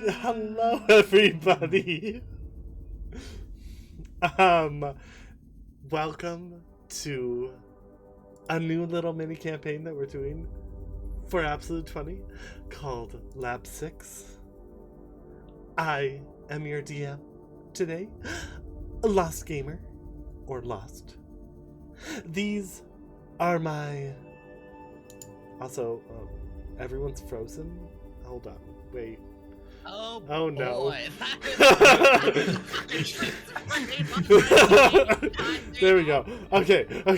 Hello, everybody. Welcome to a new little mini campaign that we're doing for Absolute 20 called Lab 6. I am your DM today, Lost Gamer, or Lost. These are my... Also, everyone's frozen? Hold on, wait. Oh no. boy. There we go. Okay. I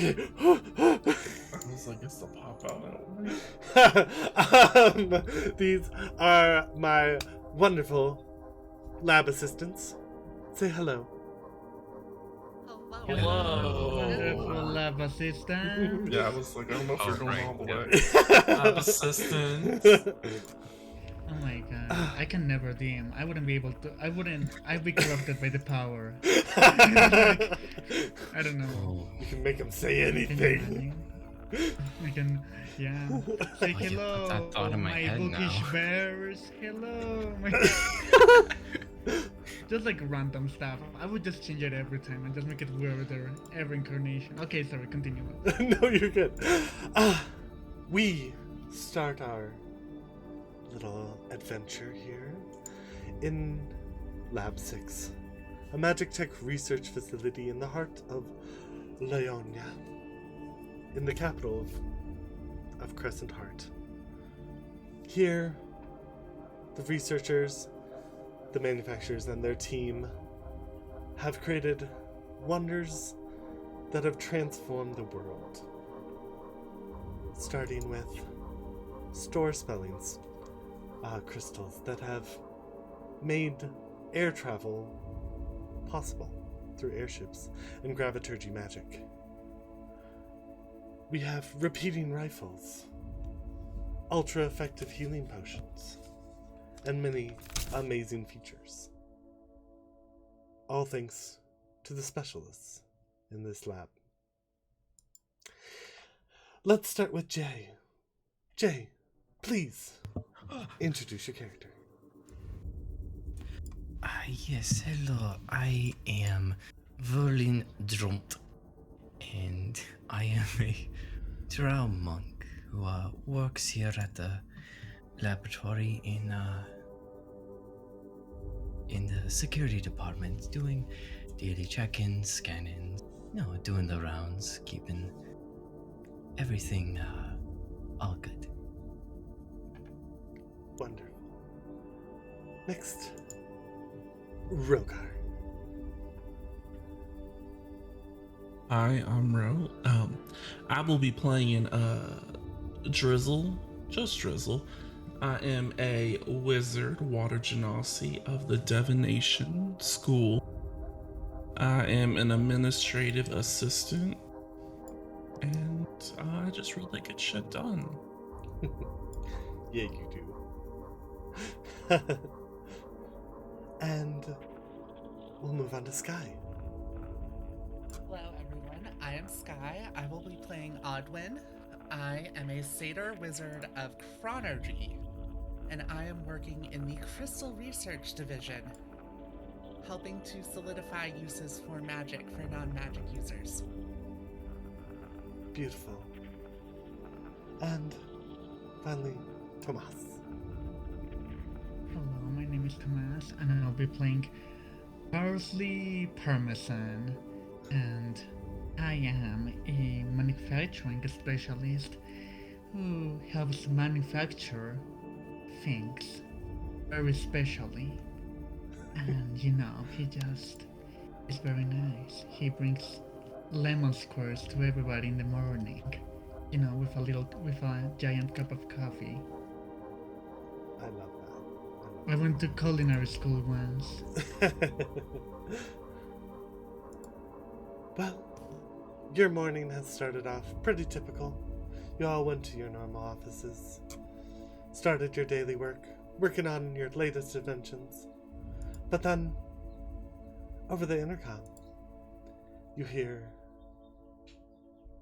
was like, it's the pop out. These are my wonderful lab assistants. Say hello. Hello. Wonderful lab assistant. Yeah, I was like, I don't know if you're going all the way. Lab assistant. Oh my god. I can never DM. I wouldn't be able to. I'd be corrupted by the power. I don't know. You can make them say Can you anything. imagine? I can, yeah. Say I just hello, put that thought in my head bookish now. bears. Hello. Just like random stuff. I would just change it every time and just make it weirder every incarnation. Okay, sorry, continue. No, you're good. We start our little adventure here in Lab 6, a MAGITECH research facility in the heart of Lonya, in the capital of Crescent Heart. Here, the researchers, the manufacturers, and their team have created wonders that have transformed the world. Starting with store spellings, crystals that have made air travel possible through airships and graviturgy magic. We have repeating rifles, ultra-effective healing potions, and many amazing features. All thanks to the specialists in this lab. Let's start with Jay. Jay, please introduce your character. Yes, hello. I am Verlin Drumt, and I am a drow monk who works here at the laboratory in the security department, doing daily check-ins, scanning, doing the rounds, keeping everything all good. Wonderful. Next, Rogar. Hi, I'm Ro. I will be playing Drizzle, just Drizzle. I am a wizard, water genasi of the Divination School. I am an administrative assistant, and I just really get shit done. Yeah, you do. And we'll move on to Sky. Hello everyone, I am Sky. I will be playing Odwin. I am a satyr wizard of chronergy, and I am working in the Crystal Research Division, helping to solidify uses for magic for non-magic users. Beautiful. And finally, Tomas. Hello, my name is Tomas, and I'll be playing Parsley Parmesan, and I am a manufacturing specialist who helps manufacture things very specially. And he just is very nice. He brings lemon squares to everybody in the morning, with a giant cup of coffee. I love I went to culinary school once. that. Well, your morning has started off pretty typical. You all went to your normal offices, started your daily work, working on your latest inventions. But then, over the intercom, you hear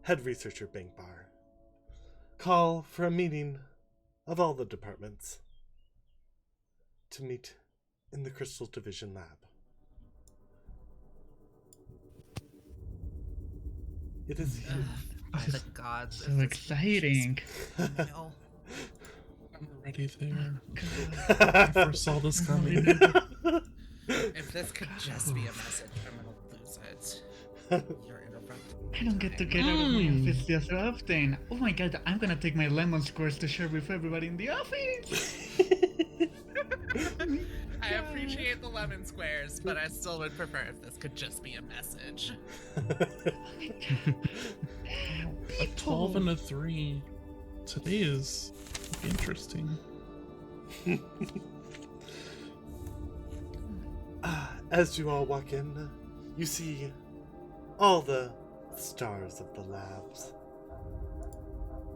Head Researcher Bankbar call for a meeting of all the departments to meet in the Crystal Division lab. It is here. By the gods. So exciting. No. I'm already there. God. I first saw this coming. If this could just be a message, I'm gonna lose it. You're interrupting. I don't get to get out of my office just so often. Oh my god, I'm gonna take my lemon squares to share with everybody in the office. I appreciate the lemon squares, but I still would prefer if this could just be a message. A 12 and a 3. Today is interesting. As you all walk in, you see all the stars of the labs.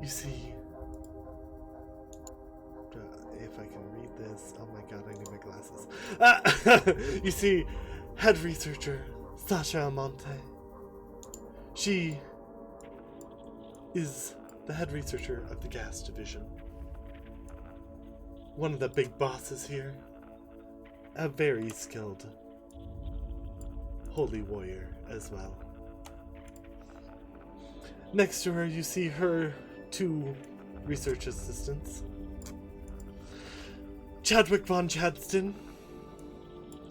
You see, if I can read this, oh my god, I need my glasses. You see Head Researcher Sasha Amante. She is the head researcher of the gas division. One of the big bosses here. A very skilled holy warrior as well. Next to her, you see her 2 research assistants. Chadwick von Chadston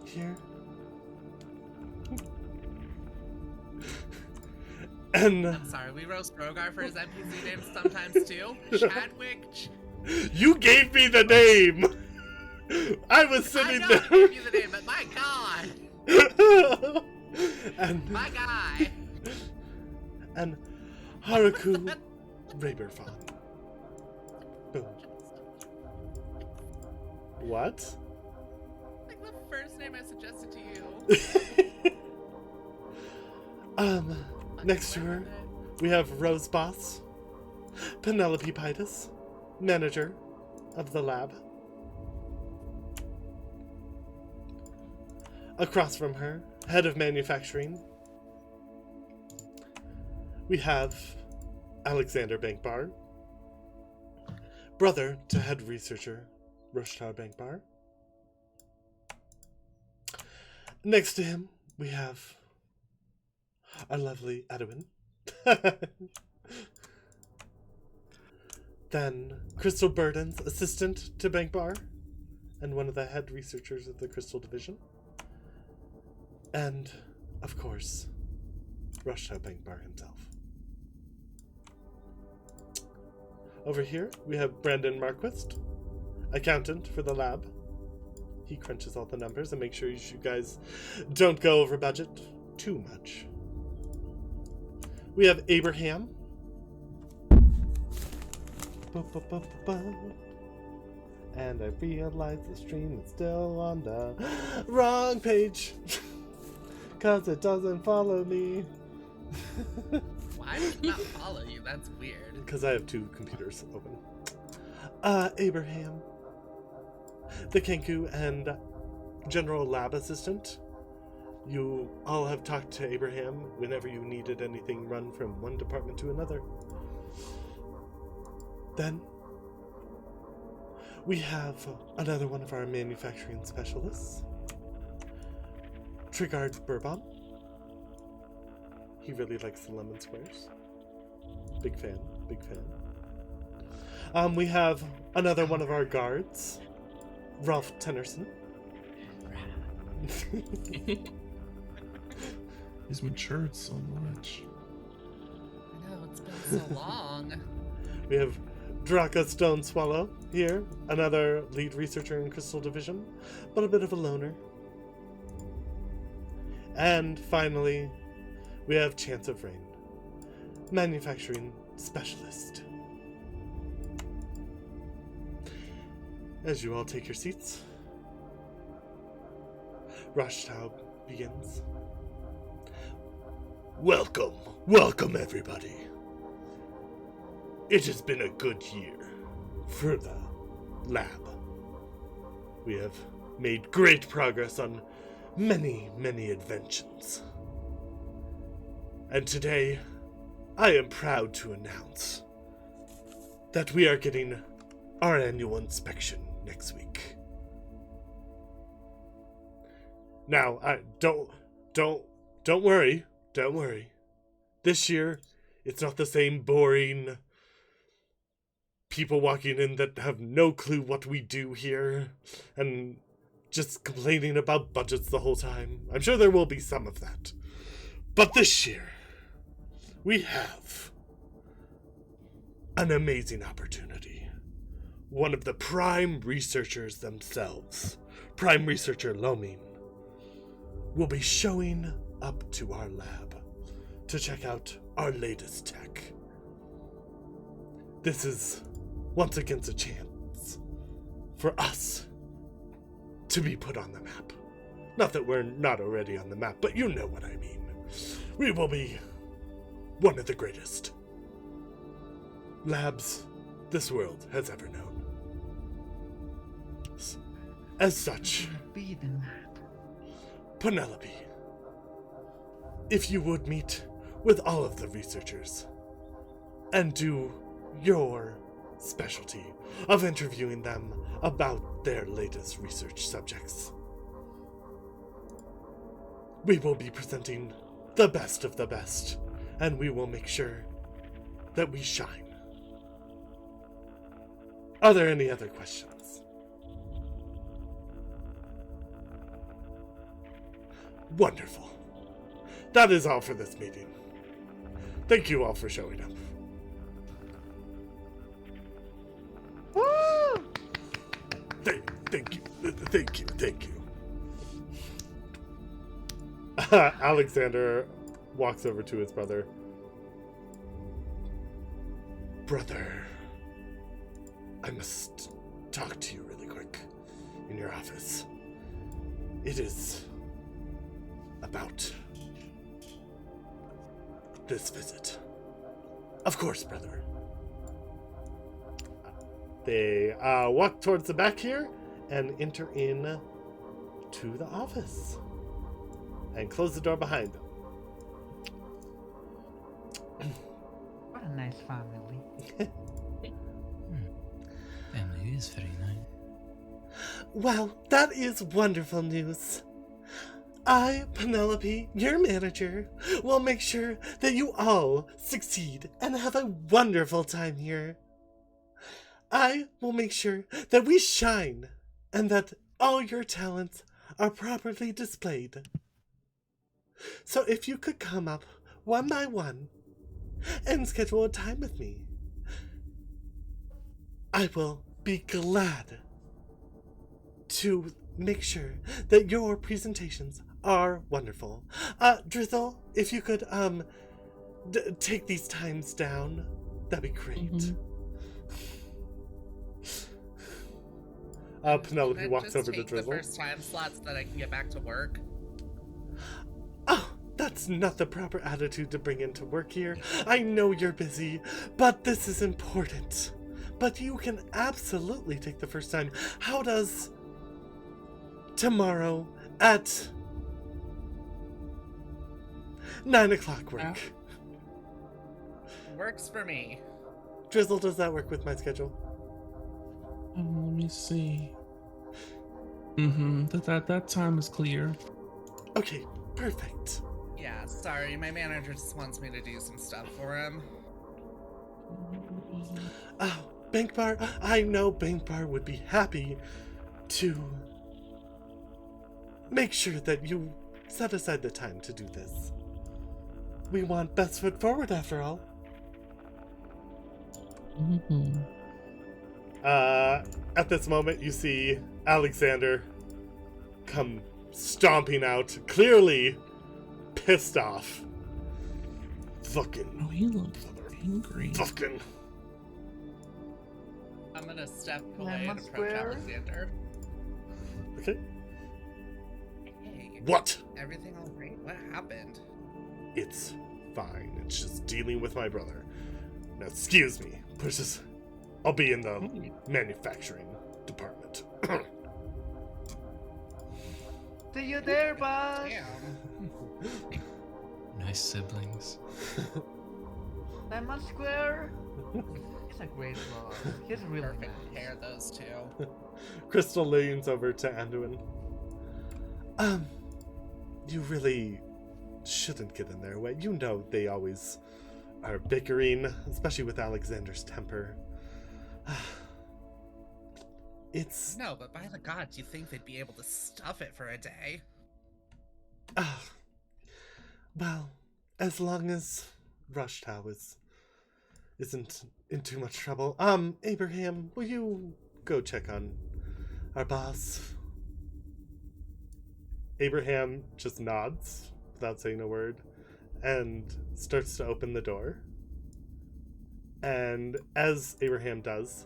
here. And I'm sorry, we roast Rogar for his NPC names sometimes too. Chadwick. you gave me the name. I was I sitting know I there. gave you the name, but my god, and my guy. and Haruku Raberfon. Boom. What? Like the first name I suggested to you. Next to her, we have Rose Boss, Penelope Pitus, manager of the lab. Across from her, head of manufacturing, we have Alexander Bankbar, brother to head researcher Roshtar Bankbar. Next to him, we have our lovely Edwin. Then Crystal Burden's assistant to Bankbar and one of the head researchers of the Crystal Division. And, of course, Roshtar Bankbar himself. Over here, we have Brandon Marquist, accountant for the lab. He crunches all the numbers and makes sure you guys don't go over budget too much. We have Abraham. And I realize the stream is still on the wrong page. Cause it doesn't follow me. Why would it not follow you? That's weird. Because I have 2 computers open. Abraham, the Kenku and General Lab Assistant. You all have talked to Abraham whenever you needed anything run from one department to another. Then, we have another one of our manufacturing specialists, Trigard Bourbon. He really likes the lemon squares. Big fan, big fan. We have another one of our guards, Ralph Tennyson. He's matured so much. I know, it's been so long. We have Draka Stone Swallow here, another lead researcher in Crystal Division, but a bit of a loner. And finally, we have Chance of Rain, manufacturing specialist. As you all take your seats, Roshtaub begins. Welcome everybody. It has been a good year for the lab. We have made great progress on many inventions. And today, I am proud to announce that we are getting our annual inspection next week. Now, don't worry. Don't worry. This year, it's not the same boring people walking in that have no clue what we do here and just complaining about budgets the whole time. I'm sure there will be some of that. But this year, we have an amazing opportunity. One of the prime researchers themselves, Prime Researcher Lonya, will be showing up to our lab to check out our latest tech. This is once again a chance for us to be put on the map. Not that we're not already on the map, but you know what I mean. We will be one of the greatest labs this world has ever known. As such, Be the map. Penelope, if you would meet with all of the researchers and do your specialty of interviewing them about their latest research subjects. We will be presenting the best of the best, and we will make sure that we shine. Are there any other questions? Wonderful. That is all for this meeting. Thank you all for showing up. Woo! Thank you. Alexander walks over to his brother. Brother, I must talk to you really quick in your office. It is about this visit. Of course, brother. They walk towards the back here and enter in to the office and close the door behind them. What a nice family. Family is very nice. Well, that is wonderful news. I, Penelope, your manager, will make sure that you all succeed and have a wonderful time here. I will make sure that we shine and that all your talents are properly displayed. So if you could come up one by one and schedule a time with me, I will be glad to make sure that your presentations are wonderful. Drizzle, if you could take these times down, that'd be great. Mhm. Penelope Can I walks just over to take the Drizzle. first time slots so that I can get back to work? Oh, that's not the proper attitude to bring into work here. I know you're busy, but this is important. But you can absolutely take the first time. How does tomorrow at 9 o'clock work? Works for me. Drizzle, does that work with my schedule? Let me see. That time is clear. Okay, perfect. Yeah, sorry, my manager just wants me to do some stuff for him. Oh, Bankbar, I know Bankbar would be happy to make sure that you set aside the time to do this. We want best foot forward after all. At this moment, you see Alexander come stomping out, clearly pissed off. Fucking. Oh, he looks angry. Fucking. I'm gonna step away Lemon and approach square? Alexander. Okay. Hey, What? everything all right? What happened? It's fine. It's just dealing with my brother. Now, excuse me. Pushes. I'll be in the manufacturing department. See you there, boss. Damn. Nice siblings. Lemon Square. He's a great boss. He's really Perfect nice. pair, those two. Crystal leans over to Anduin. you really shouldn't get in their way. You know they always are bickering, especially with Alexander's temper. It's... No, but by the gods, you think they'd be able to stuff it for a day? Well, as long as Rushtow isn't in too much trouble. Abraham, will you go check on our boss? Abraham just nods without saying a word and starts to open the door. And as Abraham does,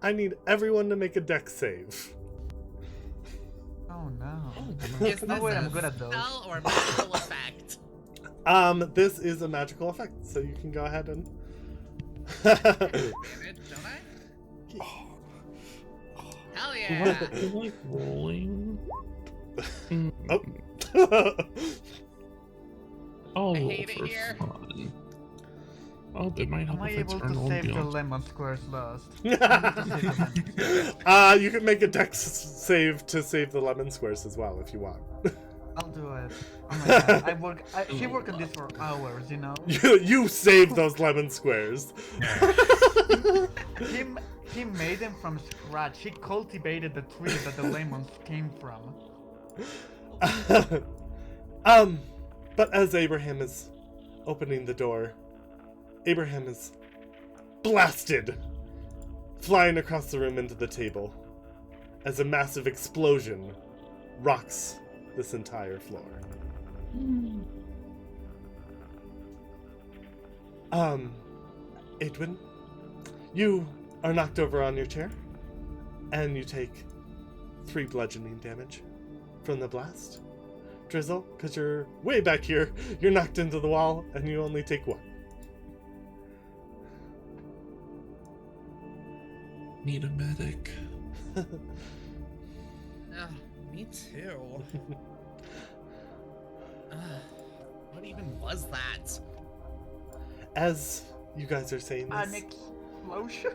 I need everyone to make a dex save. Oh no. Is this Oh wait, I'm a good at those. spell or magical effect? This is a magical effect, so you can go ahead and... Damage, don't I? Hell yeah! I like rolling. Oh. Oh, I hate it for here. fun. Oh, they might Am help I if I able turn to on save the beyond. lemon squares lost? You can make a dex save to save the lemon squares as well if you want. I'll do it. Oh my god, she worked on this for hours, you know? You saved those lemon squares. He made them from scratch. He cultivated the tree that the lemons came from. But as Abraham is opening the door, Abraham is blasted, flying across the room into the table, as a massive explosion rocks this entire floor. Edwin, you are knocked over on your chair, and you take 3 bludgeoning damage from the blast. Drizzle, because you're way back here, you're knocked into the wall, and you only take 1. Need a medic. Me too. What even was that? As you guys are saying An this, explosion?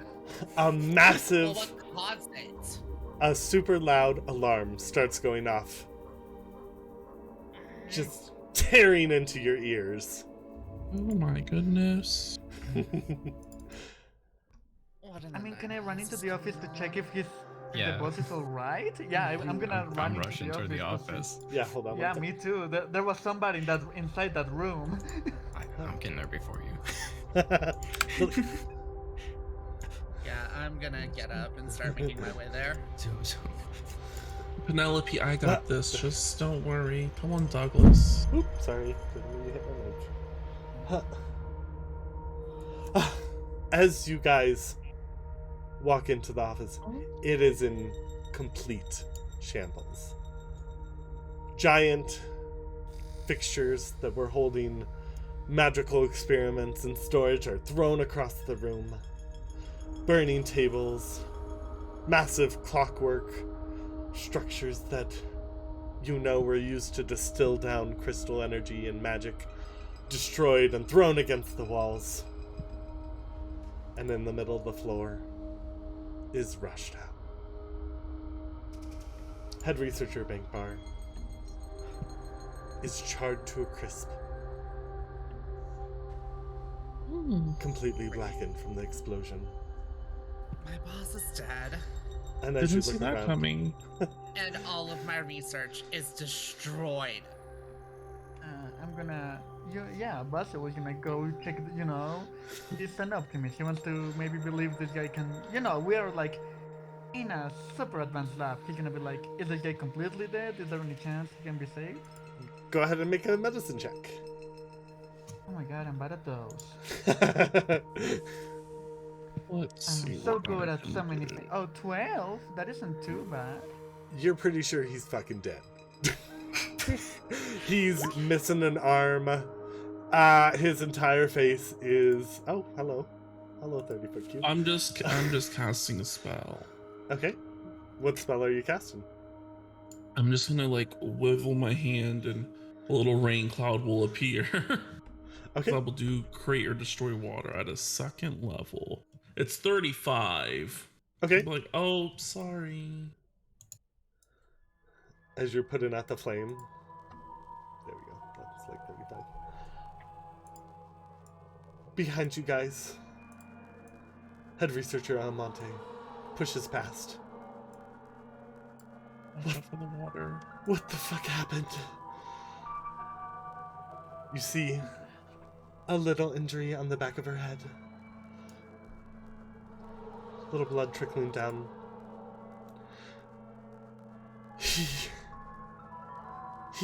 a Well, massive, what caused it? a super loud alarm starts going off, just tearing into your ears. Oh my goodness. What I mean, can I run into the office to check if the Yeah. boss is alright? Yeah, I'm gonna run I'm into rushing the toward the office. office. Yeah, hold on. Yeah, one me too. There was somebody inside that room. I'm getting there before you. second. Yeah, I'm gonna get up and start making my way there. Penelope, I got this. Just don't worry. Come on, Douglas. Oops, sorry. Didn't mean to hit my mic. As you guys walk into the office, it is in complete shambles. Giant fixtures that were holding magical experiments and storage are thrown across the room. Burning tables, massive clockwork structures that you know were used to distill down crystal energy and magic, destroyed and thrown against the walls. And in the middle of the floor is Rushtow. Head Researcher Bankbar is charred to a crisp, completely blackened from the explosion. My boss is dead, And as you Didn't see look that around, coming. and all of my research is destroyed. I'm gonna... Yeah, Basil was gonna go check, he's an optimist. He wants to maybe believe this guy can... we are like in a super advanced lab. He's gonna be like, is this guy completely dead? Is there any chance he can be saved? go ahead and make a medicine check. Oh my god, I'm bad at those. Let's I'm see. so what good I at can so many do. things. Oh, 12? That isn't too bad. You're pretty sure he's fucking dead. He's missing an arm. His entire face is... Oh, hello. Hello, 30-foot cube. I'm just casting a spell. Okay. What spell are you casting? I'm just gonna wivel my hand and a little rain cloud will appear. Okay. So I will do create or destroy water at a 2nd level. It's 35. Okay. I'm like, oh, sorry. As you're putting out the flame. There Behind you guys, Head Researcher Almonte pushes past. Watch out for the water. What the fuck happened? You see a little injury on the back of her head. Little blood trickling down. He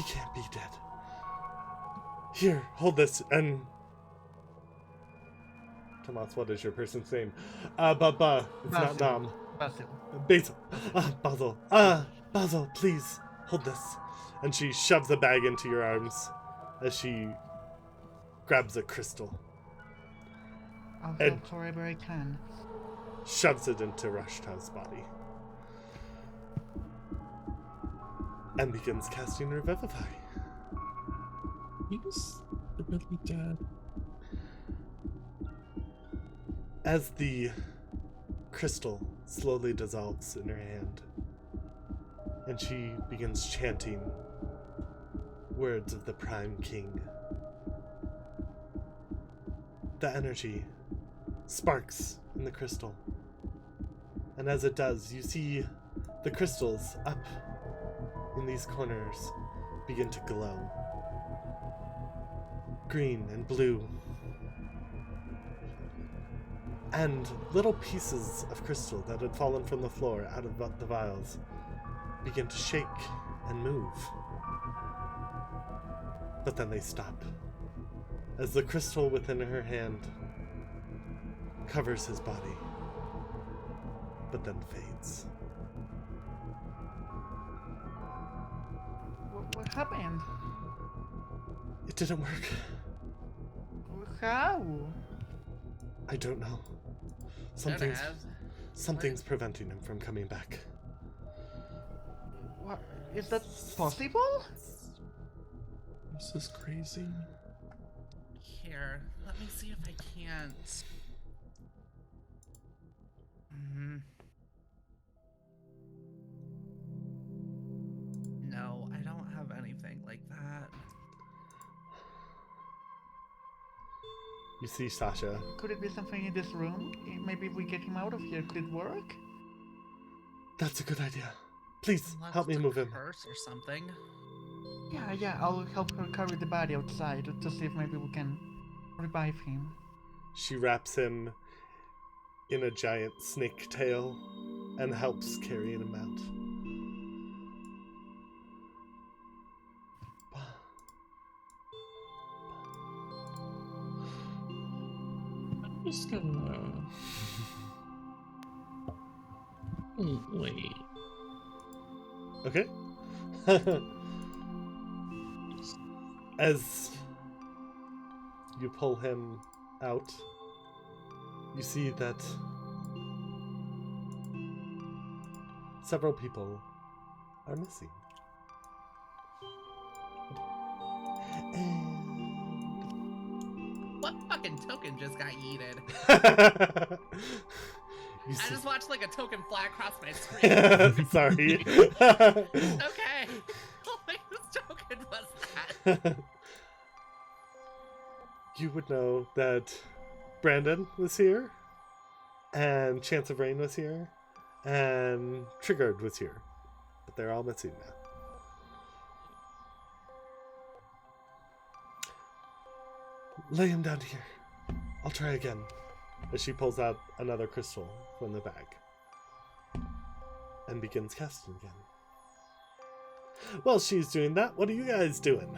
can't be dead. Here, hold this, and... Tomas, what is your person's name? Baba. It's not Dom. Basil. Basil. Basil. Basil, please, hold this. And she shoves a bag into your arms as she grabs a crystal. I'll And- help however I can. Shoves it into Rushtow's body. And begins casting Revivify. He's really dead. As the crystal slowly dissolves in her hand, and she begins chanting words of the Prime King. The energy sparks in the crystal. And as it does, you see the crystals up in these corners begin to glow. Green and blue. And little pieces of crystal that had fallen from the floor out of the vials begin to shake and move. But then they stop, as the crystal within her hand covers his body, but then fades. What happened? It didn't work. How? I don't know. Something's preventing him from coming back. What? Is that possible? This is crazy. Here, let me see if I can't. No, I don't have anything like that. You see Sasha. Could it be something in this room? Maybe if we get him out of here, could it work? That's a good idea. Please, Unless help me it's a move him. curse or something. Yeah, I'll help her carry the body outside to see if maybe we can revive him. She wraps him in a giant snake tail and helps carrying him out. I'm just gonna. Wait. Okay. As you pull him out, you see that several people are missing. And What fucking token just got yeeted? you I see... just watched like a token fly across my screen. Sorry. Okay. Oh my, whose token was that? You would know that Brandon was here, and Chance of Rain was here, and Triggered was here. But they're all missing now. Lay him down here. I'll try again. As she pulls out another crystal from the bag. And begins casting again. While she's doing that, what are you guys doing?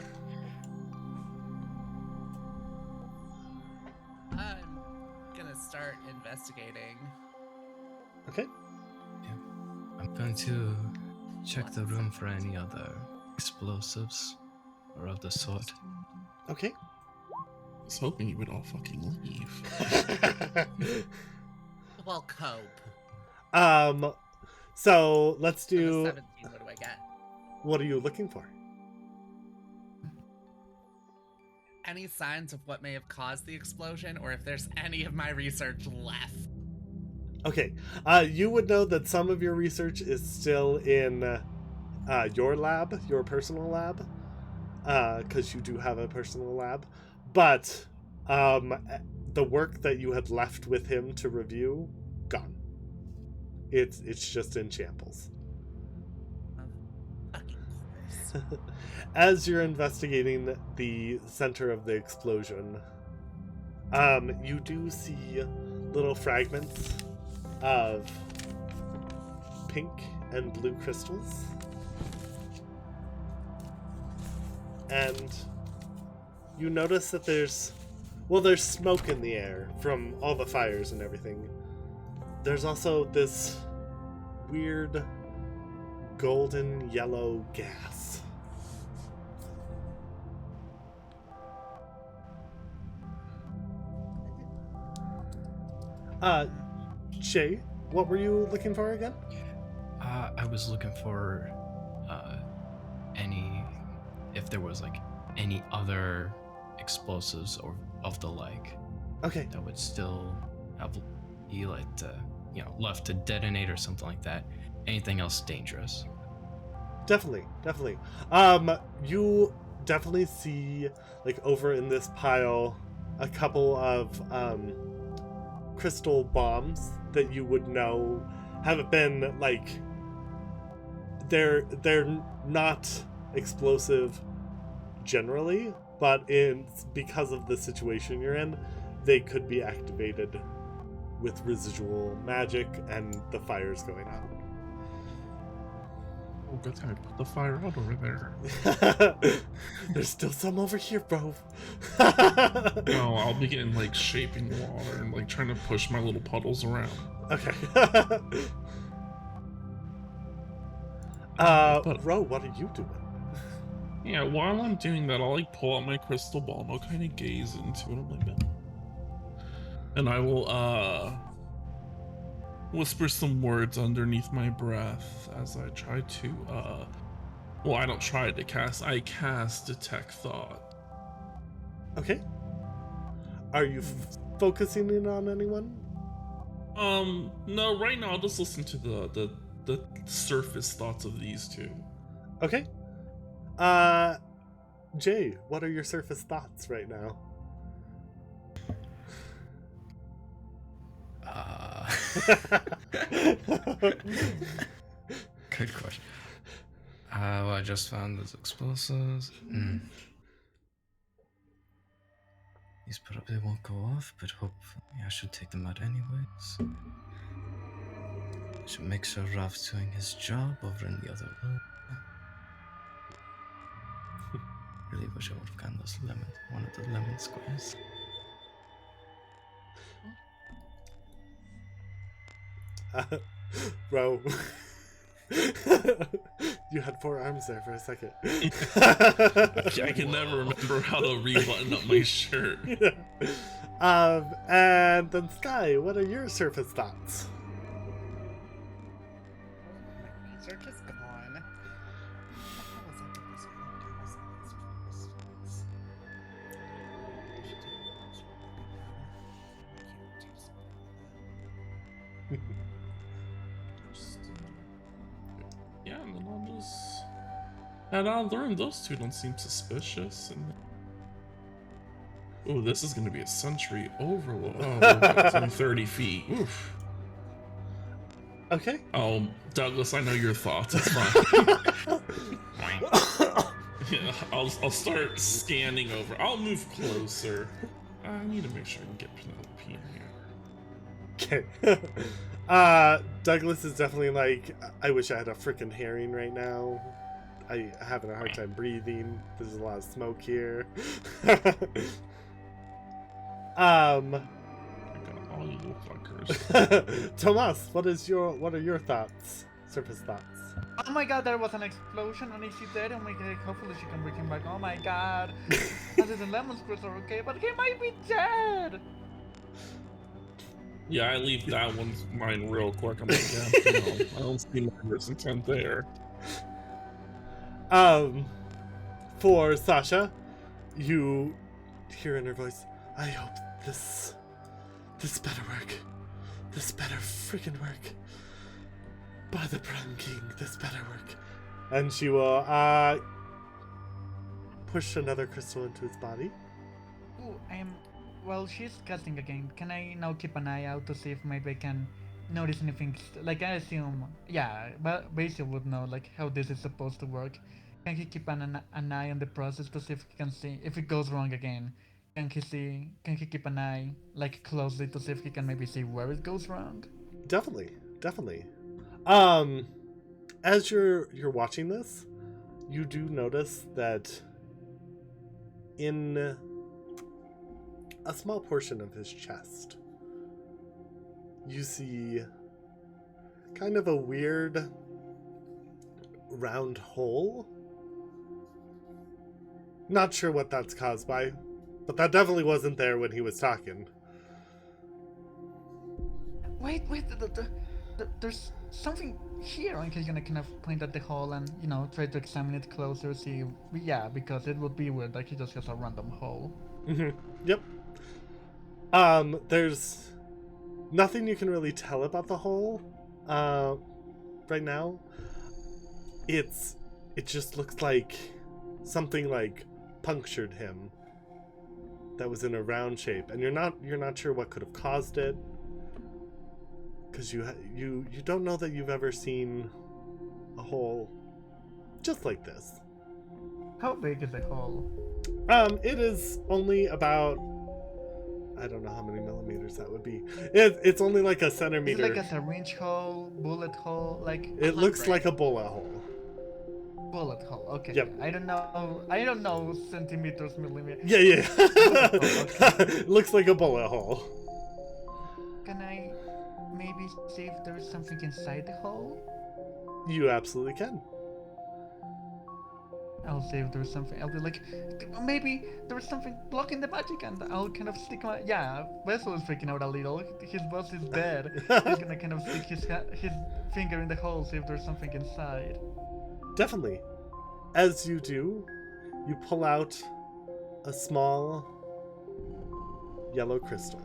I'm gonna start investigating. Okay. I'm going to check the room for any other explosives or of the sort. Okay. I was hoping you would all fucking leave. Well, cope. So let's For the do. 17, what do I get? What are you looking for? Any signs of what may have caused the explosion, or if there's any of my research left? Okay. You would know that some of your research is still in your lab, your personal lab, because you do have a personal lab. But the work that you had left with him to review, gone. It's just in shambles. Fucking course. As you're investigating the center of the explosion, you do see little fragments of pink and blue crystals. And you notice that there's smoke in the air from all the fires and everything. There's also this weird golden yellow gas. Shay, what were you looking for again? I was looking for if there was like any other explosives or of the like. Okay. That would still be like left to detonate or something like that. Anything else dangerous? Definitely. You definitely see, like, over in this pile, a couple of crystal bombs that you would know haven't been, like, they're not explosive generally, but because of the situation you're in, they could be activated with residual magic and the fires going on. Oh, good thing I put the fire out over there. There's still some over here, bro. No, I'll begin like shaping water and like trying to push my little puddles around. Okay. Ro, what are you doing? Yeah, while I'm doing that, I'll like pull out my crystal ball and I'll kind of gaze into it. I'm like, "Oh." And I will whisper some words underneath my breath as I try to well, I don't try to cast, I cast Detect Thought. Okay. Are you focusing in on anyone? No, right now I'll just listen to the surface thoughts of these two. Okay. Jay, what are your surface thoughts right now? Good question. Well, I just found those explosives. These probably won't go off, but hopefully I should take them out anyways. I should make sure Ralph's doing his job over in the other room. Really wish I would have gotten those one of the lemon squares. Bro. You had 4 arms there for a second. I can never remember how to rebutton up my shirt. And then Sky, what are your surface thoughts? My research is gone. What was I doing this Yeah, and then I'll just... And I learned those two don't seem suspicious, and... Oh, this is gonna be a sentry overload. Oh, it's only 30 feet. Oof. Okay. Oh, Douglas, I know your thoughts. It's fine. Yeah, I'll start scanning over. I'll move closer. I need to make sure I can get Penelope in here. Okay. Douglas is definitely like, I wish I had a freaking herring right now. I'm having a hard time breathing. There's a lot of smoke here. I got all you little fuckers. Tomas, what are your thoughts? Surface thoughts. Oh my god, there was an explosion and is she dead? Oh my god, hopefully she can bring him back. Oh my god. And the lemon squirts are okay, but he might be dead. Yeah, I leave that one mine real quick. I'm like, yeah, no, I don't see murderous intent there. For Sasha, you hear in her voice, I hope this better work. This better freaking work. By the Prime King, this better work. And she will push another crystal into his body. Ooh, while she's casting again, can I now keep an eye out to see if maybe I can notice anything? Like I assume, yeah, but Basil would know like how this is supposed to work. Can he keep an eye on the process to see if he can see if it goes wrong again? Can he see? Can he keep an eye like closely to see if he can maybe see where it goes wrong? Definitely, definitely. As you're watching this, you do notice that in a small portion of his chest, you see kind of a weird round hole. Not sure what that's caused by, but that definitely wasn't there when he was talking. Wait, there's something here. And he's gonna kind of point at the hole and try to examine it closer. See, yeah, because it would be weird. Like he just has a random hole. Yep. There's nothing you can really tell about the hole right now. It just looks like something like punctured him that was in a round shape, and you're not sure what could have caused it, because you don't know that you've ever seen a hole just like this. How big is the hole? It is only about, I don't know how many millimeters that would be. It's only like a centimeter. Is it like a syringe hole, bullet hole, like? It looks like a bullet hole. Bullet hole. Okay. Yep. I don't know centimeters, millimeters. Yeah. Okay. Looks like a bullet hole. Can I maybe see if there's something inside the hole? You absolutely can. I'll see if there's something. I'll be like, maybe there's something blocking the magic, and I'll kind of stick my. Yeah, Vessel is freaking out a little. His boss is dead. He's gonna kind of stick his finger in the hole, see if there's something inside. Definitely. As you do, you pull out a small yellow crystal.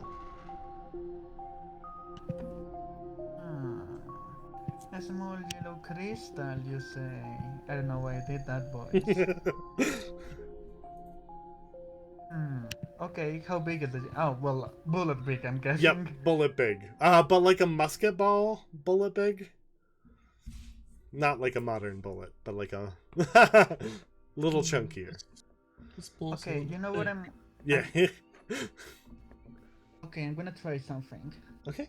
A small yellow crystal, you say? I don't know why I did that voice. Okay, how big is it? Oh, well, bullet big, I'm guessing. Yep, bullet big. But like a musket ball bullet big. Not like a modern bullet, but like a little chunkier. Okay, you know what I'm... Yeah. Okay, I'm gonna try something. Okay.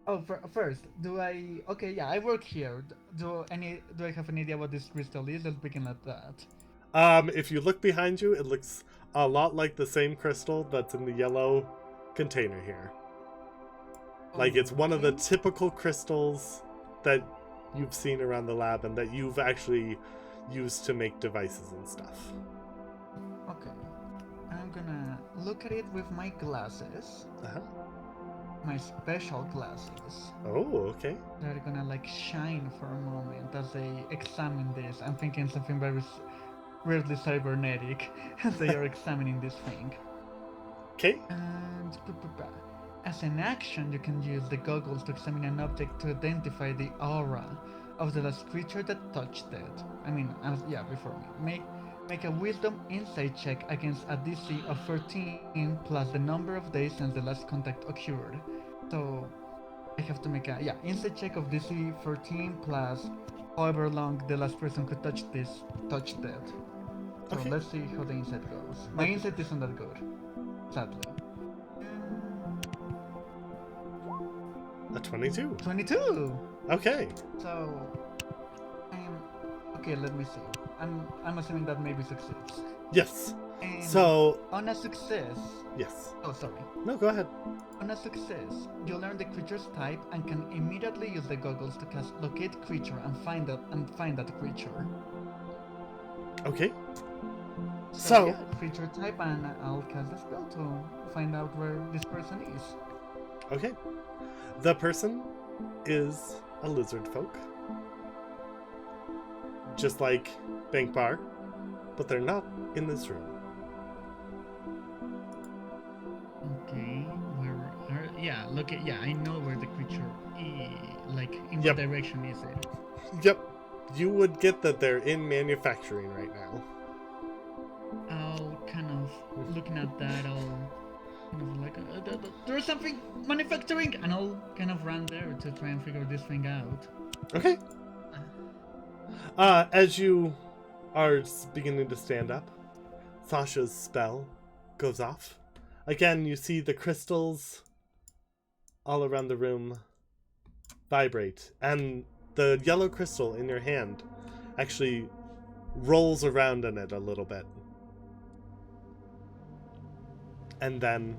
Oh, first, do I... Okay, yeah, I work here. Do I have any idea what this crystal is? Let's begin at that. If you look behind you, it looks a lot like the same crystal that's in the yellow container here. Like it's one of the typical crystals that you've seen around the lab and that you've actually used to make devices and stuff. Okay. I'm gonna look at it with my glasses. Uh-huh. My special glasses. Oh, okay. They're gonna like shine for a moment as they examine this. I'm thinking something very weirdly cybernetic as they are examining this thing. Okay. And as an action, you can use the goggles to examine an object to identify the aura of the last creature that touched it. I mean, before me. Make a wisdom insight check against a DC of 13 plus the number of days since the last contact occurred. So I have to make a insight check of DC 13 plus however long the last person who touched it. So Okay. let's see how the insight goes. My insight isn't that good, sadly. A 22. 22. Okay. So okay. Let me see. I'm assuming that maybe succeeds. Yes. And So, on a success. yes. Oh, sorry. No, go ahead. On a success, you learn the creature's type and can immediately use the goggles to cast locate creature and find that creature. Okay. So So- yeah, creature type, and I'll cast the spell to find out where this person is. Okay. The person is a lizard folk. Just like Bankbar, but they're not in this room. Okay, I know where the creature is. Like, in Yep. what direction is it? Yep. You would get that they're in manufacturing right now. I'll kind of, looking at that, I'll And it's like, there's something manufacturing, and I'll kind of run there to try and figure this thing out. Okay. As you are beginning to stand up, Sasha's spell goes off. Again, you see the crystals all around the room vibrate, and the yellow crystal in your hand actually rolls around in it a little bit. And then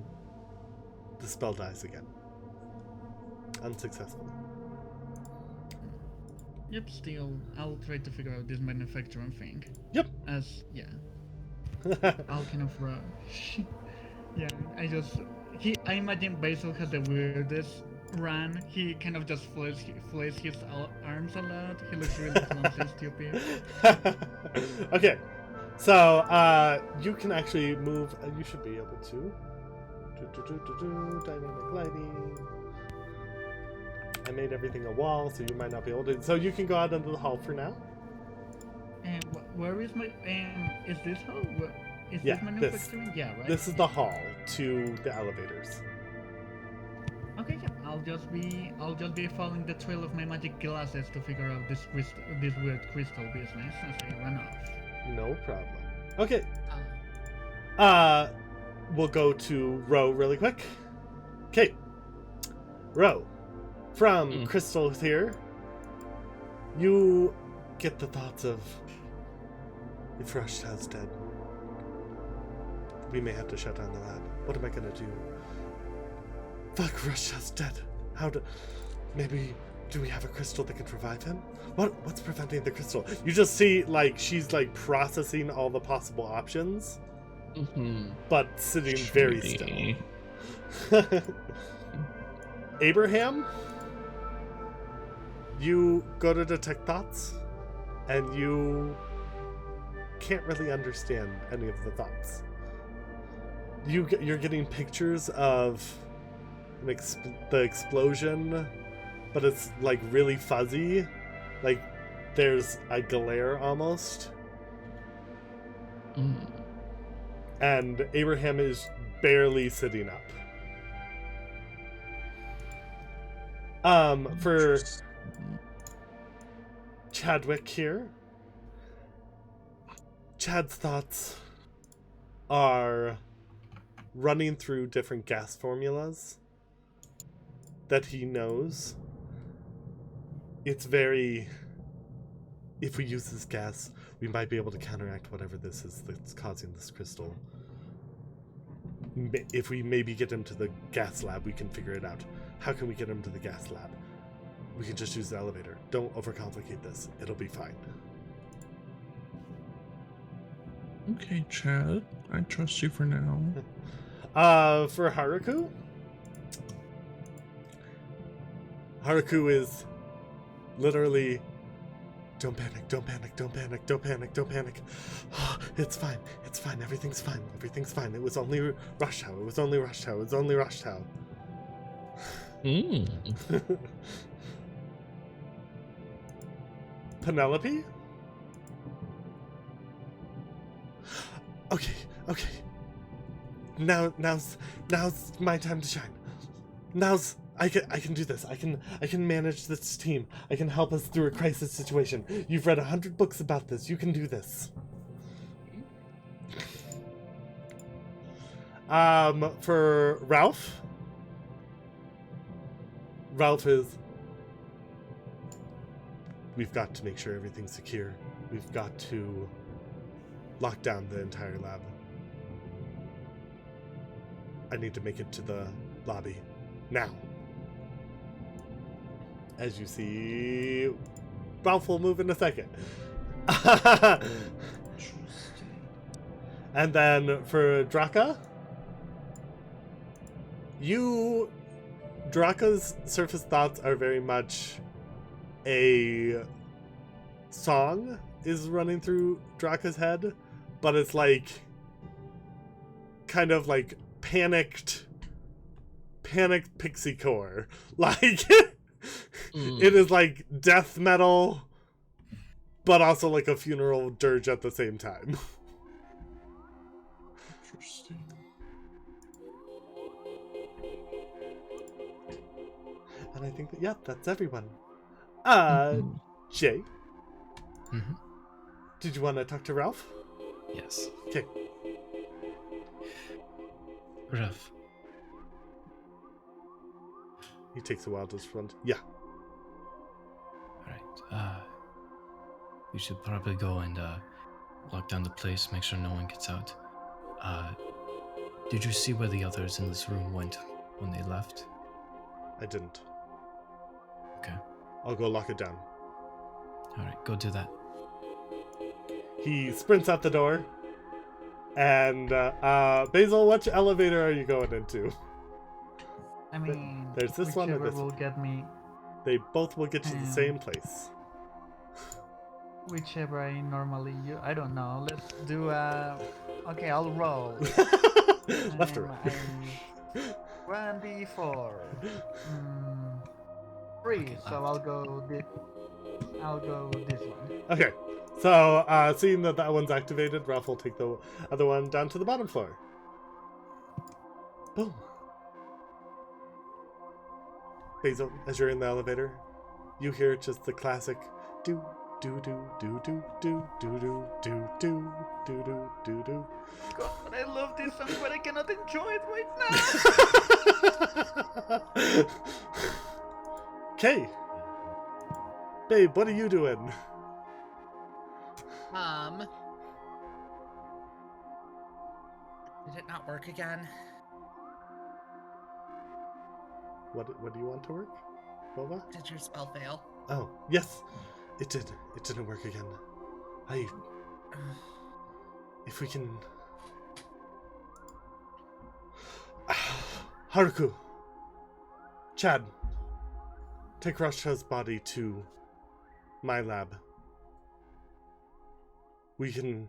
the spell dies again. Unsuccessfully. Yep, still, I'll try to figure out this manufacturing thing. Yep. Yeah. I'll kind of rush. Yeah, I imagine Basil has the weirdest run. He kind of just flails his arms a lot. He looks really clumsy, stupid. Okay, so you can actually move. You should be able to. Dynamic lighting. I made everything a wall, so you might not be able to. So you can go out into the hall for now. And where is my? Is this hall? Is Yeah, this manufacturing? Yeah, right. This is the hall to the elevators. Okay, yeah. I'll just be following the trail of my magic glasses to figure out this weird crystal business as I run off. No problem. Okay. Um, We'll go to Ro really quick. Okay. Ro, from Crystal here, you get the thoughts of, if Rushtown's dead, we may have to shut down the lab. What am I gonna do? Fuck, Rushtown's dead. Maybe, do we have a crystal that can revive him? What's preventing the crystal? You just see, like, she's, like, processing all the possible options. But sitting very still. Abraham, you go to detect thoughts, and you can't really understand any of the thoughts. You're getting pictures of the explosion, but it's like really fuzzy, like there's a glare almost. And Abraham is barely sitting up. For Chadwick here, Chad's thoughts are running through different gas formulas that he knows. It's very, if we use this gas, we might be able to counteract whatever this is that's causing this crystal. If we maybe get him to the gas lab, we can figure it out. How can we get him to the gas lab? We can just use the elevator. Don't overcomplicate this. It'll be fine. Okay, Chad. I trust you for now. For Haruku is literally, don't panic, don't panic, don't panic, don't panic, don't panic. It's fine, everything's fine, everything's fine. It was only rush hour, it was only rush hour, it was only rush hour. Penelope? Okay. Now's my time to shine. I can do this. I can manage this team. I can help us through a crisis situation. You've read 100 books about this. You can do this. For Ralph is, we've got to make sure everything's secure. We've got to lock down the entire lab. I need to make it to the lobby now. As you see, Ralph will move in a second. And then for Draka, Draka's surface thoughts are very much a song is running through Draka's head, but it's like kind of like panicked pixie core. Like it is like death metal, but also like a funeral dirge at the same time. Interesting. And I think that, yeah, that's everyone. Mhm. Jay, Mm-hmm. did you want to talk to Ralph? Yes. Okay. Ralph, He takes a while to respond. Yeah. alright, we should probably go and, lock down the place, make sure no one gets out. Did you see where the others in this room went when they left? I didn't. Okay. I'll go lock it down. Alright, go do that. He sprints out the door. And, Basil, which elevator are you going into? I mean, There's this one or whichever this will one? get me, They both will get you to the same place. whichever I normally use. I don't know. Let's do okay, I'll roll. Left or right? 1d4. 3. Okay, So left. I'll go this one. Okay. So, seeing that that one's activated, Ralph will take the other one down to the bottom floor. Boom. Basil, as you're in the elevator, you hear just the classic do do do do do do do do do do do do do do. God, I love this song, but I cannot enjoy it right now. Okay. Babe, what are you doing? Did it not work again? What do you want to work? Boba? Did your spell fail? Oh, yes. It did. It didn't work again. If we can... Haruku. Chad. Take Rasha's body to my lab. We can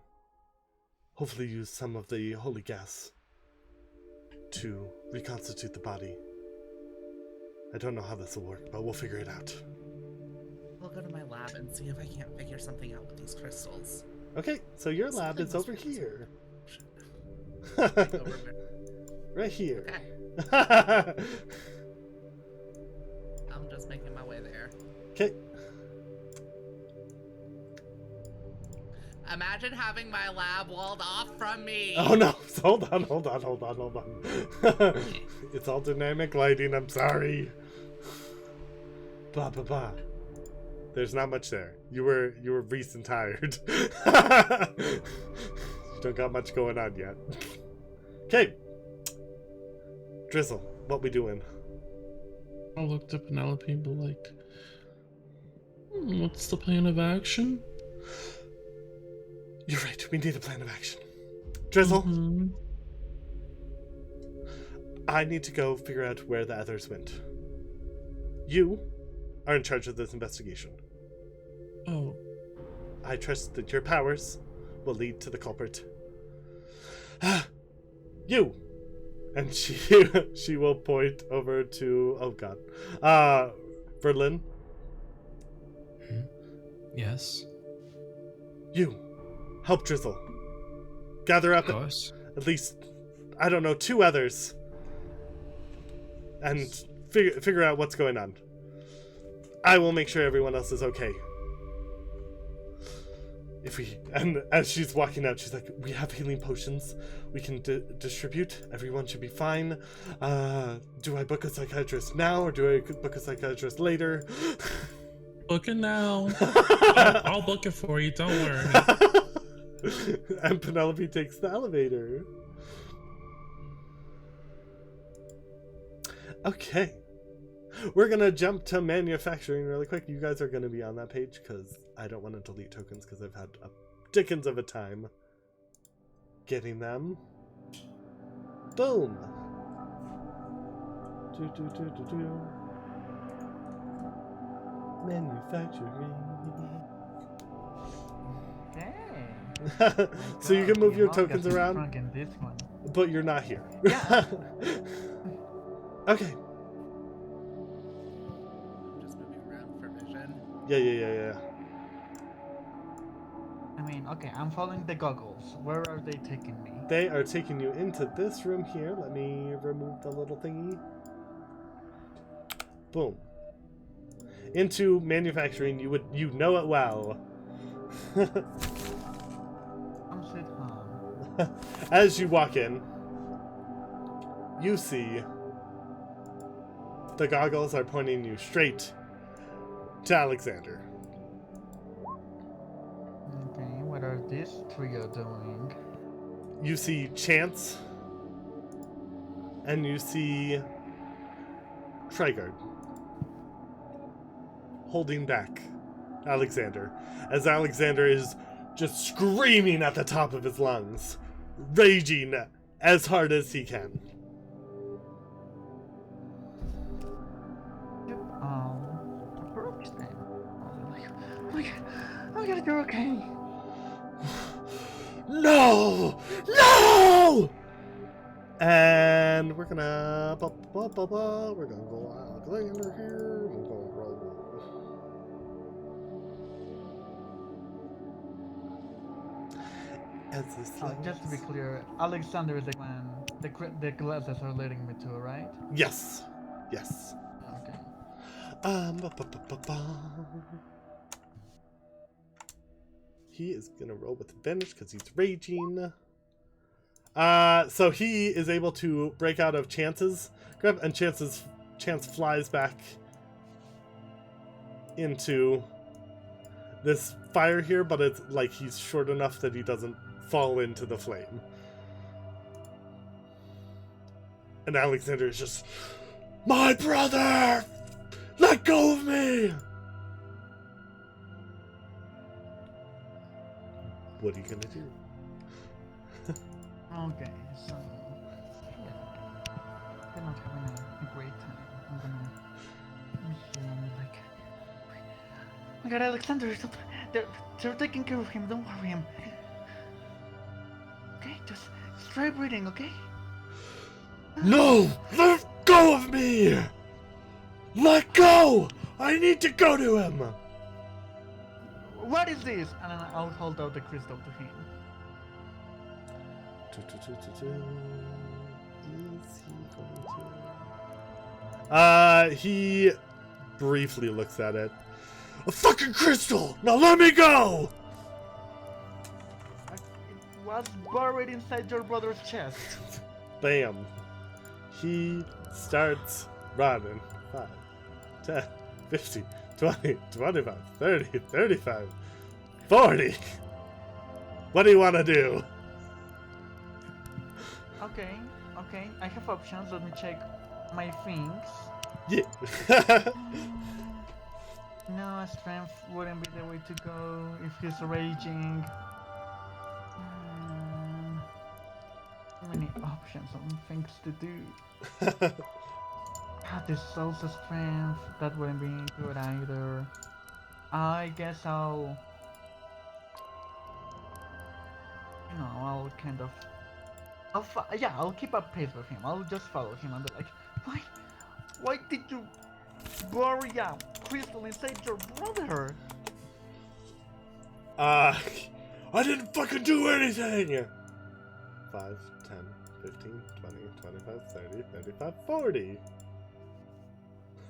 hopefully use some of the holy gas to reconstitute the body. I don't know how this will work, but we'll figure it out. I'll go to my lab and see if I can't figure something out with these crystals. Okay, so your lab Something is was over wrong. here. Over where? Right here. Okay, I'm just making my way there. Okay. Imagine having my lab walled off from me. Oh no, hold on. It's all dynamic lighting, I'm sorry. Blah blah blah. There's not much there. You were recent tired. You don't got much going on yet. Okay. Drizzle, what we doing? I'll look to Penelope and be like, what's the plan of action? You're right, we need a plan of action. Drizzle, Mhm. I need to go figure out where the others went. You are in charge of this investigation. Oh, I trust that your powers will lead to the culprit. You! And she will point over to, oh god, Berlin. Yes, You, help Drizzle. Gather up of course. at least, I don't know, 2 others. And figure out what's going on. I will make sure everyone else is okay. And as she's walking out, she's like, we have healing potions we can distribute. Everyone should be fine. Do I book a psychiatrist now or do I book a psychiatrist later? book it now. I'll book it for you, don't worry. And Penelope takes the elevator. Okay. We're gonna jump to manufacturing really quick. You guys are gonna be on that page because I don't want to delete tokens because I've had a dickens of a time getting them. Boom. Manufacturing. Okay. So you can move your tokens Humongous around, trunk in this one. but you're not here. Yeah. Okay. Just moving around for vision. Yeah. I mean, okay, I'm following the goggles. Where are they taking me? They are taking you into this room here. Let me remove the little thingy. Boom. into manufacturing. You know it well. I'm sit home. As you walk in, you see the goggles are pointing you straight to Alexander. Okay, what are these trio doing? You see Chance, and you see Trigard holding back Alexander, as Alexander is just screaming at the top of his lungs, raging as hard as he can. Brooks then. I'm gonna do okay. No! No! And we're gonna we're gonna go Alexander here. We're gonna roll. As this Just to be clear, Alexander is the one the glasses are leading me to, right? Yes. Yes. Okay. He is gonna roll with advantage because he's raging. So he is able to break out of Chance's grip, and Chance flies back into this fire here, but it's like he's short enough that he doesn't fall into the flame. And Alexander is just, my brother! Let go of me! What are you gonna do? Okay, so yeah, they're not having a great time. I'm gonna like, oh my God, Alexander, they're taking care of him. Don't worry him. Okay, just try breathing, okay? No! Let go of me! Let go! I need to go to him! What is this? And then I'll hold out the crystal to him. Is he going to? He briefly looks at it. A fucking crystal! Now let me go! It was buried inside your brother's chest. Bam. He starts running. 5, 10, 15, 20, 25, 30, 35, 40. What do you want to do? Okay, I have options. Let me check my things. Yeah. No, strength wouldn't be the way to go if he's raging. Too many options on things to do. This is also strength. That wouldn't be good either. I guess I'll kind of... I'll keep up pace with him. I'll just follow him and be like, why did you bury a crystal inside your brother? I didn't fucking do anything! 5, 10, 15, 20, 25, 30, 35, 40.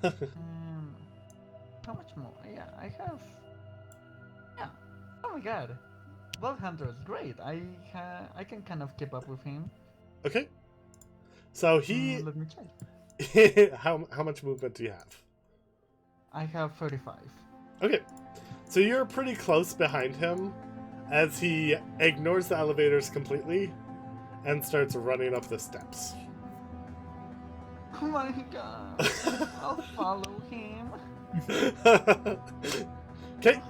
How much more? Yeah, I have... Yeah. Oh my god. Blood Hunter is great. I can kind of keep up with him. Okay. So he... Let me check. how much movement do you have? I have 35. Okay. So you're pretty close behind him as he ignores the elevators completely and starts running up the steps. Oh my god. I'll follow him. Okay.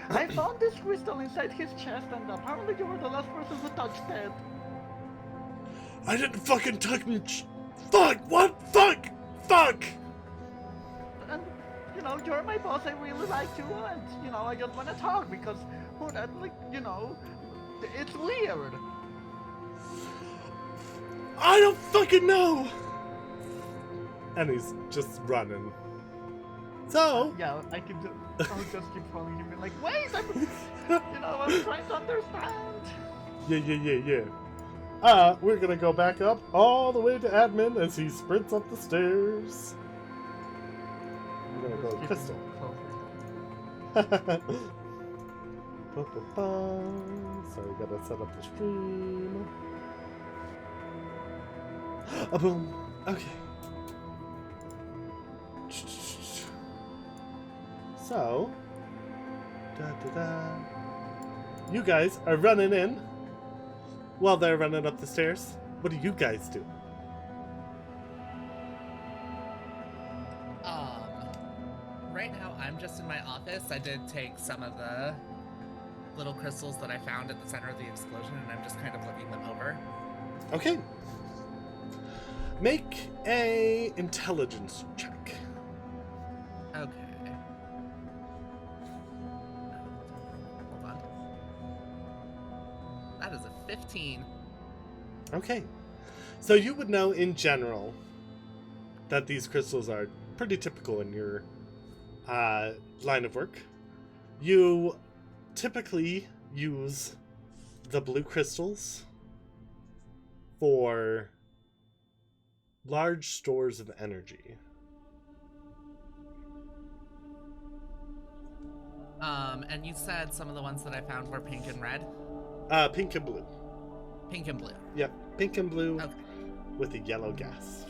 I found this crystal inside his chest and apparently you were the last person who touched it. I didn't fucking touch... Fuck! What? Fuck! Fuck! And, you're my boss, I really like you, and, I just want to talk because, it's weird. I don't fucking know! And he's just running. So... Yeah, I'll just keep following him and like, wait, I'm trying to understand. Yeah. We're gonna go back up all the way to admin as he sprints up the stairs. I'm gonna go with crystal. Sorry, gotta set up the stream. A boom. Okay. So, you guys are running in while they're running up the stairs. What do you guys do? Right now I'm just in my office. I did take some of the little crystals that I found at the center of the explosion, and I'm just kind of looking them over. Okay. Make a intelligence check. Okay. Hold on. That is a 15. Okay. So you would know in general that these crystals are pretty typical in your line of work. You typically use the blue crystals for large stores of energy. And you said some of the ones that I found were pink and red? Pink and blue. Pink and blue. Yep, pink and blue Okay. with a yellow gas.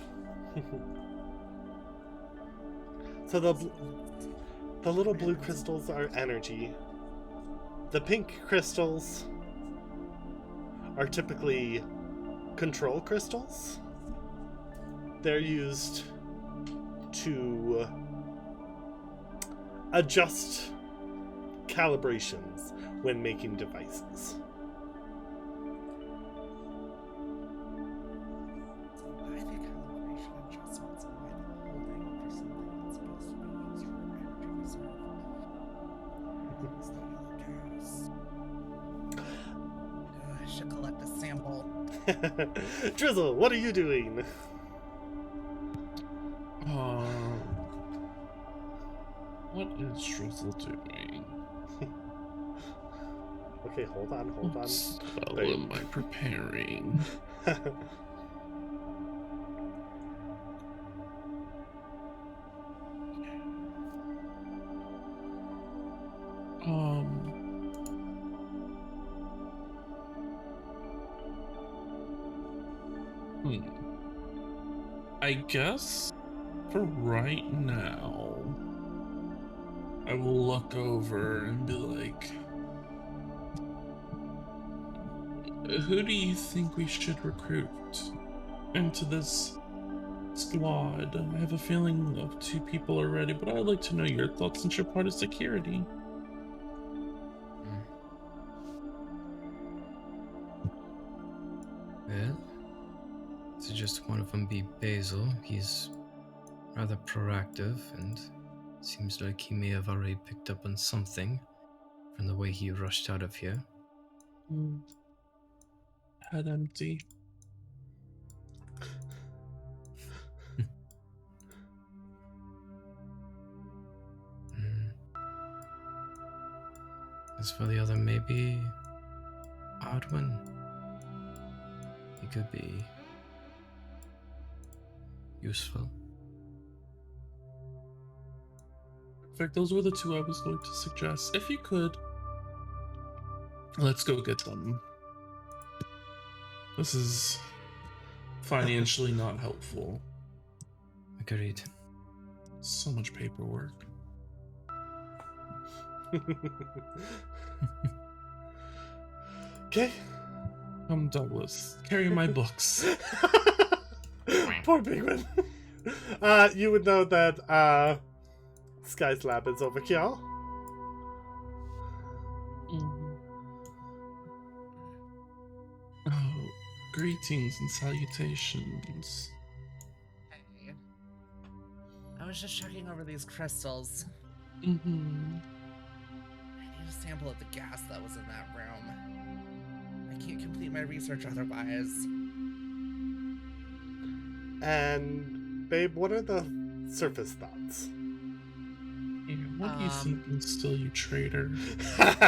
So the little blue crystals are energy. The pink crystals are typically control crystals. They're used to adjust calibrations when making devices. Why the calibration adjustments and why the holding for something that's supposed to be used for energy reserve? Is that yellow gas? I should collect a sample. Drizzle, what are you doing? What is Drizzle doing? Okay, hold on. What spell am I preparing? I guess for right now, I will look over and be like, who do you think we should recruit into this squad? I have a feeling of 2 people already, but I'd like to know your thoughts since you're part of security. Well, to just one of them be Basil, he's rather proactive and seems like he may have already picked up on something from the way he rushed out of here. Head empty. As for the other, maybe Odwin. He could be useful. In fact, those were the 2 I was going to suggest. If you could, let's go get them. This is financially not helpful. Agreed. So much paperwork. Okay. Come, Douglas. Carry my books. Poor Penguin. You would know that Sky's lab is over here. Oh, greetings and salutations. Hey. I was just checking over these crystals. I need a sample of the gas that was in that room. I can't complete my research otherwise. And, babe, what are the surface thoughts? Yeah, what do you think can steal, you traitor? That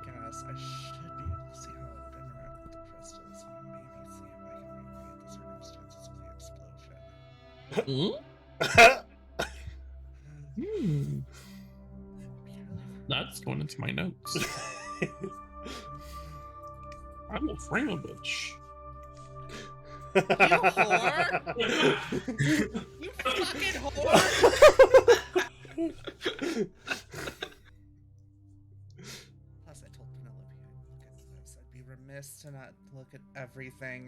gas, I should be able to see how it would interact with the crystals and maybe see if I can recreate the circumstances of the explosion. Hmm? Hmm. That's going into my notes. I will frame a bitch. You whore! You fucking whore! Plus, I told Penelope I'd look at this. I'd be remiss to not look at everything.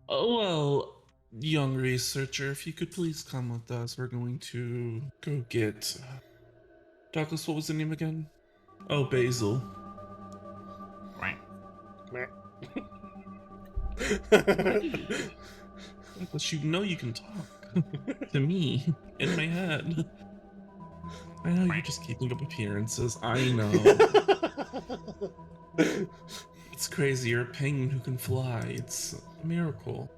Oh, well, young researcher, if you could please come with us, we're going to go get. Douglas, what was the name again? Oh, Basil. Right. Douglas, you know you can talk to me in my head. I know you're just keeping up appearances. I know. It's crazy. You're a penguin who can fly. It's a miracle.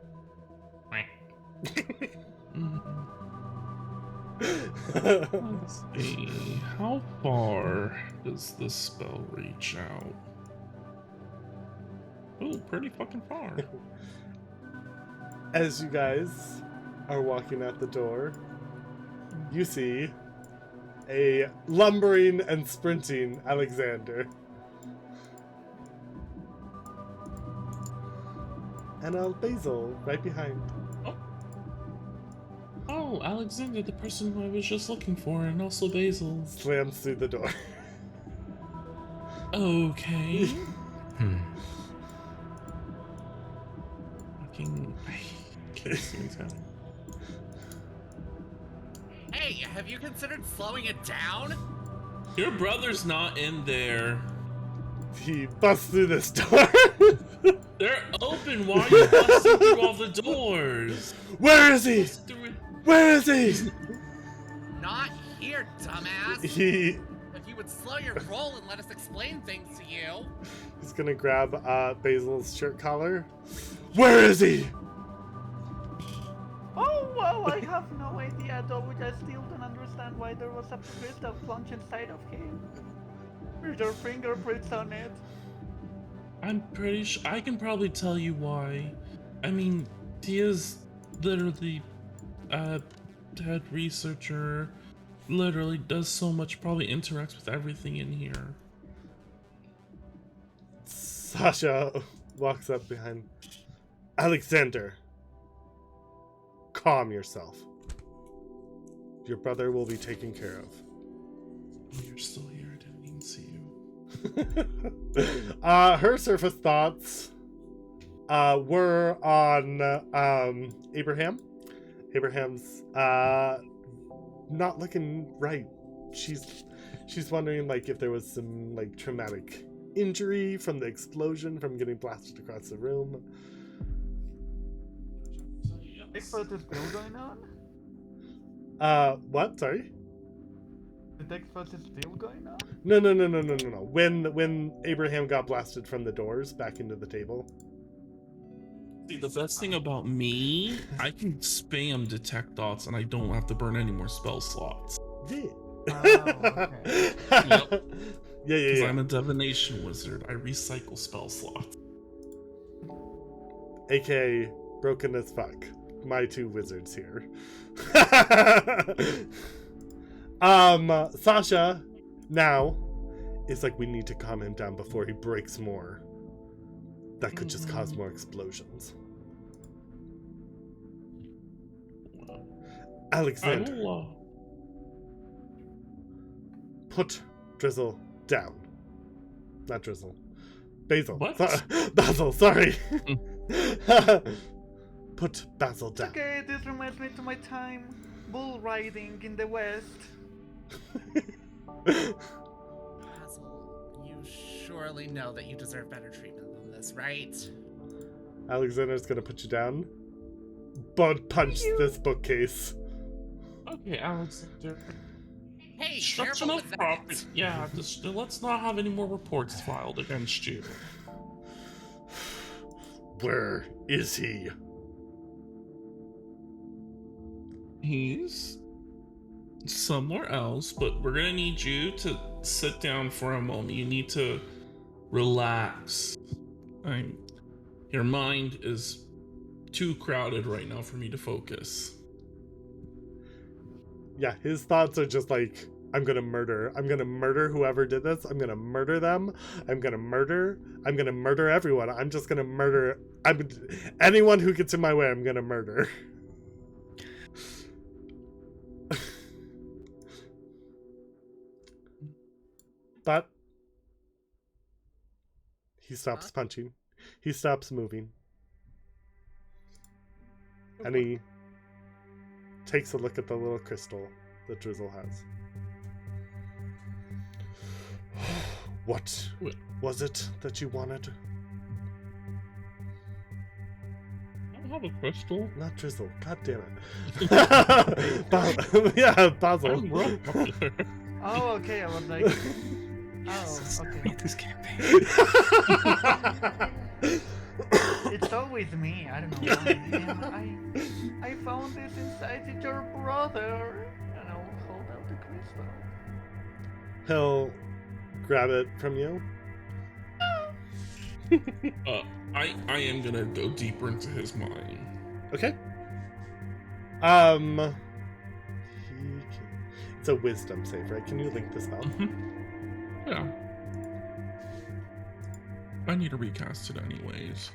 Let's see. How far does this spell reach out? Oh, pretty fucking far. As you guys are walking out the door, you see a lumbering and sprinting Alexander. And Basil right behind. Oh, Alexander, the person who I was just looking for, and also Basil. Slams through the door. Okay. Fucking. Hey, have you considered slowing it down? Your brother's not in there. He busts through this door. They're open. Why are you busting through all the doors? Where is he? Where is he? Not here, dumbass. If you would slow your roll and let us explain things to you. He's gonna grab Basil's shirt collar. Where is he? Oh, well, I have no idea, though. I still don't understand why there was a crystal plunge inside of him. With your fingerprints on it. I'm pretty sure I can probably tell you why. I mean, he is literally head researcher. Literally does so much, probably interacts with everything in here. Sasha walks up behind Alexander. Calm yourself. Your brother will be taken care of. Oh, you're still here. I didn't even see you. Her surface thoughts were on Abraham. Abraham's not looking right. She's wondering like if there was some like traumatic injury from the explosion from getting blasted across the room. Expert is still going on? What? Sorry? The expert is still going on? No. When Abraham got blasted from the doors back into the table. See, the best thing about me, I can spam detect thoughts and I don't have to burn any more spell slots. Yeah. Oh, okay. Yep. Yeah. Because I'm a divination wizard. I recycle spell slots. AKA broken as fuck. My two wizards here. Sasha now is like, we need to calm him down before he breaks more. That could just cause more explosions. Alexander, put Drizzle down. Not Drizzle. Basil. What? Basil, sorry. Put Basil down. Okay, this reminds me to my time bull riding in the West. Basil, you surely know that you deserve better treatment than this, right? Alexander's gonna put you down. But punch this bookcase. Okay, Alexander. Hey, Destruction careful of with that. property. Yeah, let's not have any more reports filed against you. Where is he? He's somewhere else, but we're gonna need you to sit down for a moment. You need to relax. Your mind is too crowded right now for me to focus. Yeah, his thoughts are just like, I'm gonna murder whoever did this. I'm gonna murder them. I'm gonna murder everyone. I'm just gonna murder anyone who gets in my way. I'm gonna murder. But he stops punching. He stops moving. And he takes a look at the little crystal that Drizzle has. What was it that you wanted? I have a crystal. Not Drizzle. God damn it. Yeah, Basil. I'm real popular. Oh, okay. I was like, oh, okay. This campaign. It's always me. I don't know why. And I found this inside your brother. And I'll hold out the crystal. He'll grab it from you. I am gonna go deeper into his mind. Okay. It's a wisdom save, right? Can you link the spell? Yeah. I need to recast it anyways.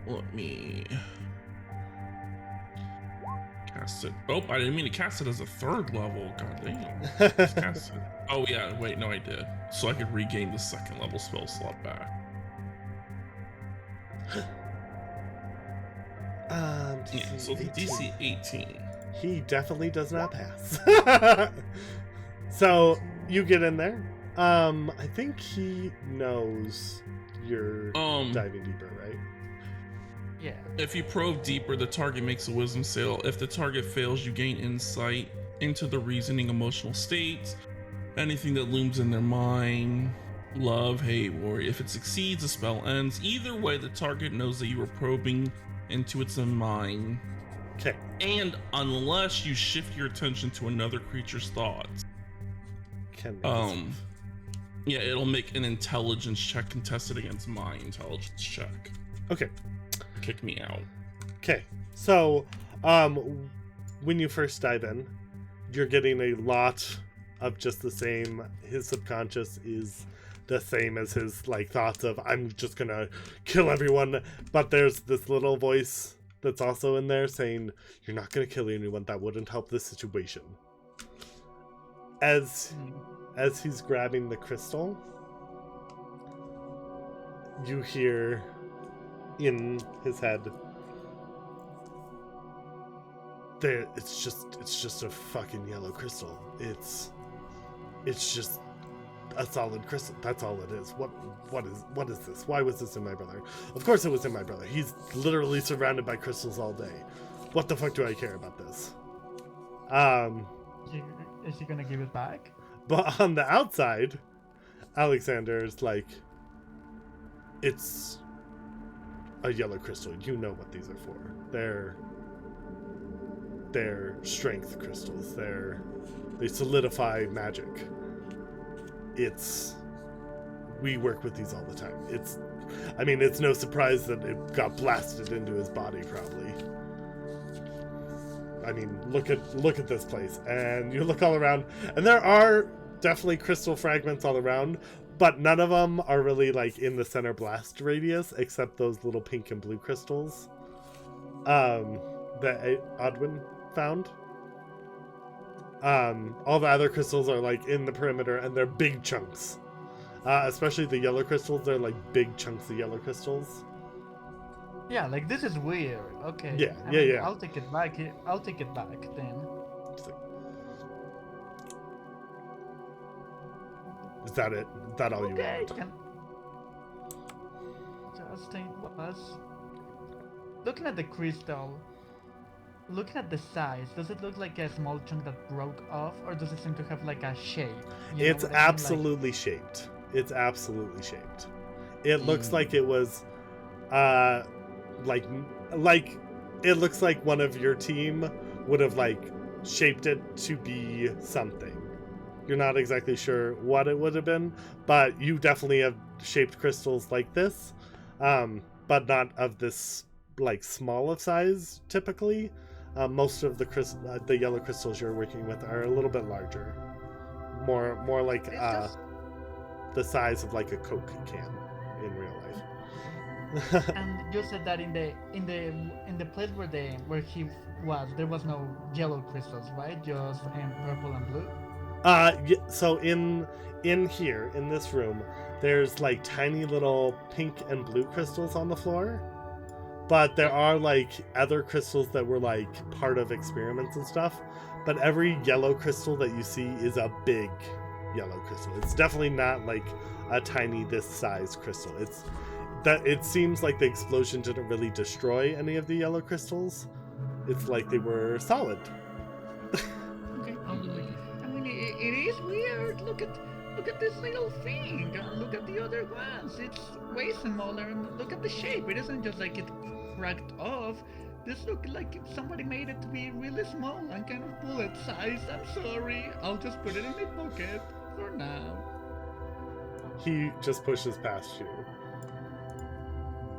Let me cast it. Oh, I didn't mean to cast it as a 3rd level. God damn. Just cast it. Oh yeah, wait, no I did. So I could regain the 2nd level spell slot back. Yeah, so the DC 18. He definitely does not pass. So you get in there. I think he knows you're diving deeper, right? Yeah. If you probe deeper, the target makes a wisdom save. If the target fails, you gain insight into the reasoning, emotional states, anything that looms in their mind, love, hate, worry. If it succeeds, the spell ends. Either way, the target knows that you are probing into its mind. Okay. And unless you shift your attention to another creature's thoughts, yeah, it'll make an intelligence check contested against my intelligence check. Okay. Kick me out. Okay. So, when you first dive in, you're getting a lot of just the same. His subconscious is the same as his like thoughts of I'm just gonna kill everyone, but there's this little voice that's also in there saying you're not gonna kill anyone. That wouldn't help the situation. As he's grabbing the crystal, you hear in his head, there, it's just a fucking yellow crystal. It's just a solid crystal. That's all it is. What is this? Why was this in my brother? Of course it was in my brother. He's literally surrounded by crystals all day. What the fuck do I care about this? Is he gonna give it back? But on the outside, Alexander's like, it's a yellow crystal. You know what these are for. They're strength crystals. They solidify magic. We work with these all the time. It's no surprise that it got blasted into his body, probably. I mean, look at this place, and you look all around, and there are definitely crystal fragments all around, but none of them are really like in the center blast radius, except those little pink and blue crystals that Odwin found. All the other crystals are like in the perimeter, and they're big chunks. Especially the yellow crystals, they're like big chunks of yellow crystals. Yeah, like this is weird. Okay. Yeah, I mean, yeah. I'll take it back. I'll take it back then. Is that it? Is that all you Okay. want? Justin was looking at the crystal. Looking at the size, does it look like a small chunk that broke off, or does it seem to have like a shape? You know It's what I mean? absolutely shaped. It's absolutely shaped. It looks like it was, like it looks like one of your team would have like shaped it to be something. You're not exactly sure what it would have been, but you definitely have shaped crystals like this. but not of this like small of size typically. Most of the yellow crystals you're working with are a little bit larger, more like the size of like a Coke can in real life. And you said that in the place where he was, there was no yellow crystals, right? Just purple and blue. So in here in this room, there's like tiny little pink and blue crystals on the floor, but there are like other crystals that were like part of experiments and stuff. But every yellow crystal that you see is a big yellow crystal. It's definitely not like a tiny this size crystal. It seems like the explosion didn't really destroy any of the yellow crystals. It's like they were solid. Okay, I mean, it is weird. Look at this little thing. Look at the other ones. It's way smaller. And look at the shape. It isn't just like it cracked off. This looked like somebody made it to be really small and kind of bullet sized. I'm sorry. I'll just put it in my pocket for now. He just pushes past you.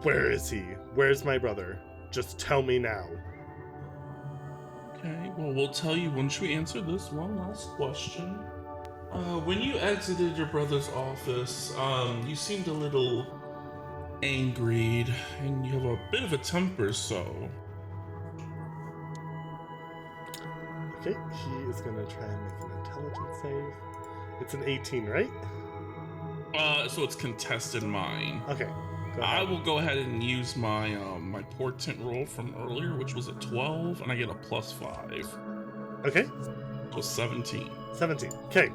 Where is he? Where's my brother? Just tell me now. Okay, well, we'll tell you once we answer this one last question. When you exited your brother's office, you seemed a little angry, and you have a bit of a temper, so... Okay, he is gonna try and make an intelligence save. It's an 18, right? So it's contested mine. Okay. I will go ahead and use my my portent roll from earlier, which was a 12, and I get a +5. Okay. So 17. 17. Okay.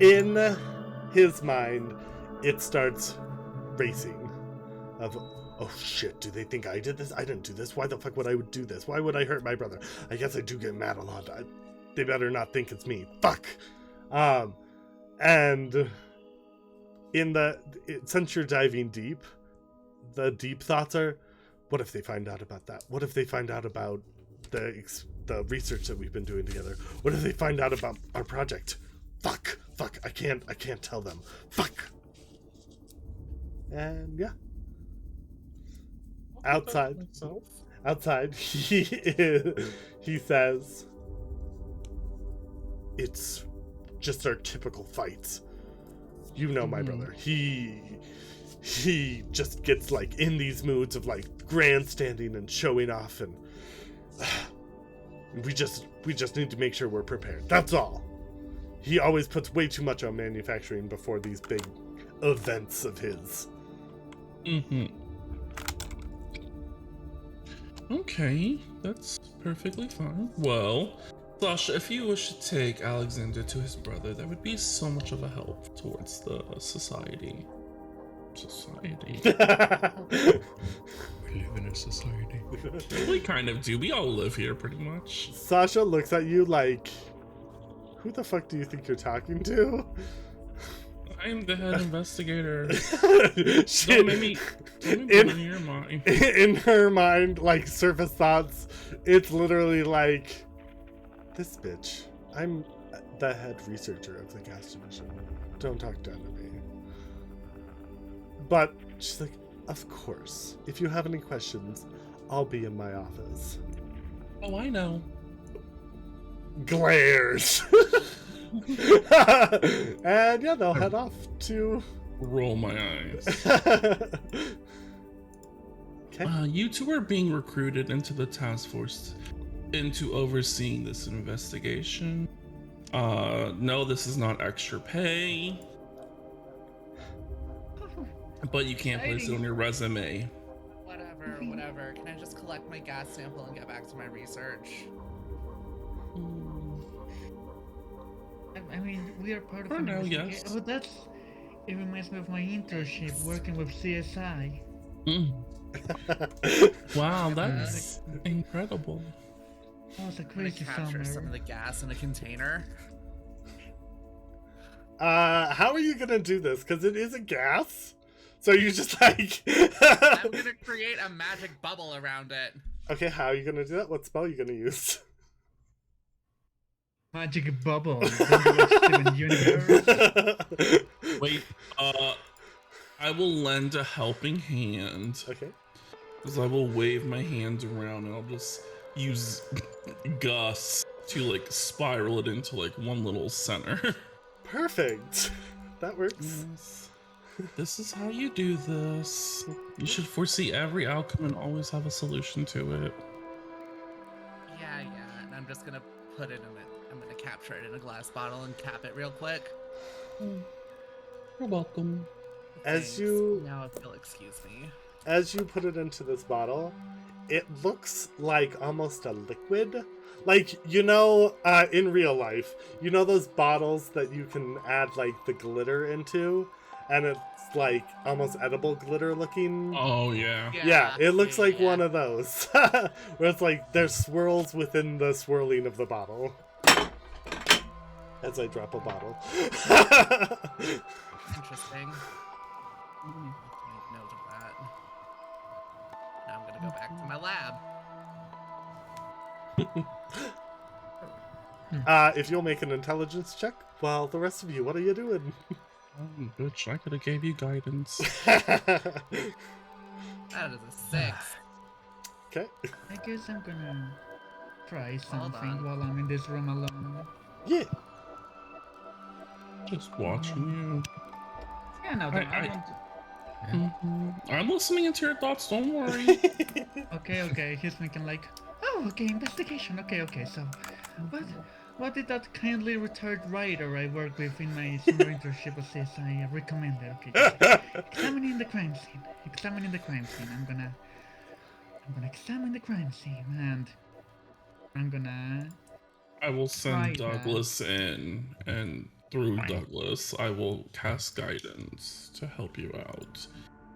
In his mind, it starts racing. Oh shit, do they think I did this? I didn't do this. Why the fuck would I do this? Why would I hurt my brother? I guess I do get mad a lot. They better not think it's me. Fuck! And... since you're diving deep, the deep thoughts are, what if they find out about that? What if they find out about the research that we've been doing together? What if they find out about our project? Fuck, I can't tell them. Fuck. And yeah. Outside, he says, it's just our typical fights. You know my brother. He just gets like in these moods of like grandstanding and showing off, and we just need to make sure we're prepared. That's all. He always puts way too much on manufacturing before these big events of his. Mm-hmm. Okay, that's perfectly fine. Well, Sasha, if you wish to take Alexander to his brother, that would be so much of a help towards the society. We live in a society. We kind of do. We all live here, pretty much. Sasha looks at you like, who the fuck do you think you're talking to? I'm the head investigator. Don't make me in your mind. In her mind, like surface thoughts, it's literally like, this bitch. I'm the head researcher of the gas division. Don't talk down to me. But she's like, of course. If you have any questions, I'll be in my office. Oh, I know. Glares. And yeah, they'll head off to roll my eyes. Okay. You two are being recruited into the task force into overseeing this investigation. No, this is not extra pay, but you can't place it on your resume. Whatever. Can I just collect my gas sample and get back to my research? I mean, we are part of For an now, investigation. yes. Oh, it reminds me of my internship working with CSI. Wow, that's incredible. Oh, it's a I'm gonna crazy capture some of summer. the gas in a container. How are you gonna do this? Because it is a gas. So you just like. I'm gonna create a magic bubble around it. Okay, how are you gonna do that? What spell are you gonna use? Magic bubble. Don't you watch Steven Universe? Wait, I will lend a helping hand. Okay. Because I will wave my hands around and I'll just use Gus to like spiral it into like one little center. Perfect. That works. Yes. This is how you do this. You should foresee every outcome and always have a solution to it. Yeah, and I'm just gonna put it in I'm gonna capture it in a glass bottle and cap it real quick. You're welcome. As Thanks. you Now if you'll excuse me. as you put it into this bottle, it looks like almost a liquid. Like, you know, in real life, you know those bottles that you can add like the glitter into, and it's like almost edible glitter looking. Oh yeah. Yeah, it looks like yeah. one of those. Where it's like there's swirls within the swirling of the bottle. As I drop a bottle. Interesting. Make note of that. Now I'm gonna go back to my lab. If you'll make an intelligence check, well, the rest of you, what are you doing? Oh, bitch, I could have gave you guidance. That is a 6. Okay. I guess I'm gonna try Hold something on. while I'm in this room alone. Yeah. Just watching Yeah, no, I- I want to... you. I'm listening into your thoughts, don't worry. Okay, he's thinking like, oh, okay, investigation, okay, so, what did that kindly retired writer I work with in my summer internship says I recommended? Okay, examining the crime scene, I'm gonna examine the crime scene, and I'm gonna... I will send Right, Douglas in, and through Douglas, I will cast guidance to help you out.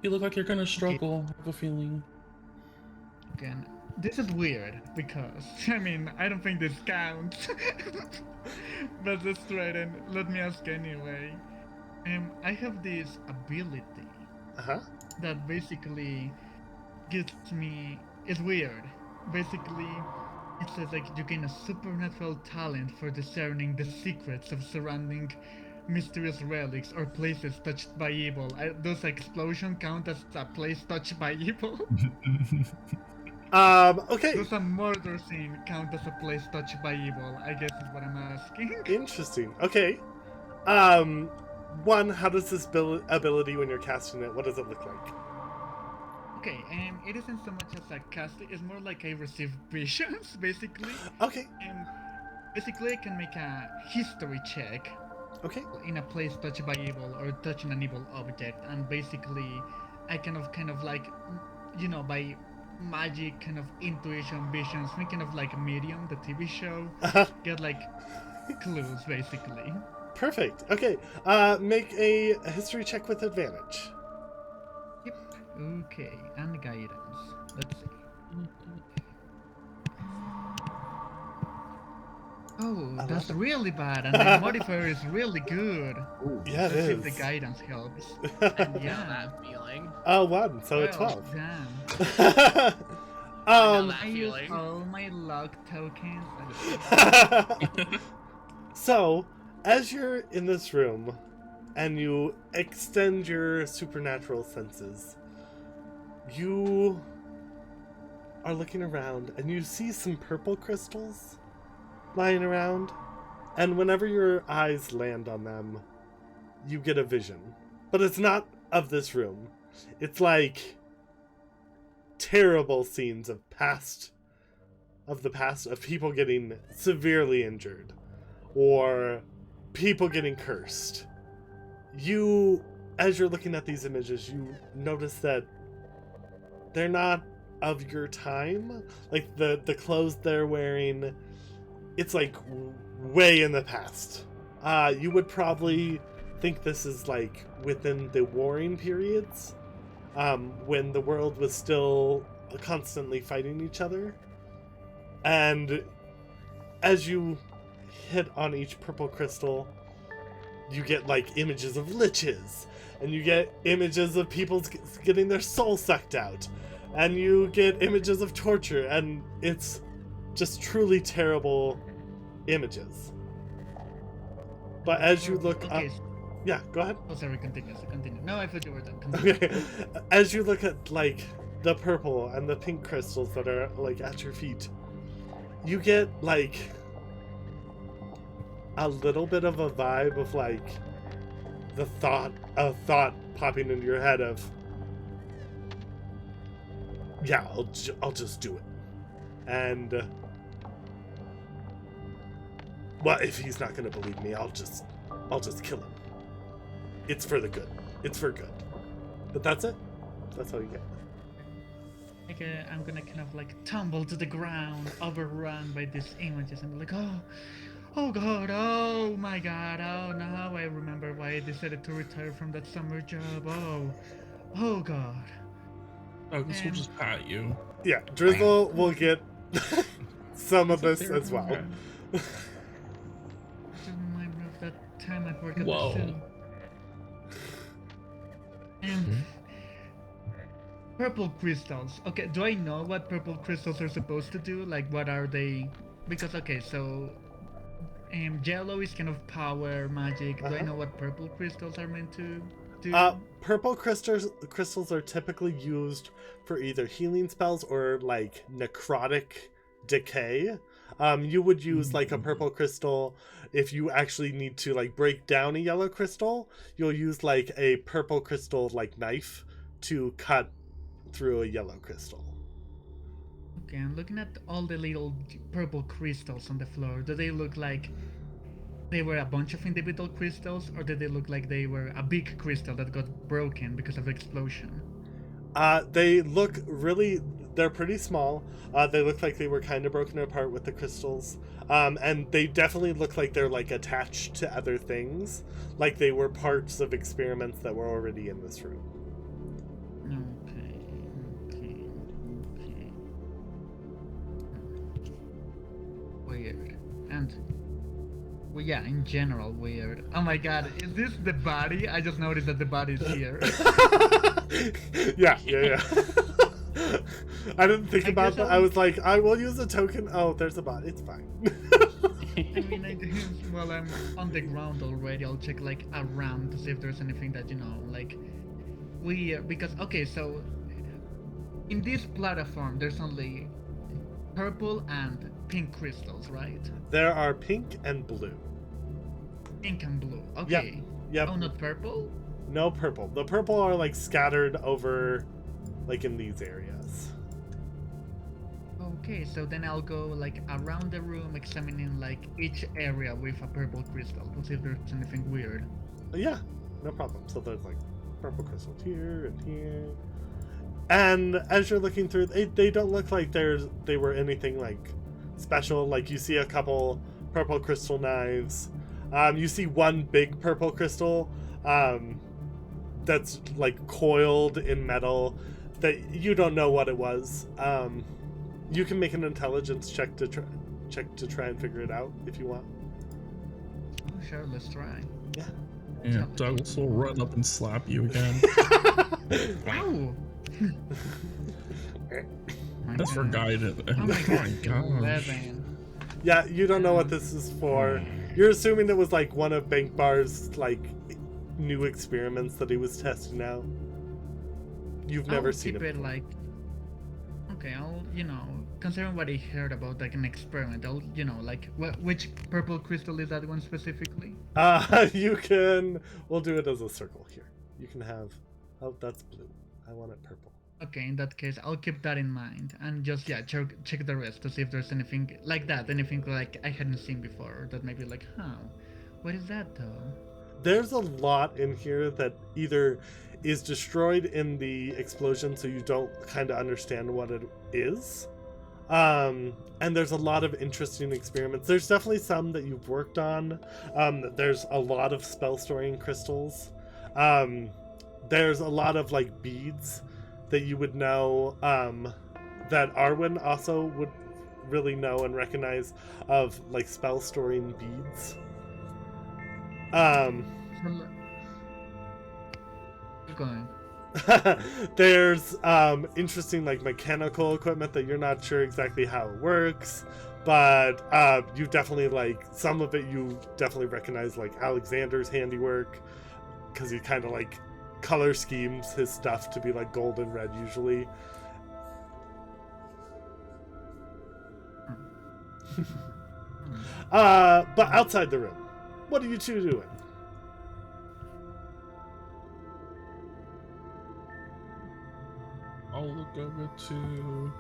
You look like you're gonna struggle, I have a feeling. Again, this is weird because I mean I don't think this counts. But let's try it and let me ask anyway. I have this ability Uh-huh. that basically gives me it's weird. Basically it says like you gain a supernatural talent for discerning the secrets of surrounding mysterious relics or places touched by evil. Does explosion count as a place touched by evil? Okay. Does a murder scene count as a place touched by evil? I guess is what I'm asking. Interesting. Okay. One, how does this ability, when you're casting it, what does it look like? Okay, it isn't so much as a cast, it's more like I receive visions, basically. Okay. Basically, I can make a history check Okay. in a place touched by evil or touching an evil object, and basically, I kind of like, you know, by magic kind of intuition visions, thinking of like Medium, the TV show, get like clues, basically. Perfect. Okay. Make a history check with advantage. Yep. Okay, and guidance. Let's see. Oh, that's really bad, and the modifier is really good. Yeah, it Let's see if is. the guidance helps. Feel Yeah. that feeling. One, so a 12. Damn. I know that I use feeling. all my luck tokens. So, as you're in this room and you extend your supernatural senses, you are looking around and you see some purple crystals lying around, and whenever your eyes land on them, you get a vision. But it's not of this room. It's like terrible scenes of the past of people getting severely injured or people getting cursed. You, as you're looking at these images, you notice that they're not of your time. Like the clothes they're wearing, it's like way in the past. You would probably think this is like within the warring periods, when the world was still constantly fighting each other. And as you hit on each purple crystal, you get like images of liches, and you get images of people getting their soul sucked out, and you get images of torture, and it's just truly terrible images. But as you look Okay, up, Yeah, go ahead. Oh, sorry, continue. No, I thought you were done. Continue. Okay. As you look at like the purple and the pink crystals that are like at your feet, you get like a little bit of a vibe of like a thought popping into your head of, yeah, I'll just do it. And well, if he's not gonna believe me, I'll just kill him. It's for the good. It's for good. But that's it. That's all you get. Like, I'm gonna kind of like tumble to the ground, overrun by these images, and be like, oh god, oh my god, oh now I remember why I decided to retire from that summer job. Oh god. I guess we'll just pat you. Yeah, Drizzle will get some of this as well. Just remind me of that time at work at Whoa. the zoo. And purple crystals. Okay, do I know what purple crystals are supposed to do? Like, what are they? Because okay, so yellow is kind of power, magic. Do I know what purple crystals are meant to do? Purple crystals are typically used for either healing spells or like necrotic decay. You would use like a purple crystal if you actually need to like break down a yellow crystal. You'll use like a purple crystal like knife to cut through a yellow crystal. Okay, I'm looking at all the little purple crystals on the floor. Do they look like they were a bunch of individual crystals, or did they look like they were a big crystal that got broken because of the explosion? They look really, they're pretty small. They look like they were kind of broken apart with the crystals. And they definitely look like they're like attached to other things. Like they were parts of experiments that were already in this room. Okay. Weird. And well, yeah, in general, weird. Oh my god, is this the body? I just noticed that the body's here. Yeah. I didn't think about that. I was like, I will use a token. Oh, there's a bot. It's fine. I mean, while I'm on the ground already, I'll check like around to see if there's anything that, like weird. Because, okay, so in this platform, there's only purple and pink crystals, right? There are pink and blue. Pink and blue. Okay. Yep. Oh, not purple? No purple. The purple are like scattered over, like in these areas. Okay, so then I'll go like around the room, examining like each area with a purple crystal to see if there's anything weird. Yeah, no problem. So there's like purple crystals here and here. And as you're looking through, they don't look like they were anything like special. Like you see a couple purple crystal knives. You see one big purple crystal that's like coiled in metal that you don't know what it was. You can make an intelligence check to try and figure it out if you want. Oh, sure, let's try. Yeah, Douglas will run up and slap you again. Wow! That's for guidance. Oh my gosh. 11. Yeah, you don't know what this is for. You're assuming it was like one of Bankbar's like new experiments that he was testing out. You've never seen keep it. Like, okay, I'll considering what I heard about like an experiment, I'll like which purple crystal is that one specifically? We'll do it as a circle here. You can have. Oh, that's blue. I want it purple. Okay, in that case, I'll keep that in mind and just check the rest to see if there's anything like that, anything like I hadn't seen before that maybe like, what is that though? There's a lot in here that either is destroyed in the explosion, so you don't kind of understand what it is. And there's a lot of interesting experiments. There's definitely some that you've worked on. There's a lot of spell storing crystals. There's a lot of like beads that you would know, that Arwen also would really know and recognize of like spell storing beads. Keep going. There's interesting like mechanical equipment that you're not sure exactly how it works, but you definitely like some of it you definitely recognize, like Alexander's handiwork. because he kind of like color schemes his stuff to be like gold and red usually. But outside the room, what are you two doing? I'll look over to.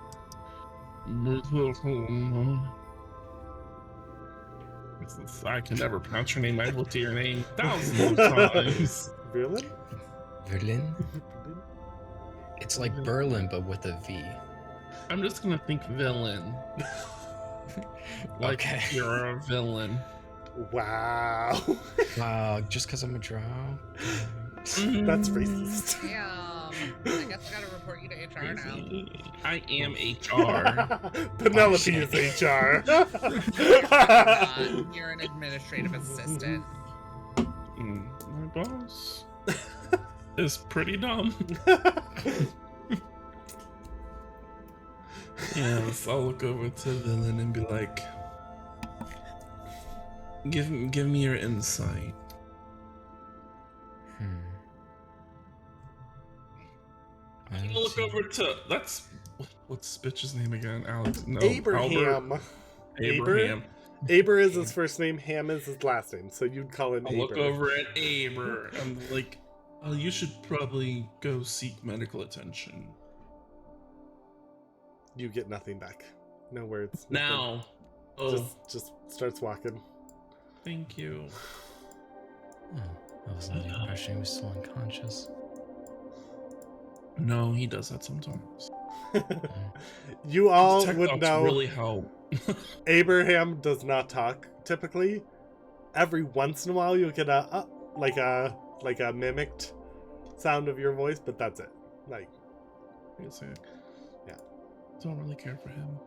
I can never pronounce your name. I've looked at your name thousands of times. Berlin? Berlin? It's like Berlin, but with a V. I'm just gonna think villain. Like Okay. you're a villain. Wow. Wow, just because I'm a drow? That's racist. Damn. I guess I gotta report you to HR now. I am HR. Penelope is HR. You're an administrative assistant. My boss is pretty dumb. Yes, I'll look over to villain and be like, give me your insight. I'll look over to what's this bitch's name again? Alex? No, Abraham. Albert. Abraham. Aber is his first name, Ham is his last name, so you'd call him I'll Aber. look over at Aber. I'm like, oh, you should probably go seek medical attention. You get nothing back. No words. Now. Oh, Just starts walking. thank you. Oh, I was under the impression he was still unconscious. No, he does that sometimes. You all Tech would talks know really help. Abraham does not talk typically. Every once in a while you'll get a mimicked sound of your voice, but that's it. Like, Yeah. Don't really care for him.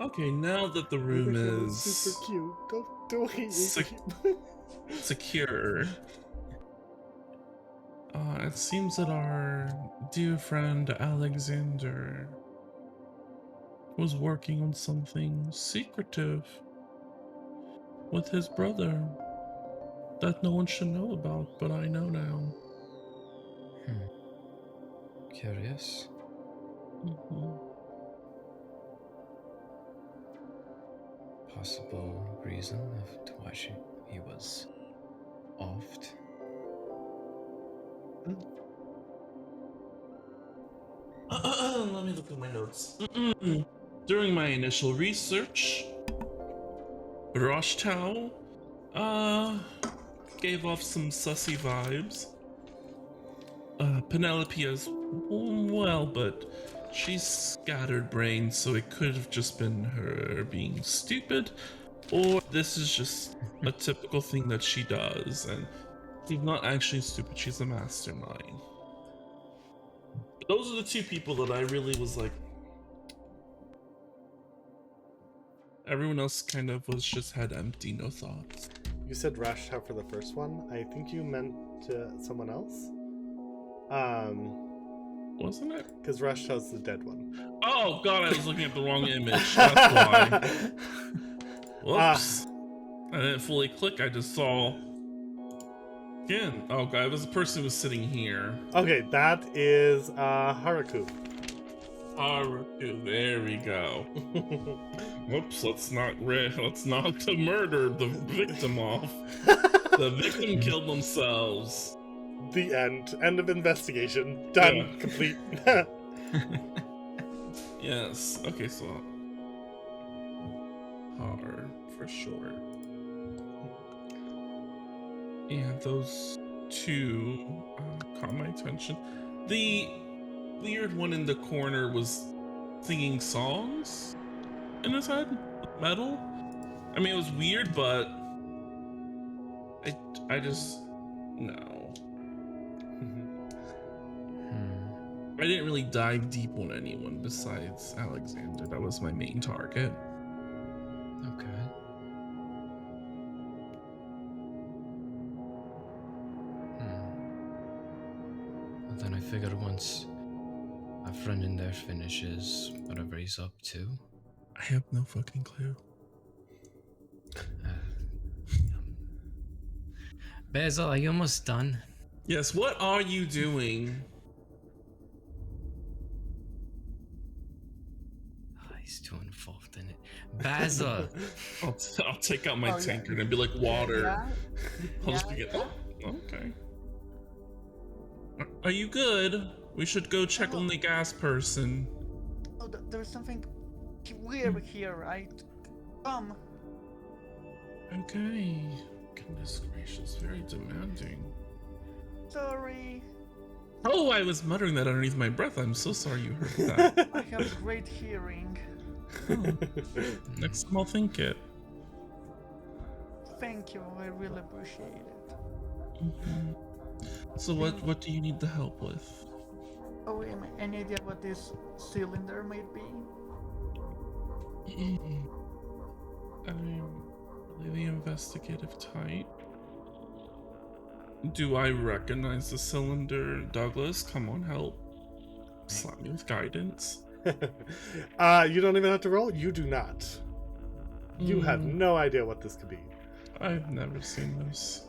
Okay, now that the room Abraham is super cute. Don't hate Abraham. secure, it seems that our dear friend Alexander was working on something secretive with his brother that no one should know about, but I know now. Curious. Possible reason to why he was offed. Let me look at my notes. During my initial research, Roshtau gave off some sussy vibes. Penelope as well, but she's scatterbrained, so it could have just been her being stupid, or this is just a typical thing that she does, and she's not actually stupid, she's a mastermind. Those are the two people that I really was like. Everyone else kind of was just had empty, no thoughts. You said Rush Hour for the first one. I think you meant someone else. Wasn't it? Because Rush Hour's the dead one. Oh god, I was looking at the wrong image. That's why. Whoops. I didn't fully click. I just saw. Again. Oh god, it was the person who was sitting here. Okay, that is Haraku. Haruku, there we go. Whoops, let's not to murder the victim off. The victim killed themselves. The end. End of investigation. Done. Yeah. Complete. Yes. Okay, so Har for short. Yeah, those two caught my attention. The weird one in the corner was singing songs in his head with metal. I mean, it was weird, but I just no. I didn't really dive deep on anyone besides Alexander. That was my main target. Okay. Well, then I figured once a friend in there finishes whatever he's up to. I have no fucking clue. Basil, are you almost done? Yes, what are you doing? Oh, he's too involved in it. Basil! I'll take out my Oh, yeah. tankard and be like, water. Yeah. I'll just Yeah, be like, yeah. oh, okay. Are you good? We should go check Oh. on the gas person. Oh, there's something weird here, right? Come. Okay. Goodness gracious, very demanding. Sorry. Oh, I was muttering that underneath my breath. I'm so sorry you heard that. I have great hearing. Next time I'll think it. Thank you. I really appreciate it. Mhm. So what do you need the help with? Oh, any idea what this cylinder might be? I'm really the investigative type. Do I recognize the cylinder? Douglas, come on, help. Slap me with guidance. You don't even have to roll. You do not. You have no idea what this could be. I've never seen this.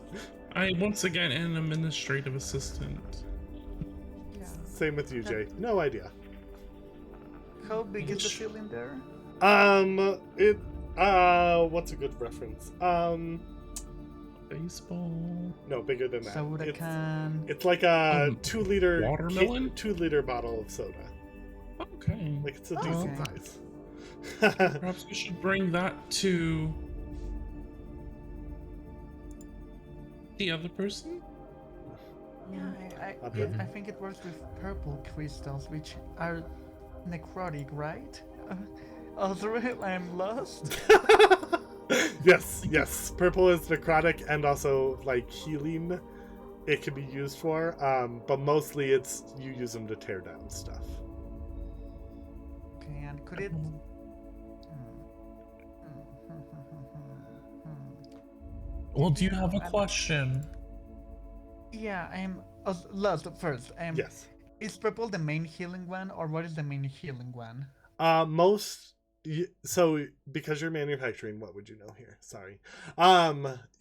I once again am an administrative assistant. Yeah. Same with you, Jay. No idea. How big is the cylinder? What's a good reference? Baseball. No, bigger than that. Soda can. It's like a 2 liter watermelon? 2 liter bottle of soda. Okay. Like it's a Oh, decent okay. size. Perhaps we should bring that to the other person? Yeah, Okay. I think it works with purple crystals, which are necrotic, right? Also, I'm lost. Yes. Purple is necrotic and also like healing. It can be used for, but mostly it's you use them to tear down stuff. Okay, and could it? Well, do you have a question? Yeah, I'm lost first. Yes. Is purple the main healing one, or what is the main healing one? So because you're manufacturing, what would you know here? Sorry.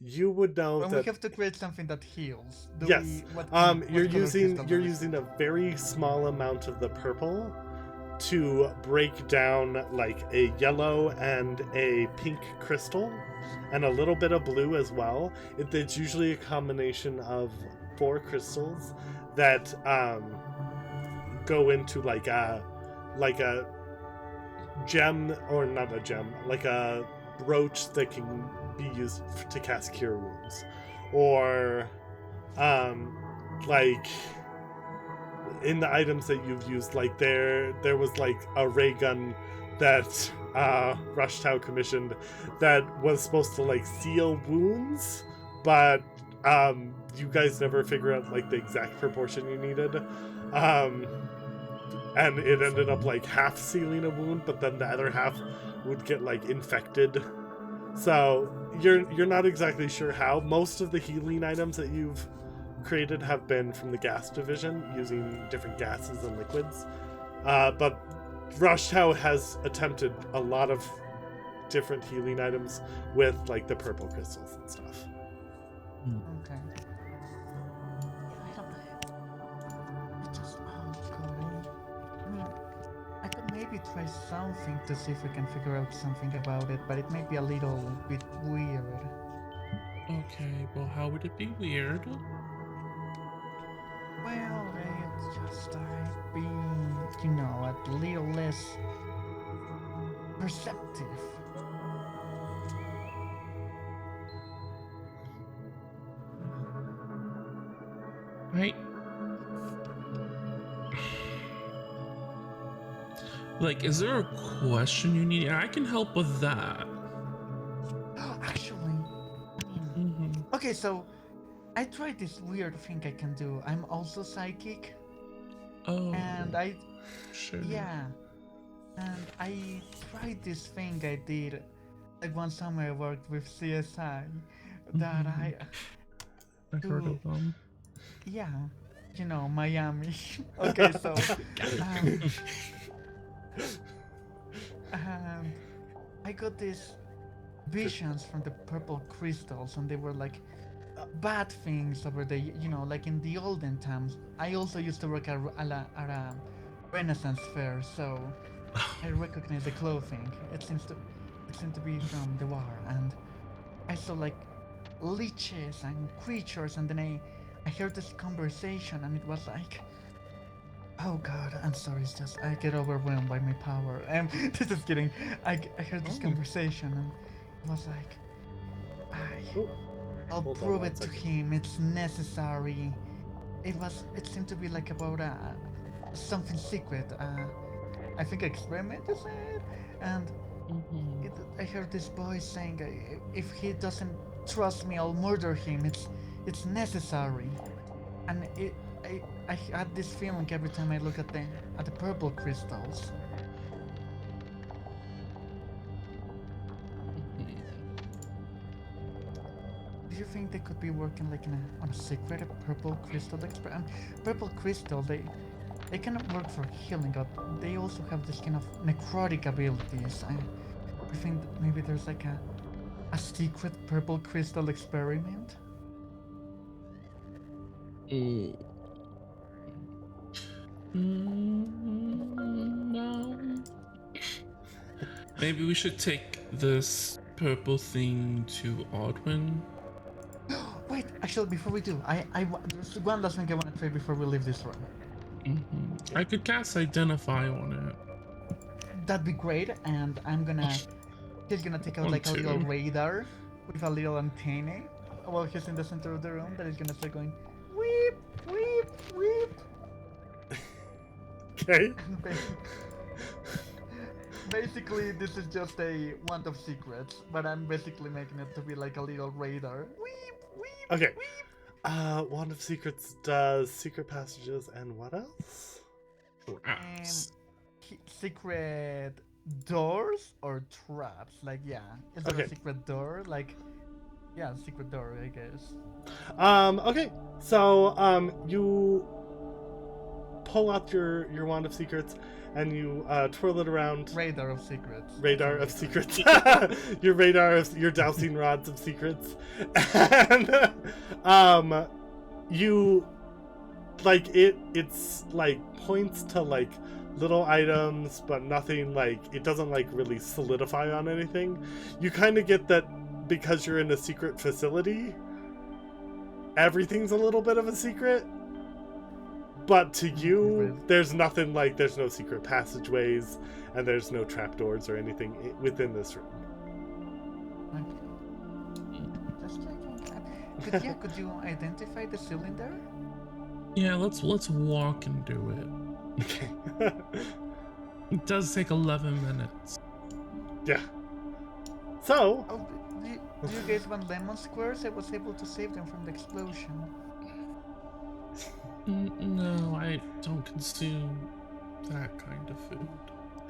You would know When that we have to create something that heals. yes. What You're color using crystal you're does? using a very small amount of the purple to break down like a yellow and a pink crystal and a little bit of blue as well. It's usually a combination of 4 crystals that go into like a gem, or not a gem, like a brooch that can be used to cast cure wounds, or like in the items that you've used, like there was like a ray gun that Rushtow commissioned that was supposed to like seal wounds, but you guys never figure out like the exact proportion you needed, and it ended up like half sealing a wound, but then the other half would get like infected. So you're not exactly sure how. Most of the healing items that you've created have been from the gas division using different gases and liquids, but Rushtow has attempted a lot of different healing items with like the purple crystals and stuff. Okay. I mean, I could maybe try something to see if we can figure out something about it, but it may be a little bit weird. Okay, well, how would it be weird? Well, it's just I've been, a little less perceptive. Right? Like, is there a question you need? I can help with that. Actually, I mean, okay, so I tried this weird thing I can do. I'm also psychic, Oh. and I Sure. yeah, and I tried this thing I did like one summer I worked with CSI that I I've heard of them. yeah, Miami. Okay, so and I got these visions from the purple crystals, and they were like bad things over the, like in the olden times. I also used to work at a Renaissance fair, so I recognize the clothing. It seemed to be from the war, and I saw like leeches and creatures, and then I heard this conversation, and it was like, oh god, I'm sorry, it's just I get overwhelmed by my power. This is kidding. I heard this conversation, and it was like, I'll Hold on prove one it to second. him. It's necessary. It seemed to be like about something secret. I think experiment is it, and I heard this voice saying, if he doesn't trust me, I'll murder him. It's necessary, and I had this feeling every time I look at the purple crystals. Do you think they could be working like on a secret purple crystal experiment? Purple crystal, they cannot work for healing, but they also have this kind of necrotic abilities. I think that maybe there's like a secret purple crystal experiment. No. Maybe we should take this purple thing to Odwin. Wait, actually, before we do, there's one last thing I want to try before we leave this room. I could cast Identify on it. That'd be great, and he's gonna take out like a little radar with a little antenna while he's in the center of the room that is gonna start going, weep, weep, weep. Okay. Basically, this is just a wand of secrets, but I'm basically making it to be like a little radar. Weep, weep, Okay. weep. Wand of Secrets does secret passages and what else? Secret doors or traps? Like, yeah. Is there Okay. a secret door? Like, yeah, secret door, I guess. Okay. So, you pull out your Wand of Secrets and you twirl it around. Radar of secrets. Radar of secrets. Your radar of your dowsing rods of secrets. And you like it's like points to like little items, but nothing like it doesn't like really solidify on anything. You kind of get that because you're in a secret facility, everything's a little bit of a secret. But to you, there's nothing like there's no secret passageways and there's no trapdoors or anything within this room. Just checking. Could you identify the cylinder? Yeah, let's walk and do it. Okay. It does take 11 minutes. Yeah. So. Oh, do you guys want lemon squares? I was able to save them from the explosion. No, I don't consume that kind of food.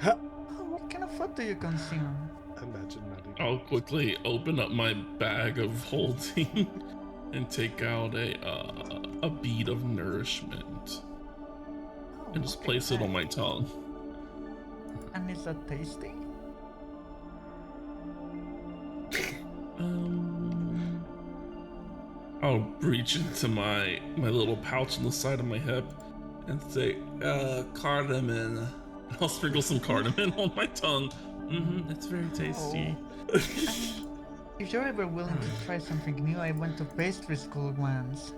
Oh, what kind of food do you consume? Imagine Maddie. I'll quickly open up my bag of holding and take out a bead of nourishment and just place it on my tongue. And is that tasty? I'll reach into my little pouch on the side of my hip and say, cardamom. I'll sprinkle some cardamom on my tongue. It's very tasty. Oh. If you're ever willing to try something new, I went to pastry school once.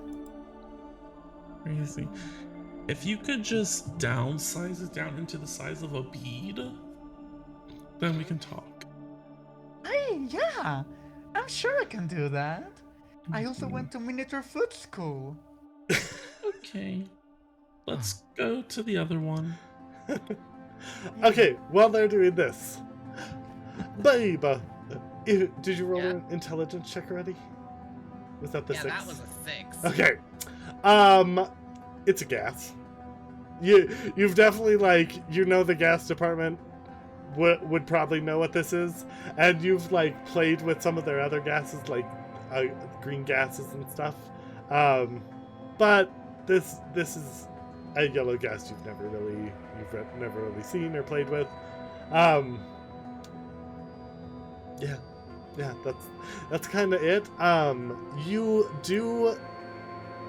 Crazy. If you could just downsize it down into the size of a bead, then we can talk. Hey, yeah! I'm sure I can do that. I also went to miniature food school. Okay. Let's go to the other one. Okay, while they're doing this, babe, did you roll an intelligence check already? Was that the 6? Yeah, that was a 6. Okay. It's a gas. You've definitely the gas department would probably know what this is, and you've played with some of their other gases green gases and stuff. But this is a yellow gas you've never really seen or played with. Yeah. Yeah, that's kind of it. You do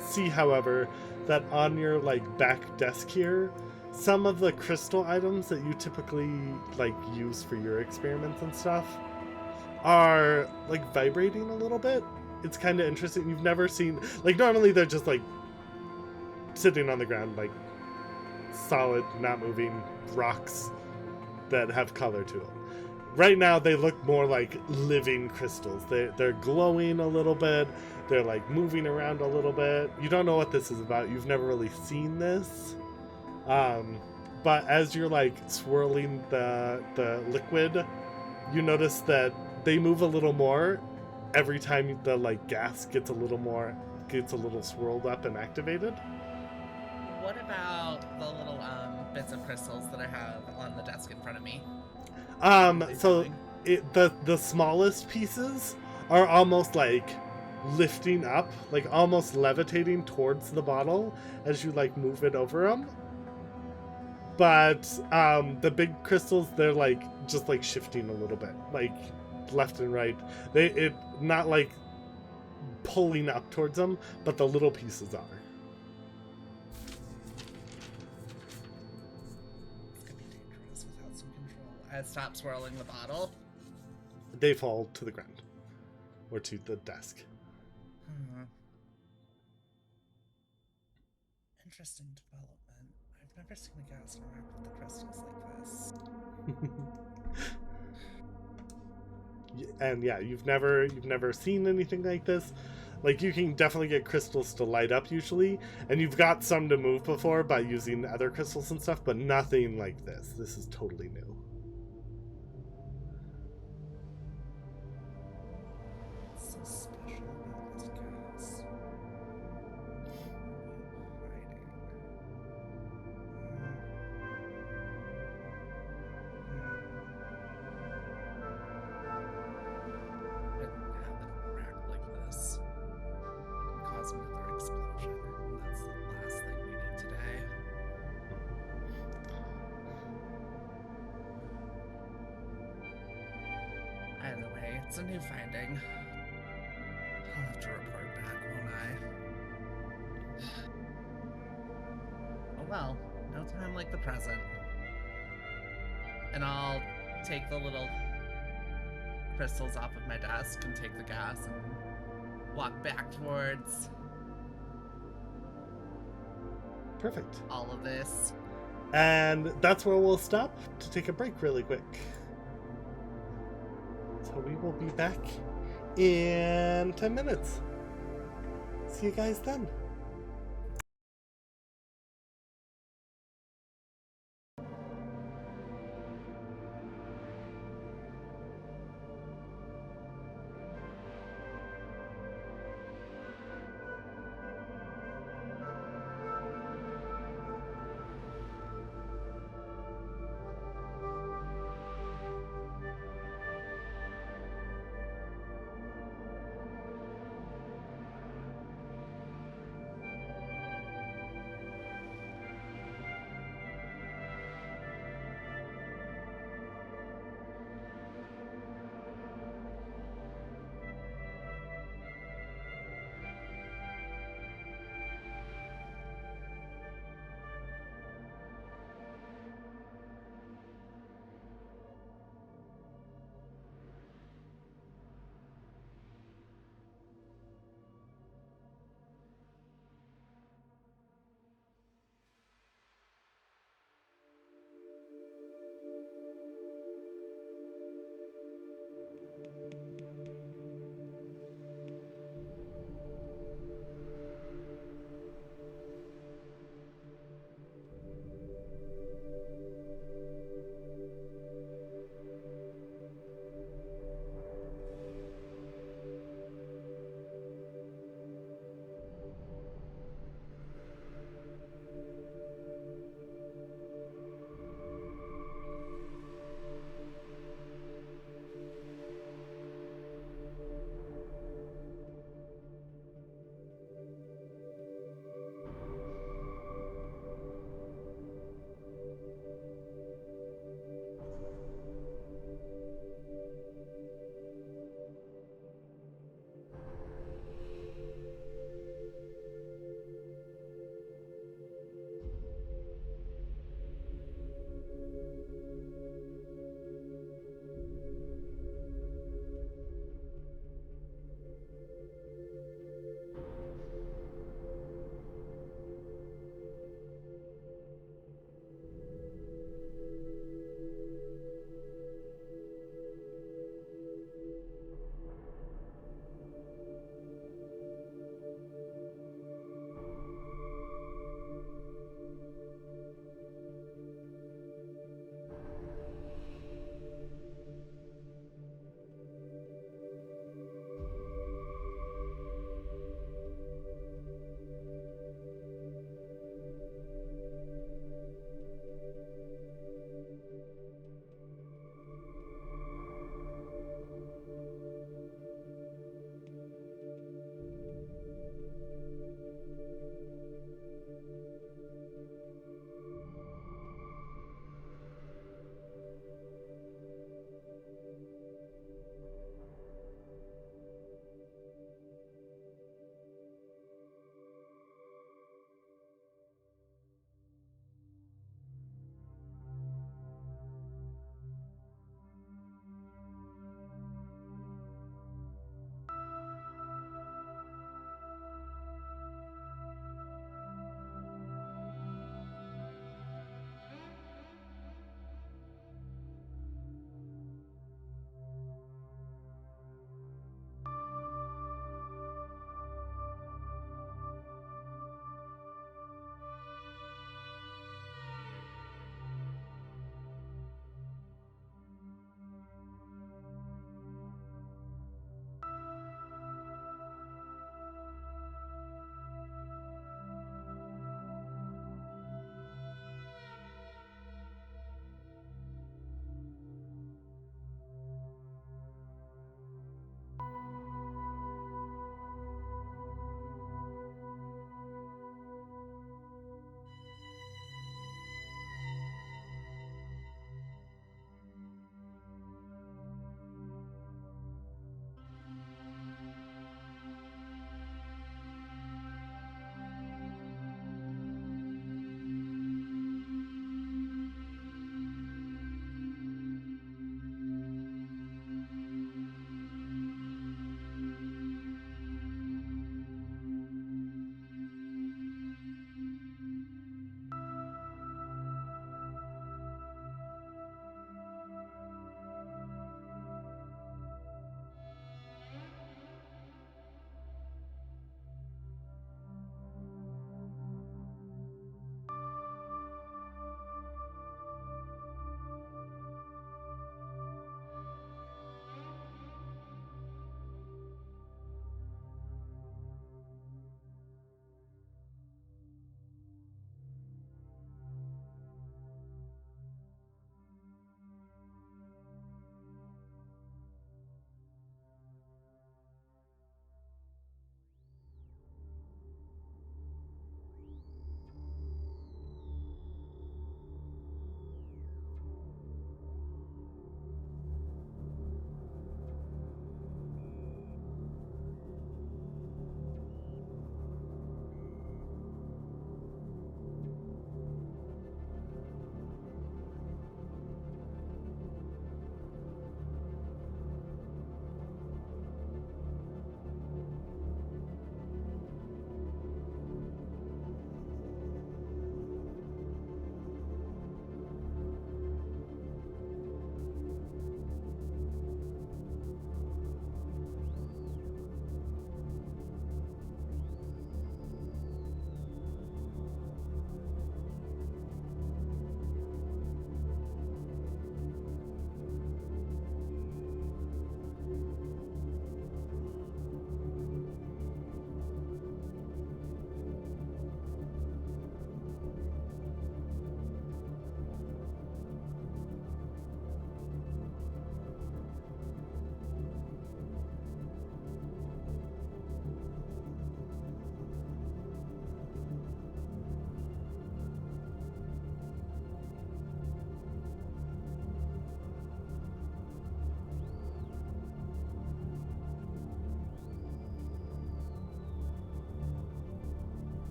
see, however, that on your like back desk here, some of the crystal items that you typically like use for your experiments and stuff are like vibrating a little bit. It's kind of interesting. You've never seen, like, normally they're just like sitting on the ground, like solid, not moving rocks that have color to them. Right now they look more like living crystals. They're glowing a little bit. They're like moving around a little bit. You don't know what this is about. You've never really seen this. But as you're like swirling the liquid, you notice that they move a little more every time the like gas gets a little swirled up and activated. What about the little bits of crystals that I have on the desk in front of me? What are they So doing? the smallest pieces are almost like lifting up, like almost levitating towards the bottle as you like move it over them. But the big crystals, they're like just like shifting a little bit, like left and right. It not like pulling up towards them, but the little pieces are. This could be dangerous without some control. I stop swirling the bottle. They fall to the ground or to the desk. Interesting development. I've never seen a gas interact with the crystals like this. And yeah, you've never seen anything like this. Like, you can definitely get crystals to light up usually, and you've got some to move before by using other crystals and stuff, but nothing like this. This is totally new. What's so special about this gas? Didn't have it interact like this. Can cause another explosion, and that's the last thing we need today. Either way, it's a new finding. I'll have to report back, won't I? Oh well, no time like the present. And I'll take the little crystals off of my desk and take the gas and walk back towards Perfect. all of this. And that's where we'll stop to take a break really quick. So we will be back in 10 minutes. See you guys then.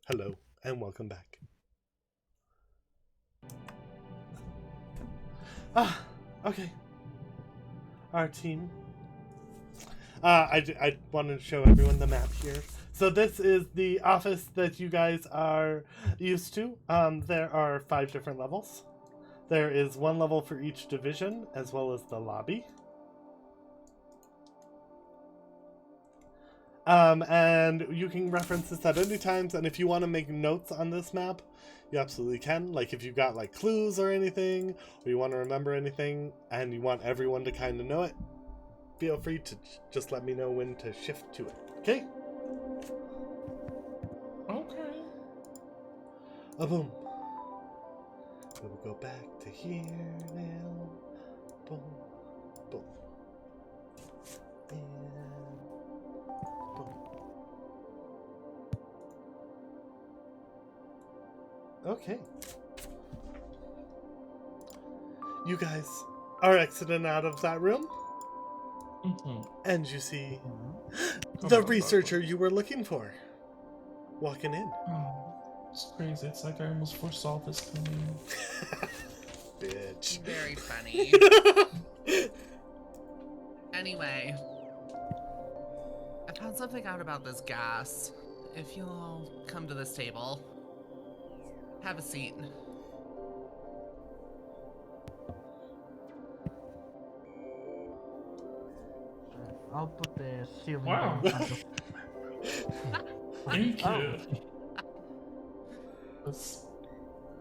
Hello, and welcome back. Okay. Our team. I wanted to show everyone the map here. So this is the office that you guys are used to. There are 5 different levels. There is 1 level for each division, as well as the lobby. And you can reference this at any times, and if you want to make notes on this map, you absolutely can. Like if you've got like clues or anything, or you want to remember anything, and you want everyone to kind of know it, feel free to just let me know when to shift to it. Okay? Okay. Boom. We'll go back to here now. Boom. Boom. And boom. Okay. You guys are exiting out of that room, and you see the researcher you were looking for walking in. Oh, it's crazy. It's like I almost foresaw this coming. Bitch. Very funny. Anyway, I found something out about this gas. If you'll all come to this table, have a seat. I'll put the ceiling Wow. in front of Thank you.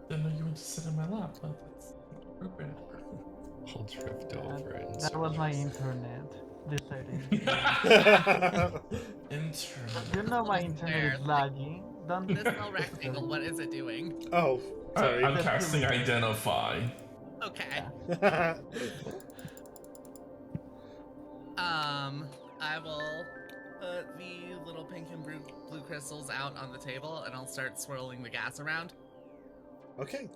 Didn't know you would sit in my lap, but that's appropriate. I'll drift over it. And That was sort my of- internet deciding. Internet. You know my internet is laggy. Don't This little rectangle, what is it doing? Oh, sorry. I'm casting Identify. Okay. I will put the little pink and blue crystals out on the table, and I'll start swirling the gas around. Okay.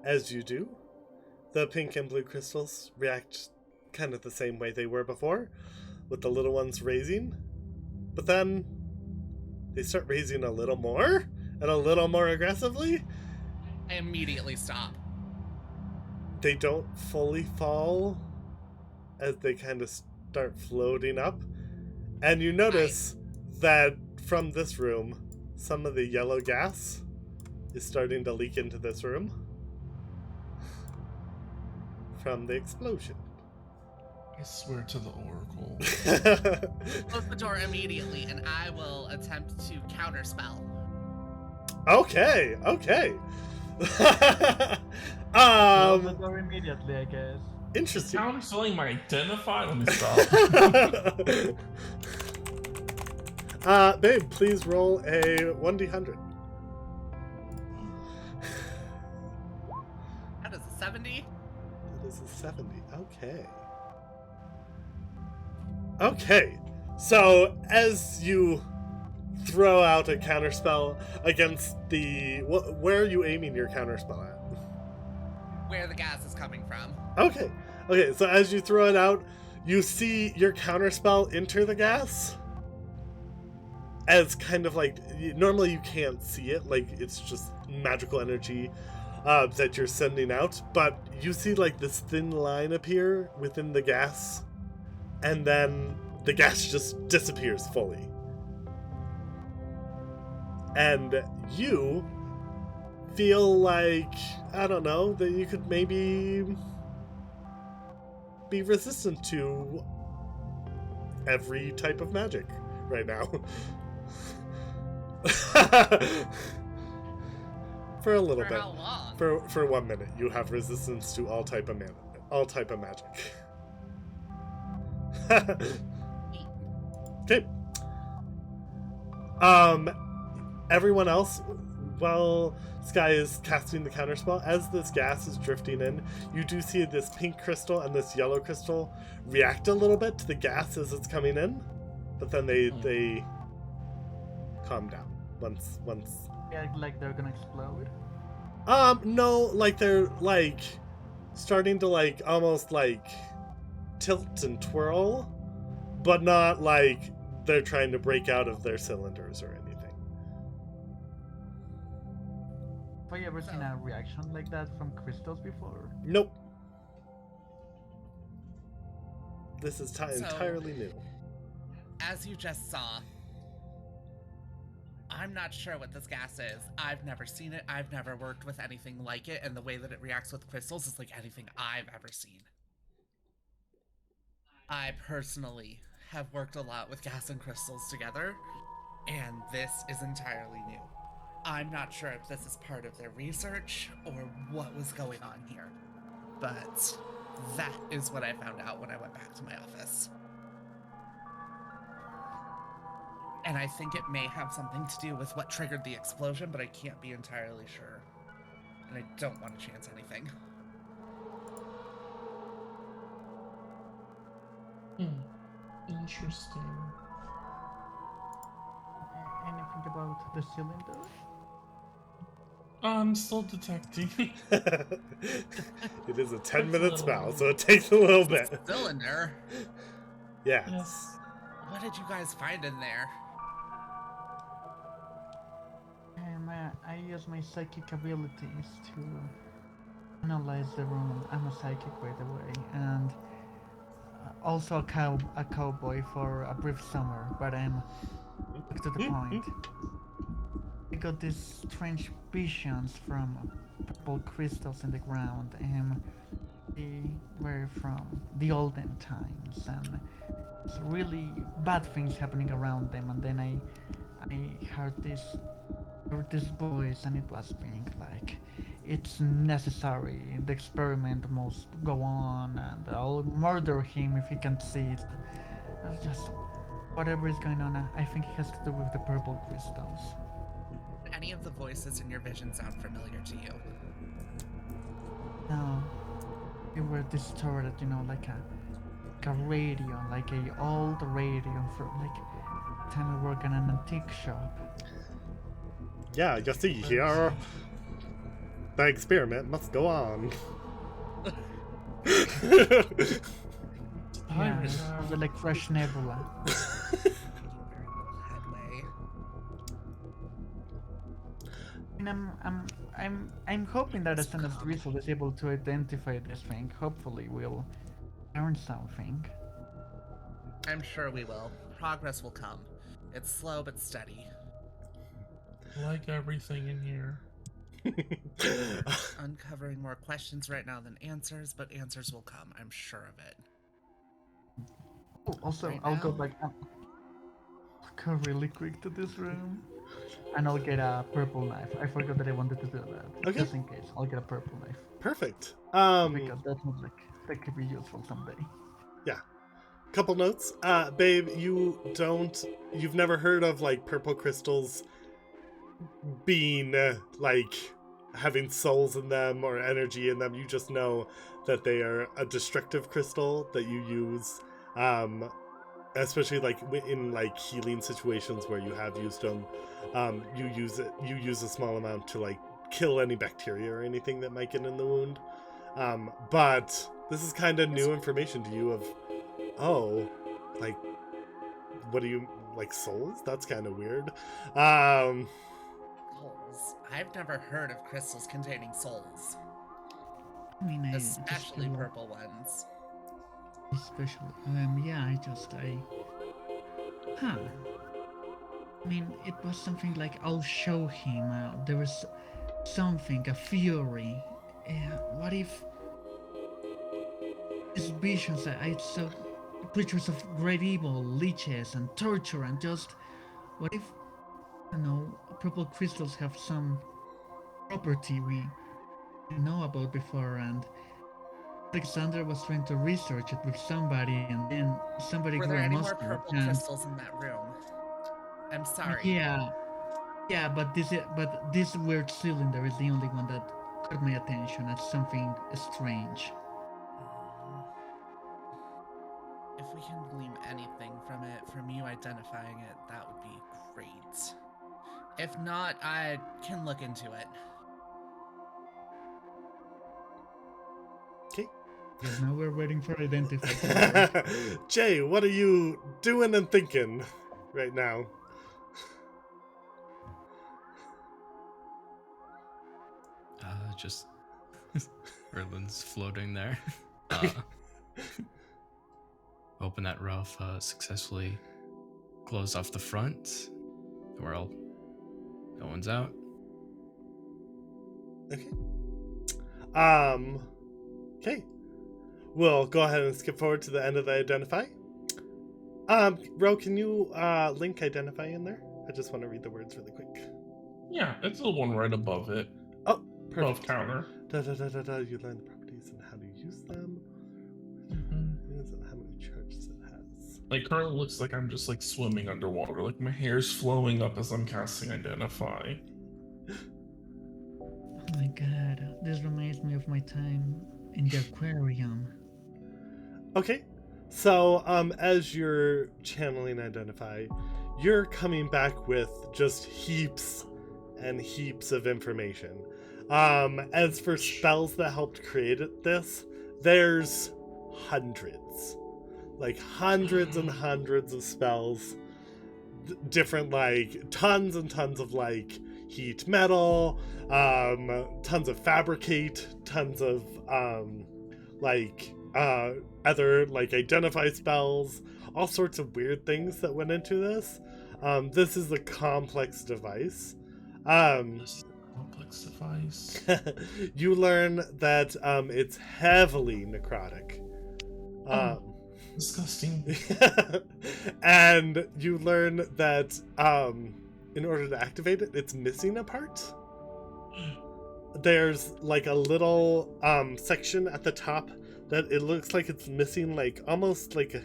As you do, the pink and blue crystals react kind of the same way they were before, with the little ones raising. But then they start raising a little more, and a little more aggressively. I immediately stop. They don't fully fall as they kind of start floating up. And you notice that from this room, some of the yellow gas is starting to leak into this room from the explosion. I swear to the Oracle. Close the door immediately, and I will attempt to counterspell. Okay. Close the door immediately, I guess. Interesting. Counterspelling my Identify? Let me stop. Babe, please roll a 1d100. That is a 70. That is a 70. Okay. So, as you throw out a counterspell against the... where are you aiming your counterspell at? Where the gas is coming from. Okay, so as you throw it out, you see your counterspell enter the gas as kind of like, normally you can't see it, like it's just magical energy that you're sending out, but you see like this thin line appear within the gas, and then the gas just disappears fully. And you feel like, I don't know, that you could maybe be resistant to every type of magic right now. For a little For bit. how long? For 1 minute, you have resistance to all type of magic. Okay. Everyone else, while Sky is casting the counterspell, as this gas is drifting in, you do see this pink crystal and this yellow crystal react a little bit to the gas as it's coming in, but then they calm down once. Yeah, like they're gonna explode. No, like they're like starting to like almost like tilt and twirl, but not like they're trying to break out of their cylinders or anything. I ever seen a reaction like that from crystals before? Nope. This is So- entirely new. As you just saw, I'm not sure what this gas is. I've never seen it. I've never worked with anything like it, and the way that it reacts with crystals is like anything I've ever seen. I personally have worked a lot with gas and crystals together, and this is entirely new. I'm not sure if this is part of their research or what was going on here, but that is what I found out when I went back to my office. And I think it may have something to do with what triggered the explosion, but I can't be entirely sure. And I don't want to chance anything. Interesting. Anything about the cylinder? I'm still detecting. It is a 10-minute That's a little spell, bit. so it takes a little bit. Still in there. Yeah. Yes. What did you guys find in there? I use my psychic abilities to analyze the room. I'm a psychic, by the way, and also a cowboy for a brief summer. But I'm back to the point. I got these strange visions from purple crystals in the ground, and they were from the olden times, and it's really bad things happening around them. And then I heard this voice, and it was being like, it's necessary, the experiment must go on, and I'll murder him if he can't see it. Just whatever is going on, I think it has to do with the purple crystals. Any of the voices in your vision sound familiar to you? No, they were distorted, like a radio, like a old radio from like time we work in an antique shop. Yeah, you see here. The experiment must go on. Yeah, it was like fresh nebula. Making very little headway. And I'm hoping that as soon as Drizzle is able to identify this thing, hopefully we'll learn something. I'm sure we will. Progress will come. It's slow but steady. Like everything in here. Uncovering more questions right now than answers, but answers will come. I'm sure of it. Oh, also, Right I'll go now? back. I'll go really quick to this room, and I'll get a purple knife. I forgot that I wanted to do that. Okay. Just in case, I'll get a purple knife Perfect. because that looks like that could be useful someday. Couple notes. Babe, you've never heard of like purple crystals being like having souls in them or energy in them. You just know that they are a destructive crystal that you use, especially like in like healing situations where you have used them. You use a small amount to like kill any bacteria or anything that might get in the wound. But this is kind of new information to you of, oh, like, what do you, like, souls? That's kind of weird. Souls. I've never heard of crystals containing souls. I mean, Especially purple ones. Especially, huh. I mean, it was something like, I'll show him. There was something, a fury. What if these visions I saw creatures of great evil, leeches and torture, and just what if, I don't know, purple crystals have some property we didn't know about before, and Alexander was trying to research it with somebody, and then somebody Were grew there a any more mustache, purple and crystals in that room? I'm sorry. yeah, but this weird cylinder is the only one that caught my attention as something strange. If we can glean anything from it, from you identifying it, that would be great. If not, I can look into it. Okay. Because now we're waiting for identification. Jay, what are you doing and thinking right now? just Erlin's floating there. Hoping that Ralph successfully closed off the front. Well, no one's out. Okay. Okay. We'll go ahead and skip forward to the end of the identify. Ro, can you link identify in there? I just want to read the words really quick. Yeah, it's the one right above it. Oh, Above perfect. counter. You learn the properties and how to use them. And how many charges it has. Like, currently looks like I'm just like swimming underwater. Like my hair's flowing up as I'm casting identify. Oh my god, this reminds me of my time in the aquarium. Okay. So, as you're channeling identify, you're coming back with just heaps and heaps of information. As for spells that helped create this, there's hundreds. Like hundreds and hundreds of spells. Different, like, tons and tons of, like, heat metal, tons of fabricate, tons of, other, like, identify spells, all sorts of weird things that went into this. This is a complex device. This is a complex device. You learn that it's heavily necrotic. Disgusting. And you learn that in order to activate it, it's missing a part. There's like a little section at the top that it looks like it's missing, like almost like a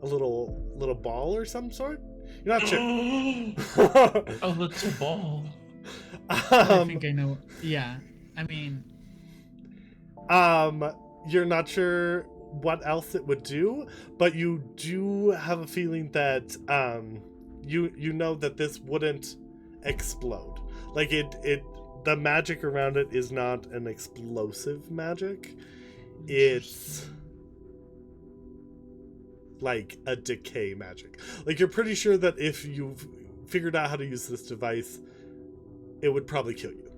little ball or some sort. You're not sure. A little ball. I think I know. Yeah, I mean, you're not sure what else it would do, but you do have a feeling that you know that this wouldn't explode. Like the magic around it is not an explosive magic. It's like a decay magic. Like, you're pretty sure that if you've figured out how to use this device, it would probably kill you.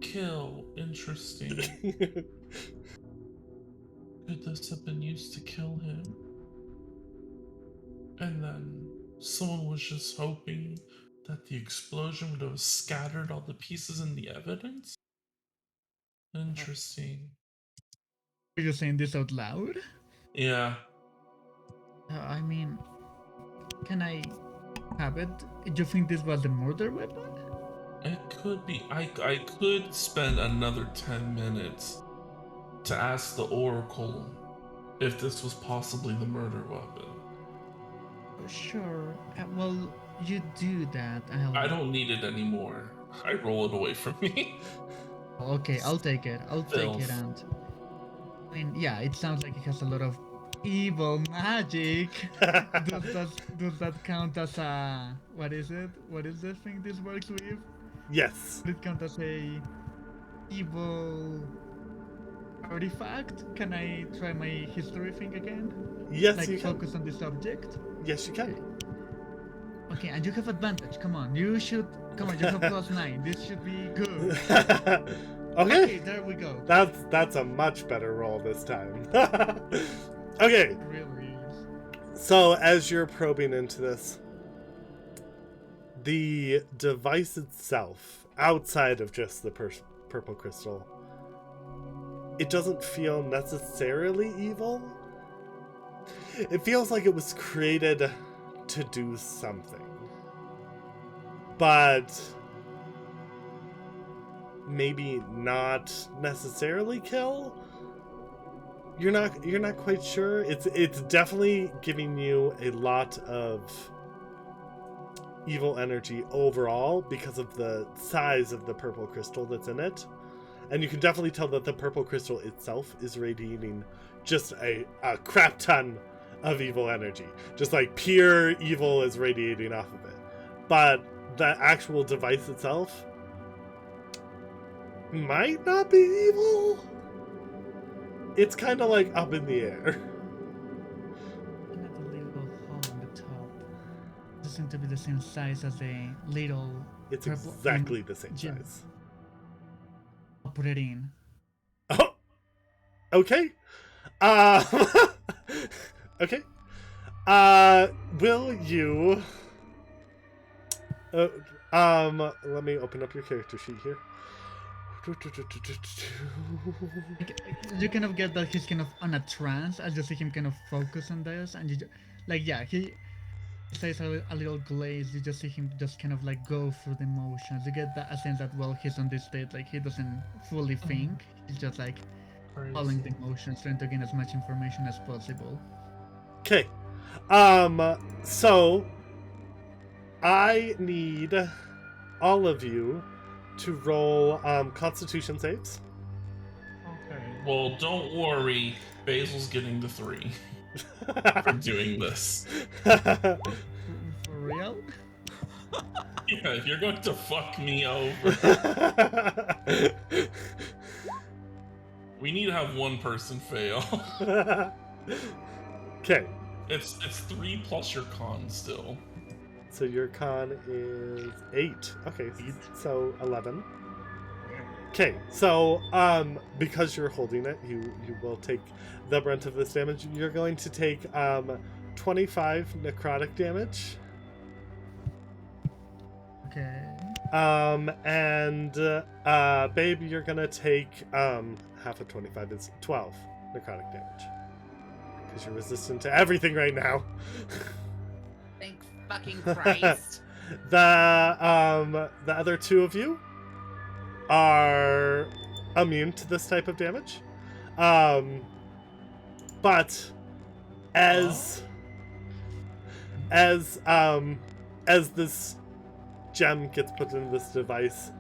Kill. Interesting. Could this have been used to kill him? And then someone was just hoping that the explosion would have scattered all the pieces in the evidence? Interesting. are you saying this out loud? Yeah. I mean, can I have it? Do you think this was the murder weapon? It could be. I could spend another 10 minutes to ask the Oracle if this was possibly the murder weapon. Sure. Well, you do that. I don't need it anymore. I roll it away from me. Okay, I'll take it. I'll take Filth. it, and I mean, yeah, it sounds like it has a lot of evil magic. does that count as a what is it? What is the thing this works with? Yes. Does it count as a evil artifact? Can I try my history thing again? Yes, Like you can. focus on the subject? Yes, you can. Okay, and you have advantage. Come on, you should. Come on, you have +9. This should be good. Okay. There we go. That's a much better roll this time. Okay. It really is. So as you're probing into this, the device itself, outside of just the purple crystal, it doesn't feel necessarily evil. It feels like it was created to do something. But maybe not necessarily kill. You're not quite sure. It's definitely giving you a lot of evil energy overall because of the size of the purple crystal that's in it. And you can definitely tell that the purple crystal itself is radiating just a crap ton of evil energy. Just like pure evil is radiating off of it. But the actual device itself might not be evil. It's kind of like up in the air. Another little hole on the top. Doesn't seem to be the same size as the little It's purple. exactly the same gem. size. I'll put it in. Oh, okay. Uh, okay. Will you? Let me open up your character sheet here. You kind of get that he's kind of on a trance as you see him kind of focus on this, and he says a little glaze. You just see him just kind of like go through the motions. You get that a sense that he's on this state, like he doesn't fully think. He's just like following the motions, trying to gain as much information as possible. Okay. So I need all of you to roll Constitution saves. Okay. Well, don't worry. Basil's getting the 3 for doing this. For real? Yeah, you're going to fuck me over. We need to have one person fail. Okay. It's 3 plus your con still. So your con is 8. Okay, so 11. Okay, so because you're holding it, you will take the brunt of this damage. You're going to take 25 necrotic damage. Okay. And babe, you're gonna take half of 25 is 12 necrotic damage. Because you're resistant to everything right now. Thank fucking Christ. The other 2 of you are immune to this type of damage. But as this gem gets put in this device,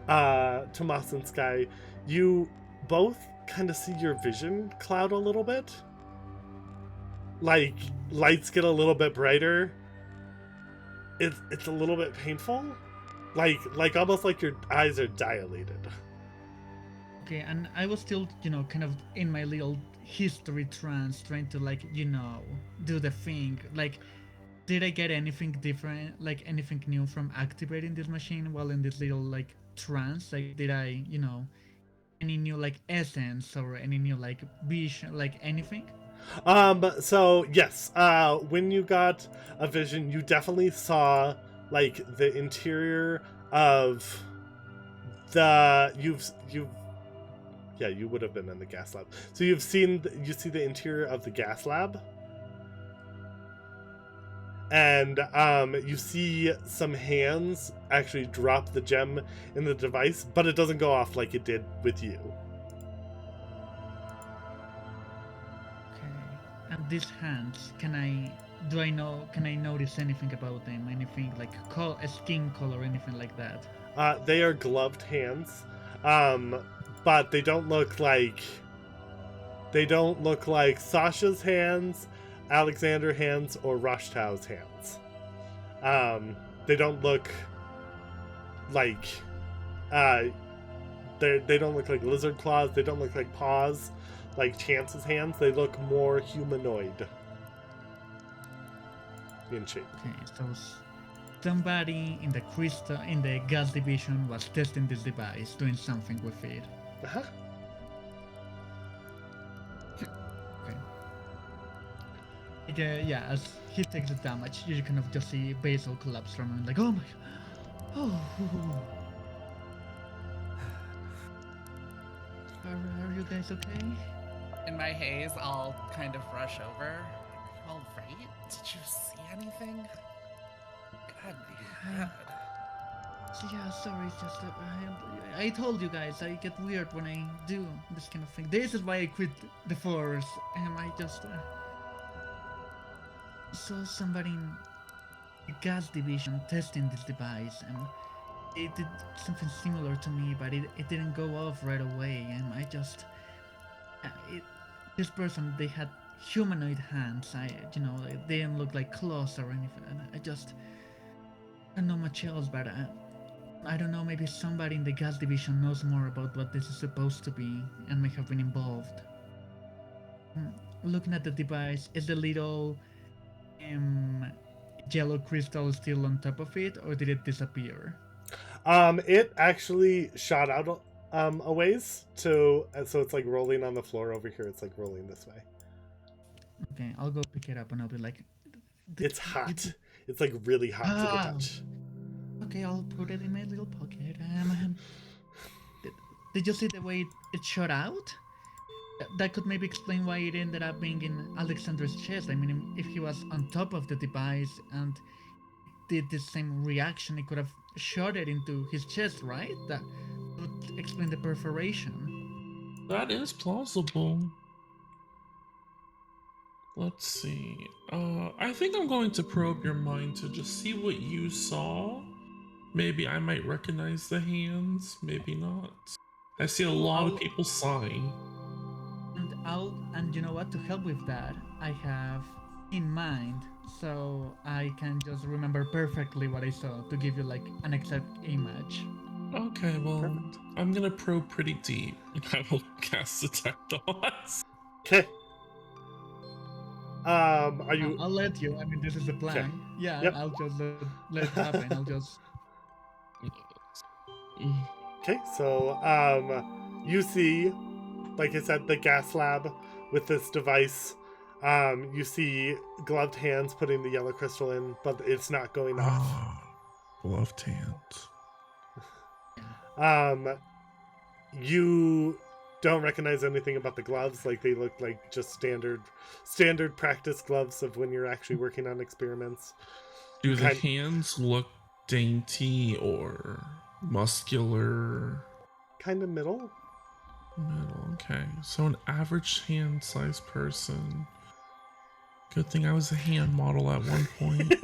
Tomas and Sky, you both kind of see your vision cloud a little bit. Like lights get a little bit brighter. It's a little bit painful. Like almost like your eyes are dilated. Okay, and I was still, kind of in my little history trance, trying to do the thing. Like, did I get anything different, like anything new from activating this machine while in this little trance? Like, did I, any new essence or any new vision, anything? So yes, when you got a vision, you definitely saw the interior of you would have been in the gas lab. So you see the interior of the gas lab, and you see some hands actually drop the gem in the device, but it doesn't go off like it did with you. And these hands, can I notice anything about them? Anything like a skin color, anything like that? They are gloved hands, but they don't look like Sasha's hands, Alexander hands, or Roshtow's hands. They don't look like they don't look like lizard claws. They don't look like paws, like Chance's hands. They look more humanoid in shape. Okay, so somebody in the gas division was testing this device, doing something with it. Uh-huh. Okay. Yeah, as he takes the damage, you kind of just see Basil collapse from him, like, oh my, oh. Are you guys okay? In my haze, I'll kind of rush over. Are you all right? Did you see anything? God, my God. Yeah, sorry, it's just I told you guys I get weird when I do this kind of thing. This is why I quit the force, and I just saw somebody in the gas division testing this device, and it did something similar to me, but it didn't go off right away, and I just this person, they had humanoid hands. They didn't look like claws or anything, and I don't know much else, but I don't know, maybe somebody in the gas division knows more about what this is supposed to be and may have been involved. Looking at the device, is the little yellow crystal still on top of it, or did it disappear? It actually shot out a ways to, so it's like rolling on the floor over here. It's like rolling this way. Okay, I'll go pick it up and I'll be like, It's hot. It's like really hot to the touch. Okay, I'll put it in my little pocket. Did you see the way it shot out? That could maybe explain why it ended up being in Alexander's chest. I mean, if he was on top of the device and did the same reaction, it could have shot it into his chest, right? That would explain the perforation. That is plausible. Let's see. I think I'm going to probe your mind to just see what you saw. Maybe I might recognize the hands, maybe not. I see a lot of people sighing. And you know what? To help with that, I have in mind, so I can just remember perfectly what I saw to give you like an exact image. Okay, well, Perfect. I'm gonna probe pretty deep, and I will cast Detect Odds. Okay. Are you? I'll let you. I mean, this is the plan. Okay. Yeah, Yep. I'll just let it happen. I'll just. Okay, so you see, like I said, the gas lab with this device. You see gloved hands putting the yellow crystal in, but it's not going off. Gloved hands. You don't recognize anything about the gloves. Like they look like just standard practice gloves of when you're actually working on experiments. Do the Kind- hands look dainty or muscular? Kind of middle. Middle, okay. So an average hand-sized person. Good thing I was a hand model at one point.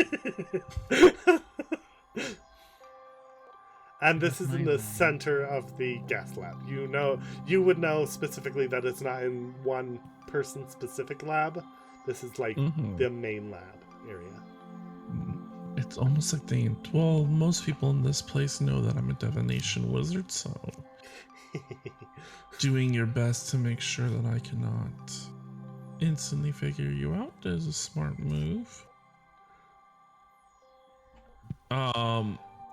And this That's is in my the bad. center of the gas lab. You would know specifically that it's not in one person specific lab. This is like Mhm. the main lab area. It's almost like well, most people in this place know that I'm a divination wizard, so doing your best to make sure that I cannot instantly figure you out is a smart move.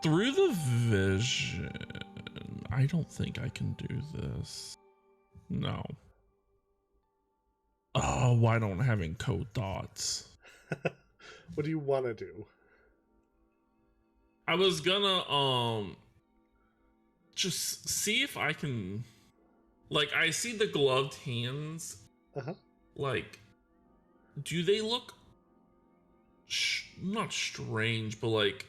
Through the vision, I don't think I can do this. No. Oh, why don't having code thoughts? What do you want to do? I was gonna just see if I can, like, I see the gloved hands. Uh-huh. Like, do they look not strange, but like,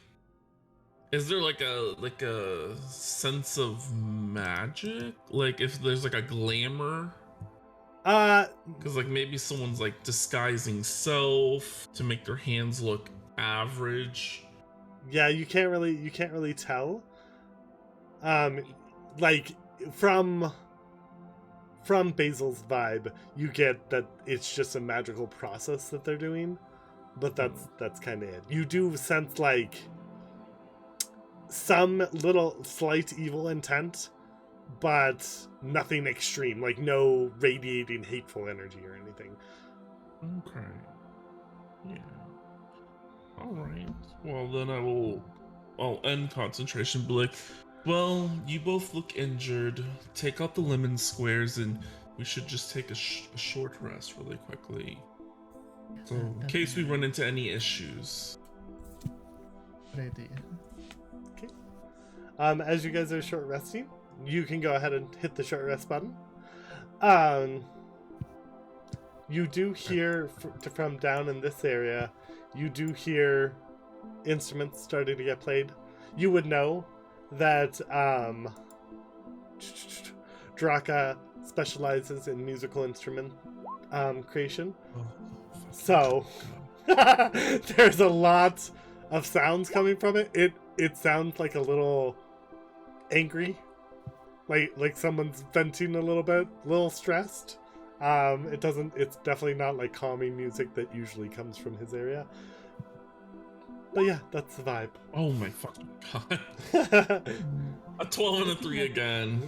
is there like a sense of magic? Like, if there's like a glamour? Because like maybe someone's like disguising self to make their hands look average. Yeah, you can't really tell. Like from Basil's vibe, you get that it's just a magical process that they're doing, but that's kind of it. You do sense like some little slight evil intent, but nothing extreme, like no radiating hateful energy or anything. Okay. Yeah. Alright. Well, then I'll end concentration, be like, well, you both look injured. Take out the lemon squares and we should just take a short rest really quickly. So, in case we run into any issues. Ready. As you guys are short resting, you can go ahead and hit the short rest button. You do hear from down in this area, you do hear instruments starting to get played. You would know that Draka specializes in musical instrument creation. So there's a lot of sounds coming from it. It sounds like a little angry, like someone's venting a little bit, a little stressed. It's definitely not like calming music that usually comes from his area. But yeah, that's the vibe. Oh my fucking god. A 12 and a 3 again.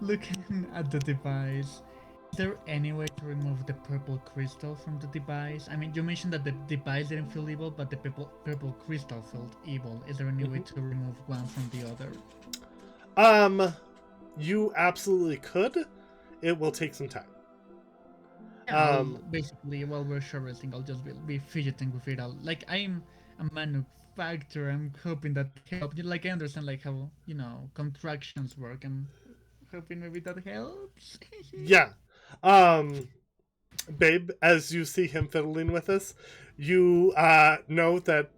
Looking at the device, Is there any way to remove the purple crystal from the device? I mean, you mentioned that the device didn't feel evil, but the purple crystal felt evil. Is there any way to remove one from the other? You absolutely could. It will take some time. Basically, while we're short-resting, I'll just be fidgeting with it. Like, I'm a manufacturer. I'm hoping that helps. Like, I understand like how contractions work. I'm hoping maybe that helps. Yeah. Babe, as you see him fiddling with this, you know that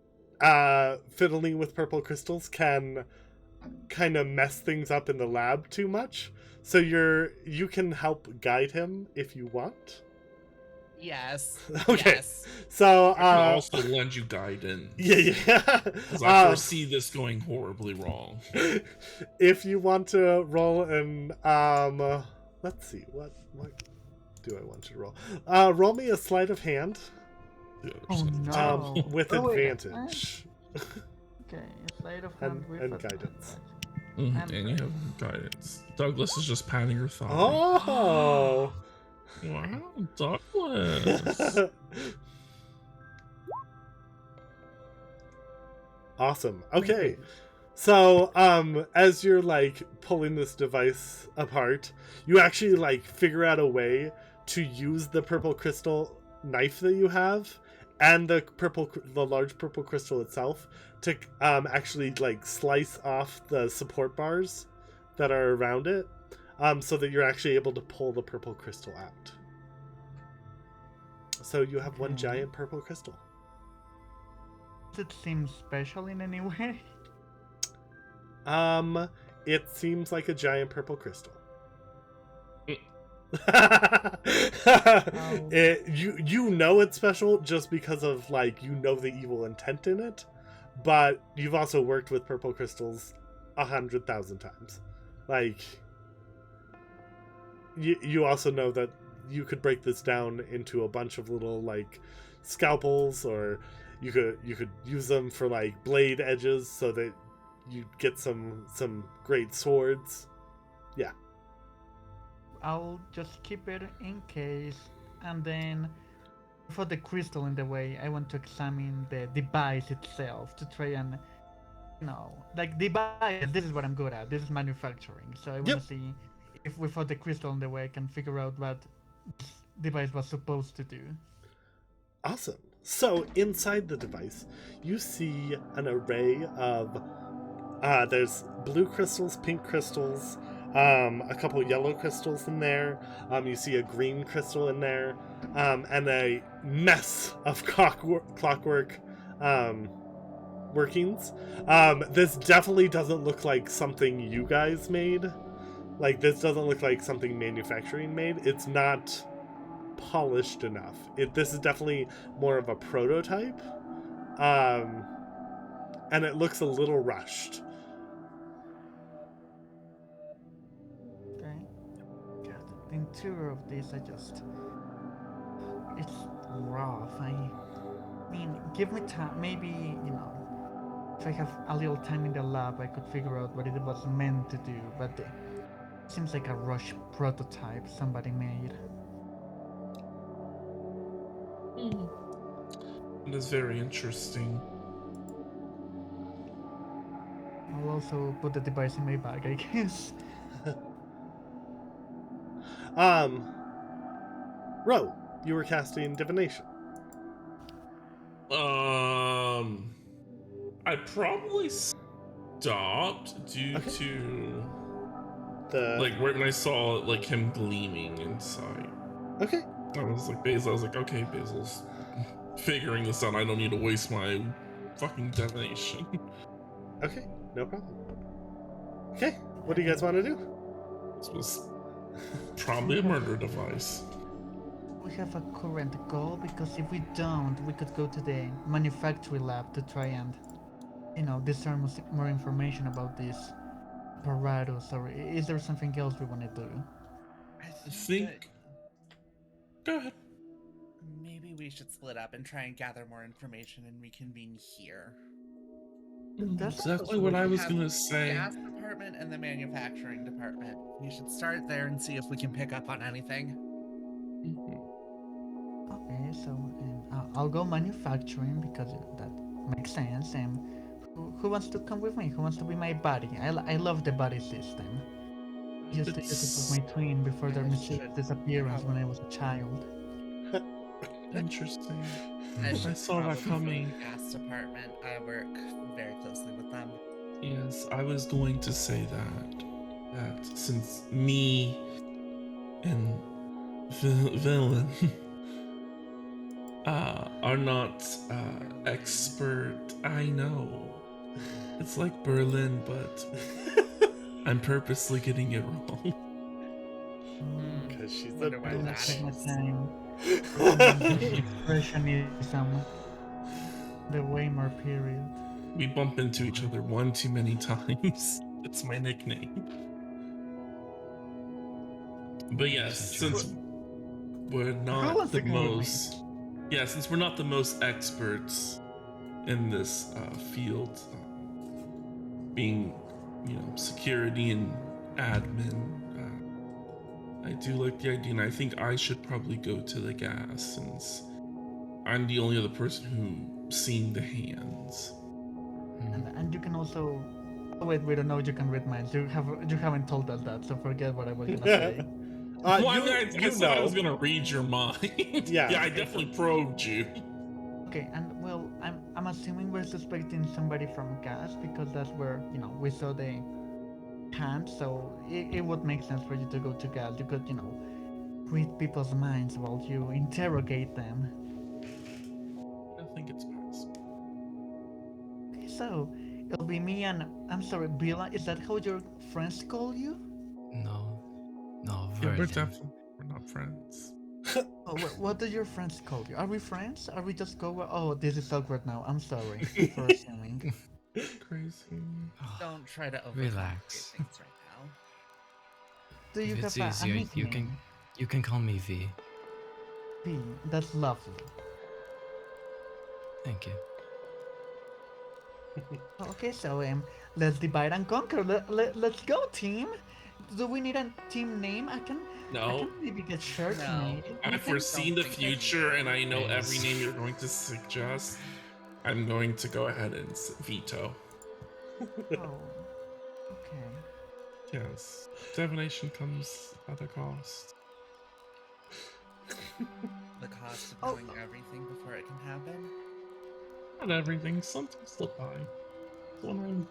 fiddling with purple crystals can kind of mess things up in the lab too much. So you can help guide him if you want. Yes. Okay. Yes. So I can also lend you guidance. Yeah. Because I foresee this going horribly wrong. If you want to roll an let's see, what do I want you to roll? Roll me a sleight of hand. Oh no! With advantage. Okay, sleight of hand with and advantage. guidance. And you have guidance. Douglas is just patting her thigh. Oh! Wow, Douglas. Awesome. Okay. So, as you're like pulling this device apart, you actually like figure out a way to use the purple crystal knife that you have and the large purple crystal itself to actually like slice off the support bars that are around it, so that you're actually able to pull the purple crystal out. So you have one giant purple crystal. Does it seem special in any way? It seems like a giant purple crystal. You know it's special just because of like the evil intent in it, but you've also worked with purple crystals 100,000 times. Like you also know that you could break this down into a bunch of little like scalpels, or you could use them for like blade edges so that you get some great swords. Yeah. I'll just keep it in case, and then for the crystal in the way, I want to examine the device itself to try and, like device. This is what I'm good at. This is manufacturing. So I want to see if without the crystal in the way, I can figure out what this device was supposed to do. Awesome. So inside the device, you see an array of there's blue crystals, pink crystals, a couple yellow crystals in there. You see a green crystal in there, and a mess of clockwork workings. This definitely doesn't look like something you guys made. Like, this doesn't look like something manufacturing made. It's not polished enough. This is definitely more of a prototype, and it looks a little rushed. Okay. God, the interior of this, it's rough. I mean, give me time. Maybe, if I have a little time in the lab, I could figure out what it was meant to do. But it seems like a rushed prototype somebody made. It is very interesting. I'll also put the device in my bag, I guess. Ro, you were casting divination. I probably stopped due to like when I saw like him gleaming inside. Okay. I was like, okay, Basil's figuring this out. I don't need to waste my fucking divination. Okay, no problem. Okay, what do you guys want to do? This was probably a murder device. We have a current goal, because if we don't, we could go to the manufacturing lab to try and, discern more information about this apparatus. Or is there something else we want to do? I think. Go ahead. Maybe we should split up and try and gather more information and reconvene here. That's exactly what I was gonna say. The gas department and the manufacturing department. We should start there and see if we can pick up on anything. Mhm. Okay, so I'll go manufacturing because that makes sense. And who wants to come with me? Who wants to be my buddy? I love the buddy system. I used to use it with It's my twin before their I mysterious should disappearance when I was a probably- child. interesting. I Hmm. should saw that probably go to coming. the gas department. I work very closely with them. Yes, I was going to say that since me and Villain are not expert, I know. It's like Berlin, but I'm purposely getting it wrong. Because she's a Wonder why I'll that take my is. time. Expressionism, the Weimar period. We bump into each other one too many times. It's my nickname. But yes, since we're Who not wants the to come with me? most, yeah, since we're not the most experts in this field, being, security and admin, I do like the idea, and I think I should probably go to the gas since I'm the only other person who's seen the hands. And you can also. Oh wait, we don't know you can read minds. You haven't told us that, so forget what I was gonna say. Well, I you said I know. was gonna read your mind. Yeah. Yeah, I definitely probed you. Okay, and well, I'm assuming we're suspecting somebody from gas because that's where we saw the hand. So it would make sense for you to go to gas. You could read people's minds while you interrogate them. I think it's possible. Okay, so it'll be me and I'm sorry, Bila. Is that how your friends call you? No, no, Yeah, we're Virgin. definitely not friends. Oh, what do your friends call you? Are we friends? Are we just go? Oh, this is awkward now. I'm sorry for assuming. Crazy. Don't try to overcomplicate Relax. things right now. Do you If it's have a easier, nickname? you can call me V. V. That's lovely. Thank you. Okay, so let's divide and conquer. Let's go, team. Do we need a team name? I can No, maybe get shirts No. made. We I've can- foreseen the Don't think future, and I know every Yes. name you're going to suggest. I'm going to go ahead and veto. Oh, okay. Yes, divination comes at a cost. The cost of Oh. knowing everything before it can happen. Not everything. Something slip by. When I'm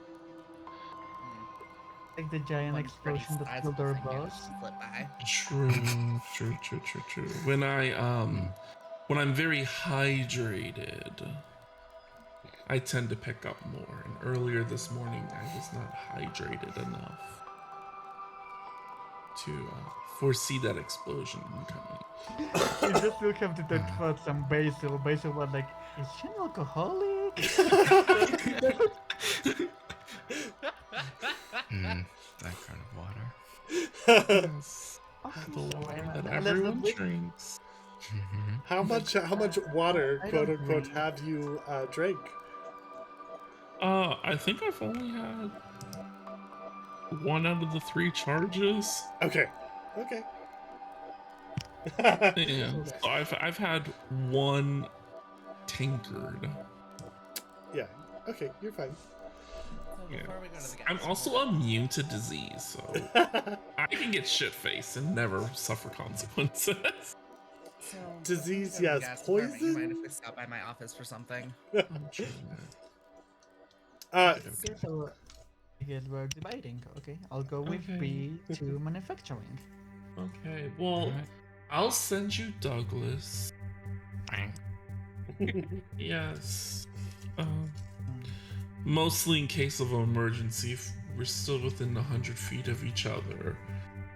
Like the giant One pretty explosion that sizable killed our thing did boss. slip by. true. When I'm very hydrated, I tend to pick up more. And earlier this morning, I was not hydrated enough to foresee that explosion coming. You just will have to talk about some Basil. Basil was like, is she an alcoholic? That kind of water. Yes, Okay, the so, water that let's everyone wait. drinks. How much water, I quote don't unquote, drink. have you drank? I think I've only had 1 out of the 3 charges. Okay. Yeah, so I've had 1 tankard. Yeah. Okay, you're fine. So Yeah. before we go to the gas I'm also immune to disease, so I can get shit-faced and never suffer consequences. So Disease, before we go to the yes. gas department, You mind if Poison? we stop by my office for something? I'm sure Okay, so I guess we're dividing. Okay, I'll go with Okay. B to manufacturing. Okay, well, Alright. I'll send you Douglas. Yes. Mostly in case of an emergency, if we're still within 100 feet of each other,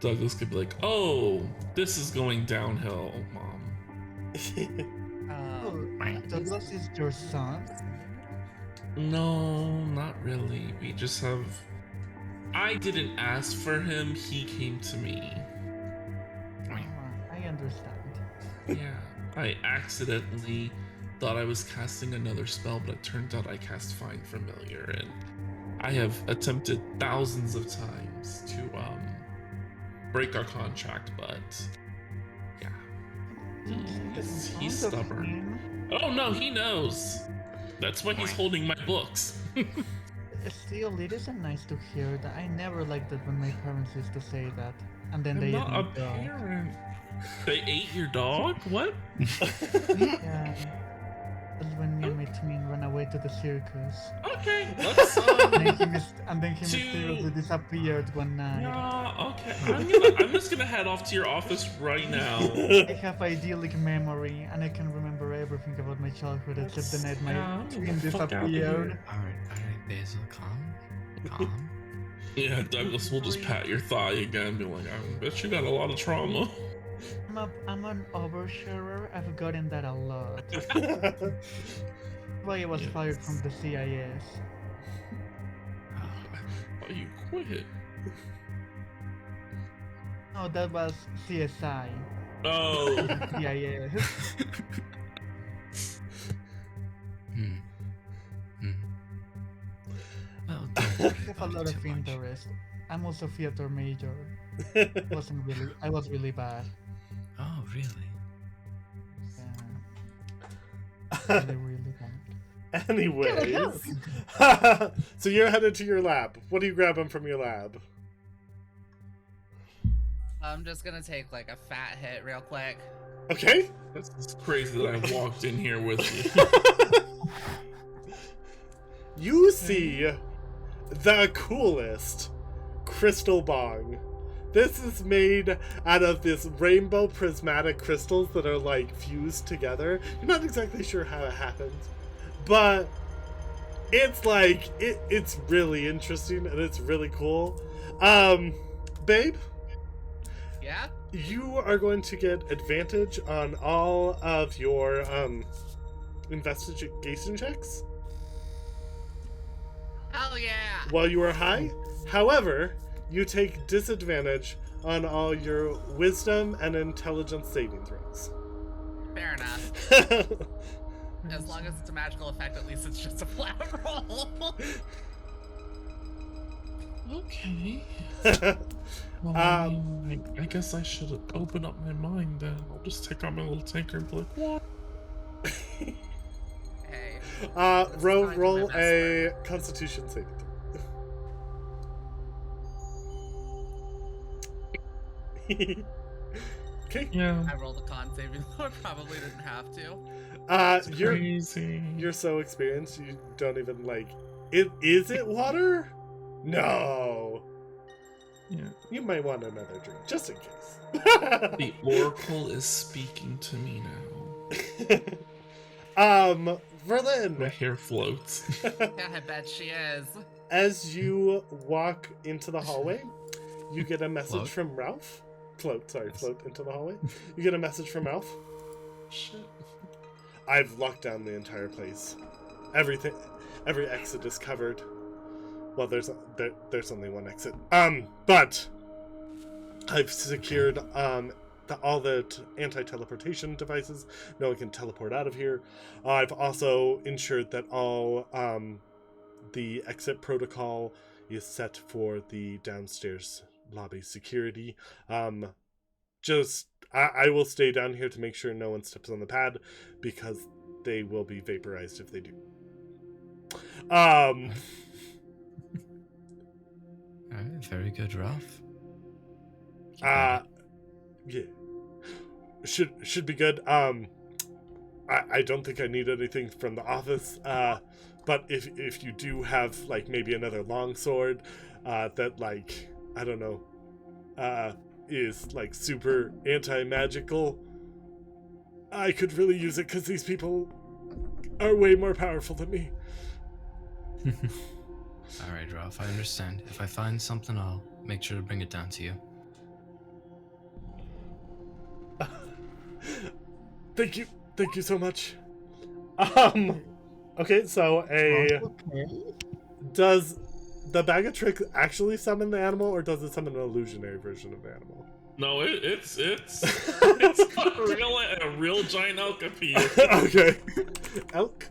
Douglas could be like, "Oh, this is going downhill, Mom." Douglas is your son? No, not really. We just have. I didn't ask for him, he came to me. I understand. Yeah, I accidentally thought I was casting another spell, but it turned out I cast Find Familiar, and I have attempted thousands of times to break our contract, but yeah. He's Fond of stubborn. him. Oh no, he knows. That's why he's holding my books. Still, it isn't nice to hear that. I never liked it when my parents used to say that. And then they I'm ate not my a dog. parent. They ate your dog? What? Yeah. That's when me and my twin ran away to the circus. Okay, let's And then he To- mysteriously disappeared one night. yeah, okay. I'm just gonna head off to your office right now. I have idyllic memory, and I can remember everything about my childhood except the night my I'm twin gonna fuck outta disappeared. here. Alright, Basil, calm. Yeah, Douglas will just pat your thigh again and be like, I bet you got a lot of trauma. I'm an oversharer. I've gotten that a lot. Why I was fired from the CIS. Oh, you quit. Oh, that was CSI. Oh. CIS. Well, I don't worry have a about lot it of too much. interest. I'm also theater major. I was really bad. Oh, really? Yeah. Really bad. Anyways. So you're headed to your lab. What are you grabbing from your lab? I'm just gonna take like a fat hit real quick. Okay. This is crazy that I walked in here with you. You see the coolest crystal bong. This is made out of this rainbow prismatic crystals that are like fused together. You're not exactly sure how it happened, but it's like it's really interesting and it's really cool. Babe, Yeah? you are going to get advantage on all of your investigation checks Hell yeah! while you are high. However, you take disadvantage on all your wisdom and intelligence saving throws. Fair enough. As long as it's a magical effect, at least it's just a flat roll. Okay. Well, I guess I should open up my mind then. I'll just take out my little tanker and be like, what? Hey. Roll a Constitution saving throw. Okay. Yeah. I rolled a con saving though. I probably didn't have to. You're Crazy. you're so experienced. You don't even like. Is it water? No. Yeah. You might want another drink just in case. The Oracle is speaking to me now. Verlin. My hair floats. Yeah, I bet she is. As you walk into the hallway, you get a message Float? from Ralph. Float into the hallway. You get a message from Ralph. Shit. I've locked down the entire place. Every exit is covered. Well, there's only one exit. But I've secured all the anti-teleportation devices. No one can teleport out of here. I've also ensured that all the exit protocol is set for the downstairs lobby security. I will stay down here to make sure no one steps on the pad because they will be vaporized if they do. Alright, very good, Ralph. Yeah. Should be good. I don't think I need anything from the office. But if you do have like maybe another longsword, that like I don't know, is like super anti-magical, I could really use it because these people are way more powerful than me. Alright, Ralph, I understand. If I find something, I'll make sure to bring it down to you. Thank you so much. Okay, so does the bag of tricks actually summon the animal, or does it summon an illusionary version of the animal? No, it's a real giant elk appeared. Okay. Elk.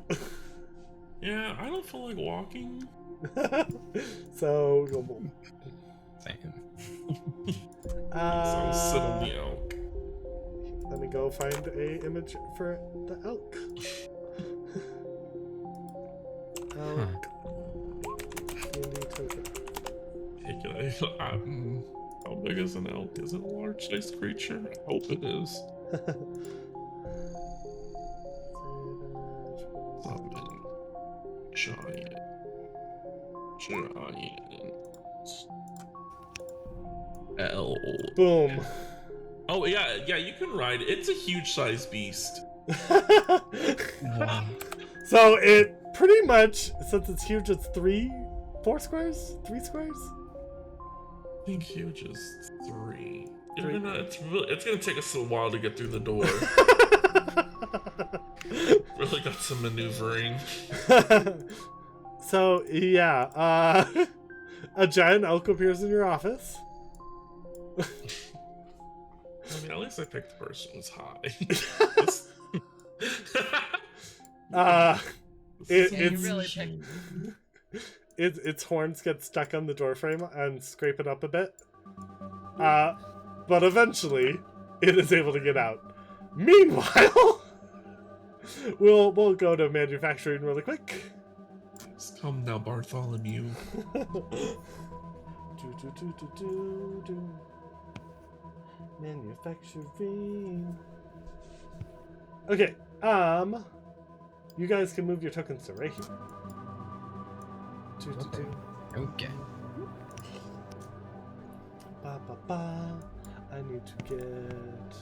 Yeah, I don't feel like walking. So Same. So I'll sit on the elk. let me go go find a image for the elk. Elk. D&D token. How big is an elk? Is it a large-sized creature? I hope it is. Summon. Giant. Elk. Boom. Oh yeah, you can ride it. It's a huge-sized beast. Wow. So it pretty much, since it's huge, it's 3 squares? I think huge is 3. Three. It's gonna take us a while to get through the door. Really got some maneuvering. So, yeah, a giant elk appears in your office. I mean, at least I picked the person who's high. Its horns get stuck on the doorframe and scrape it up a bit. But eventually, it is able to get out. Meanwhile, we'll go to manufacturing really quick. Just come now, Bartholomew. Manufacturing. Okay, you guys can move your tokens to right here. Okay. Ba ba ba. I need to get.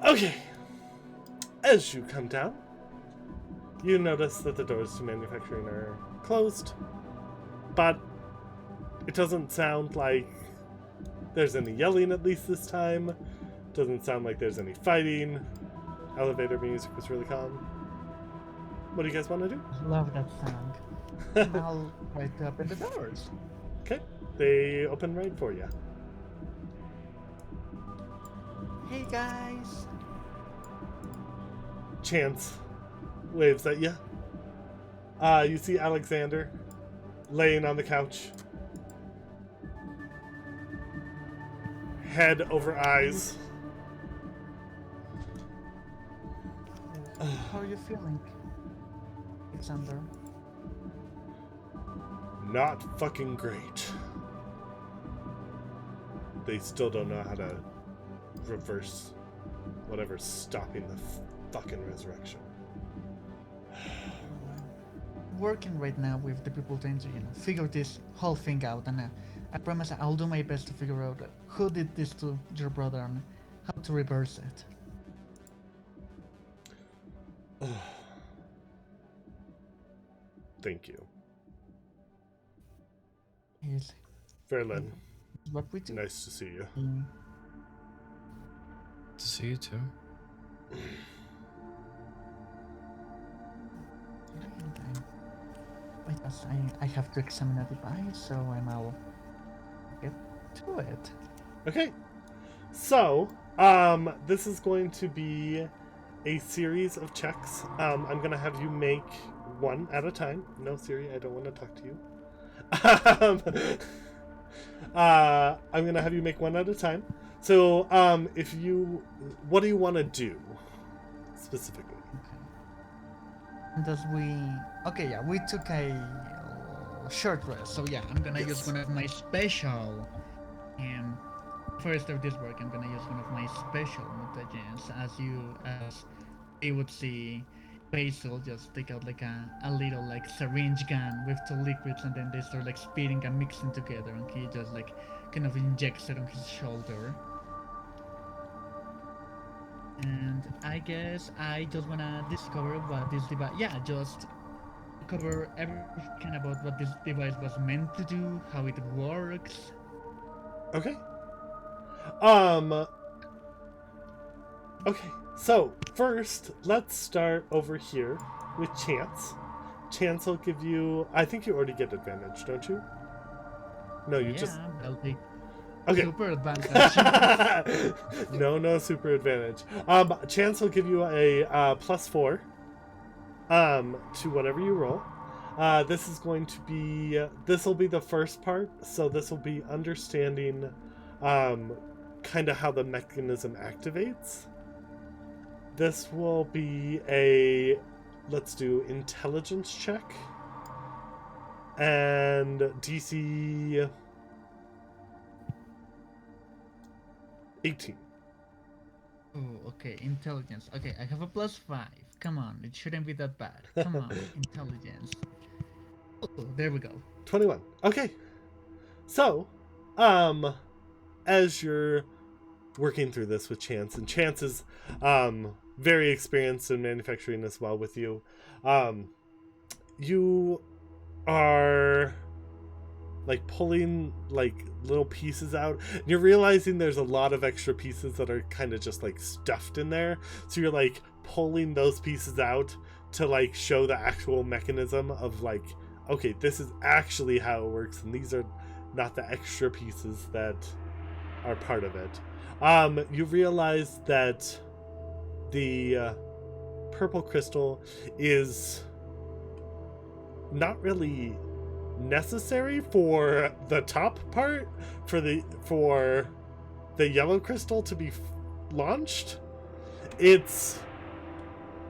Okay. As you come down, you notice that the doors to manufacturing are closed, but it doesn't sound like there's any yelling, at least this time. Doesn't sound like there's any fighting. Elevator music was really calm. What do you guys want to do? Love that song. I'll wake up in the doors. Okay, they open right for you. Hey guys. Chance waves at you. You see Alexander laying on the couch. Head over eyes. How are you feeling, Alexander? Not fucking great. They still don't know how to reverse whatever's stopping the fucking resurrection. Working right now with the people trying to, figure this whole thing out, and I promise I'll do my best to figure out who did this to your brother and how to reverse it. Thank you. Yes, Verlin, what we do. nice to see you. To see you too. Wait, I have to examine a device, so I'll get to it. Okay. So, this is going to be a series of checks. I'm gonna have you make one at a time. No, Siri, I don't want to talk to you. I'm gonna have you make one at a time. So, what do you want to do specifically? We took a short rest, so yeah, I'm gonna use one of my special, first of this work, I'm gonna use one of my special mutagens, as you would see Basil just take out like a little like syringe gun with 2 liquids, and then they start like speeding and mixing together, and he just like kind of injects it on his shoulder. And I guess I just wanna discover what this device. Yeah, just cover everything about what this device was meant to do, how it works. Okay. Okay. So first, let's start over here with Chance. Chance will give you. I think you already get advantage, don't you? No, you just. I'll take Okay. super advantage. No super advantage. Chance will give you a +4 to whatever you roll. This is going to be, this will be the first part. So this will be understanding kind of how the mechanism activates. This will be a, let's do intelligence check. And DC 18. Oh, okay, intelligence. Okay, I have a +5. Come on, it shouldn't be that bad. Come on, intelligence. Oh, there we go. 21. Okay. So, as you're working through this with Chance, and Chance is very experienced in manufacturing as well with you, you are like pulling like little pieces out, and you're realizing there's a lot of extra pieces that are kind of just like stuffed in there, so you're like pulling those pieces out to like show the actual mechanism of like, okay, this is actually how it works, and these are not the extra pieces that are part of it. You realize that the purple crystal is not really necessary for the top part, for the yellow crystal to be launched. It's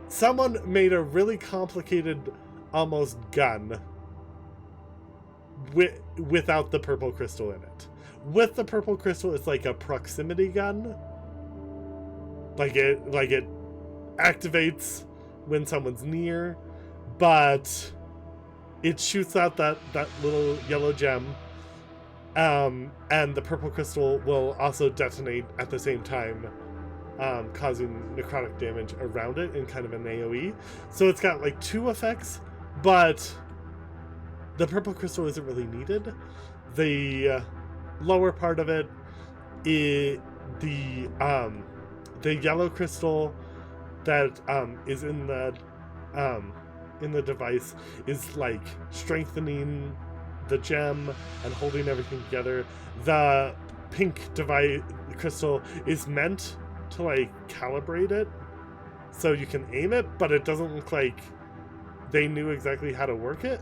someone made a really complicated almost gun without the purple crystal in it. With the purple crystal, it's like a proximity gun. Like it activates when someone's near, but it shoots out that little yellow gem, and the purple crystal will also detonate at the same time, causing necrotic damage around it in kind of an AoE. So it's got like two effects, but the purple crystal isn't really needed. The lower part of it is the yellow crystal that is in the device is like strengthening the gem and holding everything together. The pink device crystal is meant to like calibrate it so you can aim it, but it doesn't look like they knew exactly how to work it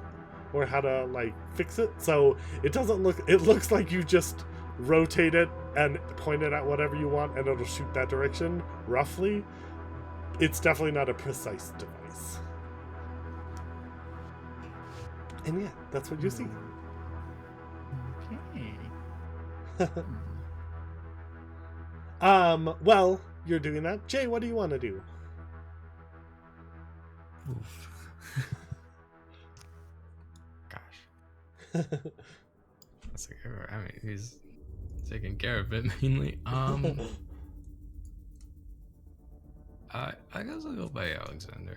or how to like fix it. So it doesn't look, it looks like you just rotate it and point it at whatever you want and it'll shoot that direction roughly. It's definitely not a precise device. And yeah, that's what you see. Okay. Well, you're doing that. Jay, what do you want to do? Oof. Gosh. That's like, I mean, he's taking care of it mainly. I guess I'll go by Alexander.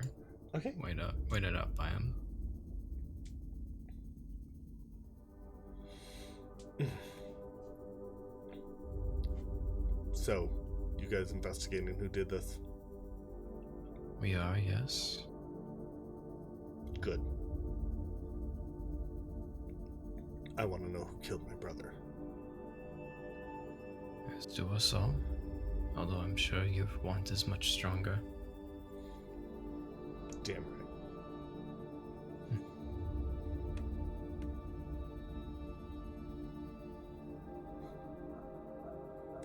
Okay. Wait it up by him. So, you guys investigating who did this? We are, yes. Good. I want to know who killed my brother. As do us all. Although I'm sure your want is much stronger. Damn right.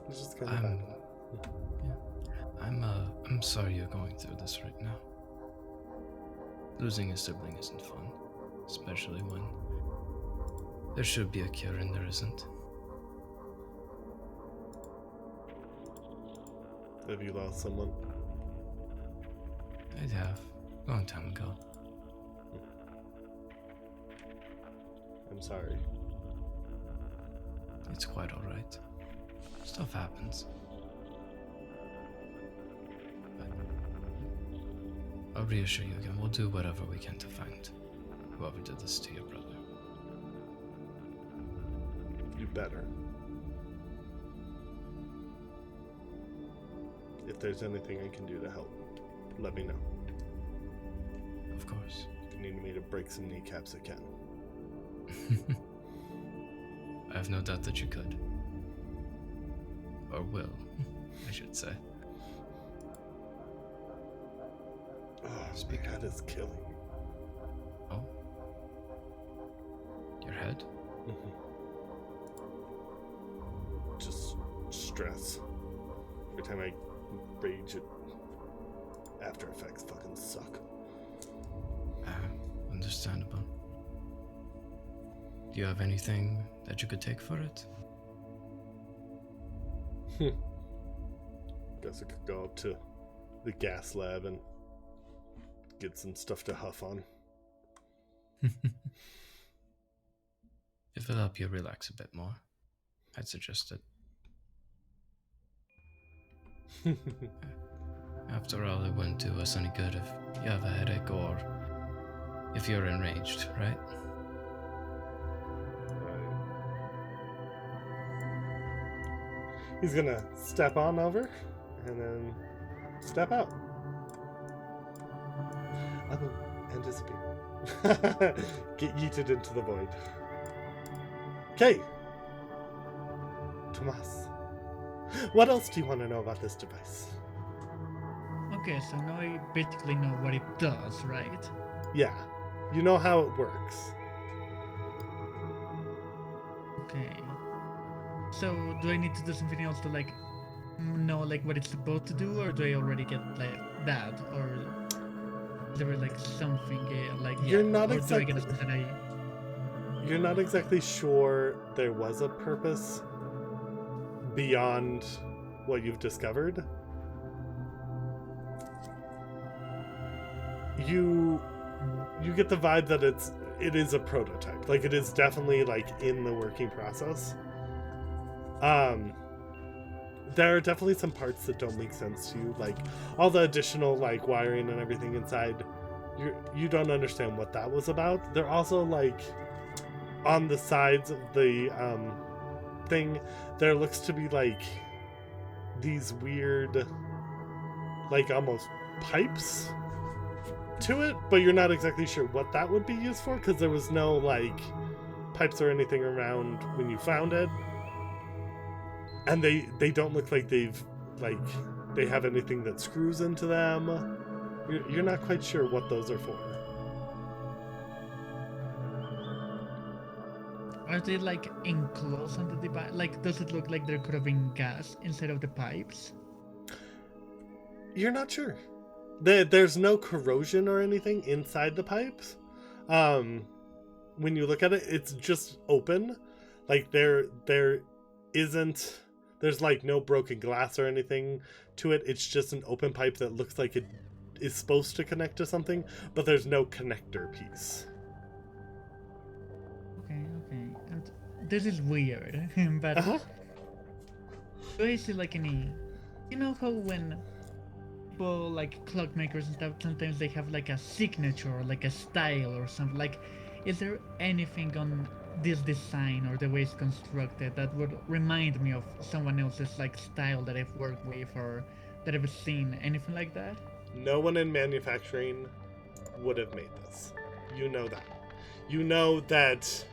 It's just kind of bad. I'm sorry you're going through this right now. Losing a sibling isn't fun, especially when there should be a cure and there isn't. Have you lost someone? I have, a long time ago. I'm sorry. It's quite alright. Stuff happens. But I'll reassure you again, we'll do whatever we can to find whoever did this to your brother. You better. If there's anything I can do to help, let me know. Of course. If you need me to break some kneecaps, I can. I have no doubt that you could. Or will, I should say. Oh, my head is killing me. your head? Just stress. Every time I rage, After Effects fucking suck. Understandable. Do you have anything that you could take for it? Guess I could go up to the gas lab and get some stuff to huff on. If it'll help you relax a bit more, I'd suggest it. After all, it wouldn't do us any good if you have a headache or if you're enraged, right? He's gonna step on over and then step out. I will anticipate. Get yeeted into the void. Okay. Tomas, what else do you want to know about this device? Okay, so now I basically know what it does, right? Yeah, you know how it works. Okay. So, do I need to do something else to, like, know, like, what it's supposed to do, or do I already get, like, that? Or is there, like, something, like, yeah, You're not or exactly- do I get something that You're not exactly sure there was a purpose beyond what you've discovered. You get the vibe that it is a prototype. Like, it is definitely, like, in the working process. There are definitely some parts that don't make sense to you, like all the additional like wiring and everything inside. You don't understand what that was about. They're also like on the sides of the thing, there looks to be like these weird, like almost pipes to it, but you're not exactly sure what that would be used for because there was no like pipes or anything around when you found it. And they don't look like they have anything that screws into them. You're not quite sure what those are for. Are they, like, enclosed on the device? Like, does it look like there could have been gas inside of the pipes? You're not sure. There's no corrosion or anything inside the pipes. When you look at it, it's just open. Like there isn't. There's like no broken glass or anything to it. It's just an open pipe that looks like it is supposed to connect to something, but there's no connector piece. Okay. And this is weird, but do I see like any? You know how when people like clockmakers and stuff, sometimes they have like a signature, or like a style or something. Like, is there anything on this design or the way it's constructed that would remind me of someone else's like style that I've worked with or that I've seen? Anything like that? No one in manufacturing would have made this. You know that. You know that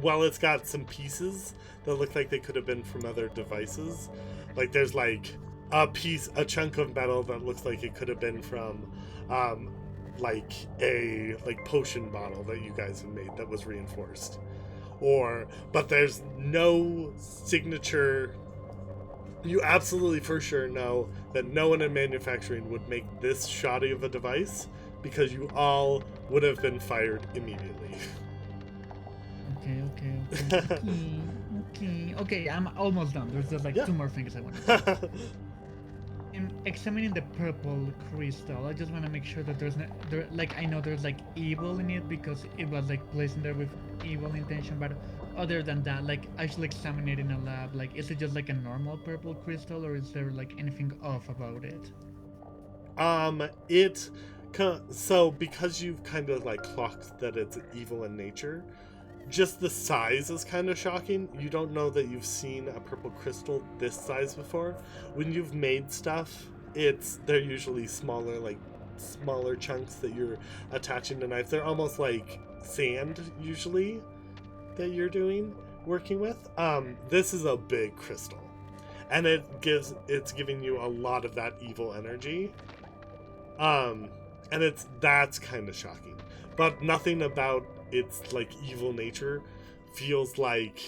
while it's got some pieces that look like they could have been from other devices, like there's like a chunk of metal that looks like it could have been from like a potion bottle that you guys have made that was reinforced. But there's no signature. You absolutely for sure know that no one in manufacturing would make this shoddy of a device because you all would have been fired immediately. Okay, I'm almost done. There's just like 2 more things I want to do. In examining the purple crystal, I just want to make sure that I know there's like evil in it because it was like placed in there with evil intention, but other than that, like actually examine it in a lab, like is it just like a normal purple crystal or is there like anything off about it? So because you've kind of like clocked that it's evil in nature, just the size is kind of shocking. You don't know that you've seen a purple crystal this size before. When you've made stuff, they're usually smaller chunks that you're attaching to knife. They're almost like sand usually that you're working with. This is a big crystal, and it's giving you a lot of that evil energy. And that's kind of shocking, but nothing about its like evil nature feels like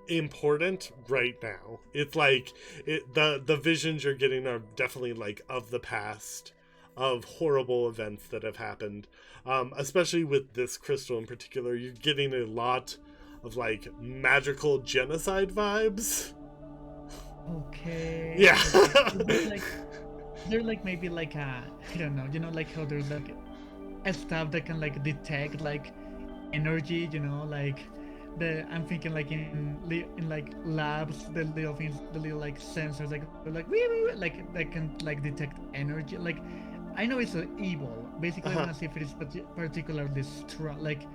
important right now. It's like the visions you're getting are definitely like of the past, of horrible events that have happened. Especially with this crystal in particular, you're getting a lot of like magical genocide vibes. Okay. Yeah. Okay. They're like maybe like I don't know, like how there's like a stuff that can like detect like energy, like I'm thinking like in like labs, the little things, the little like sensors like wee, wee, wee, like that can like detect energy. Like I know it's evil. Basically, I want to see if it is particularly strong. Like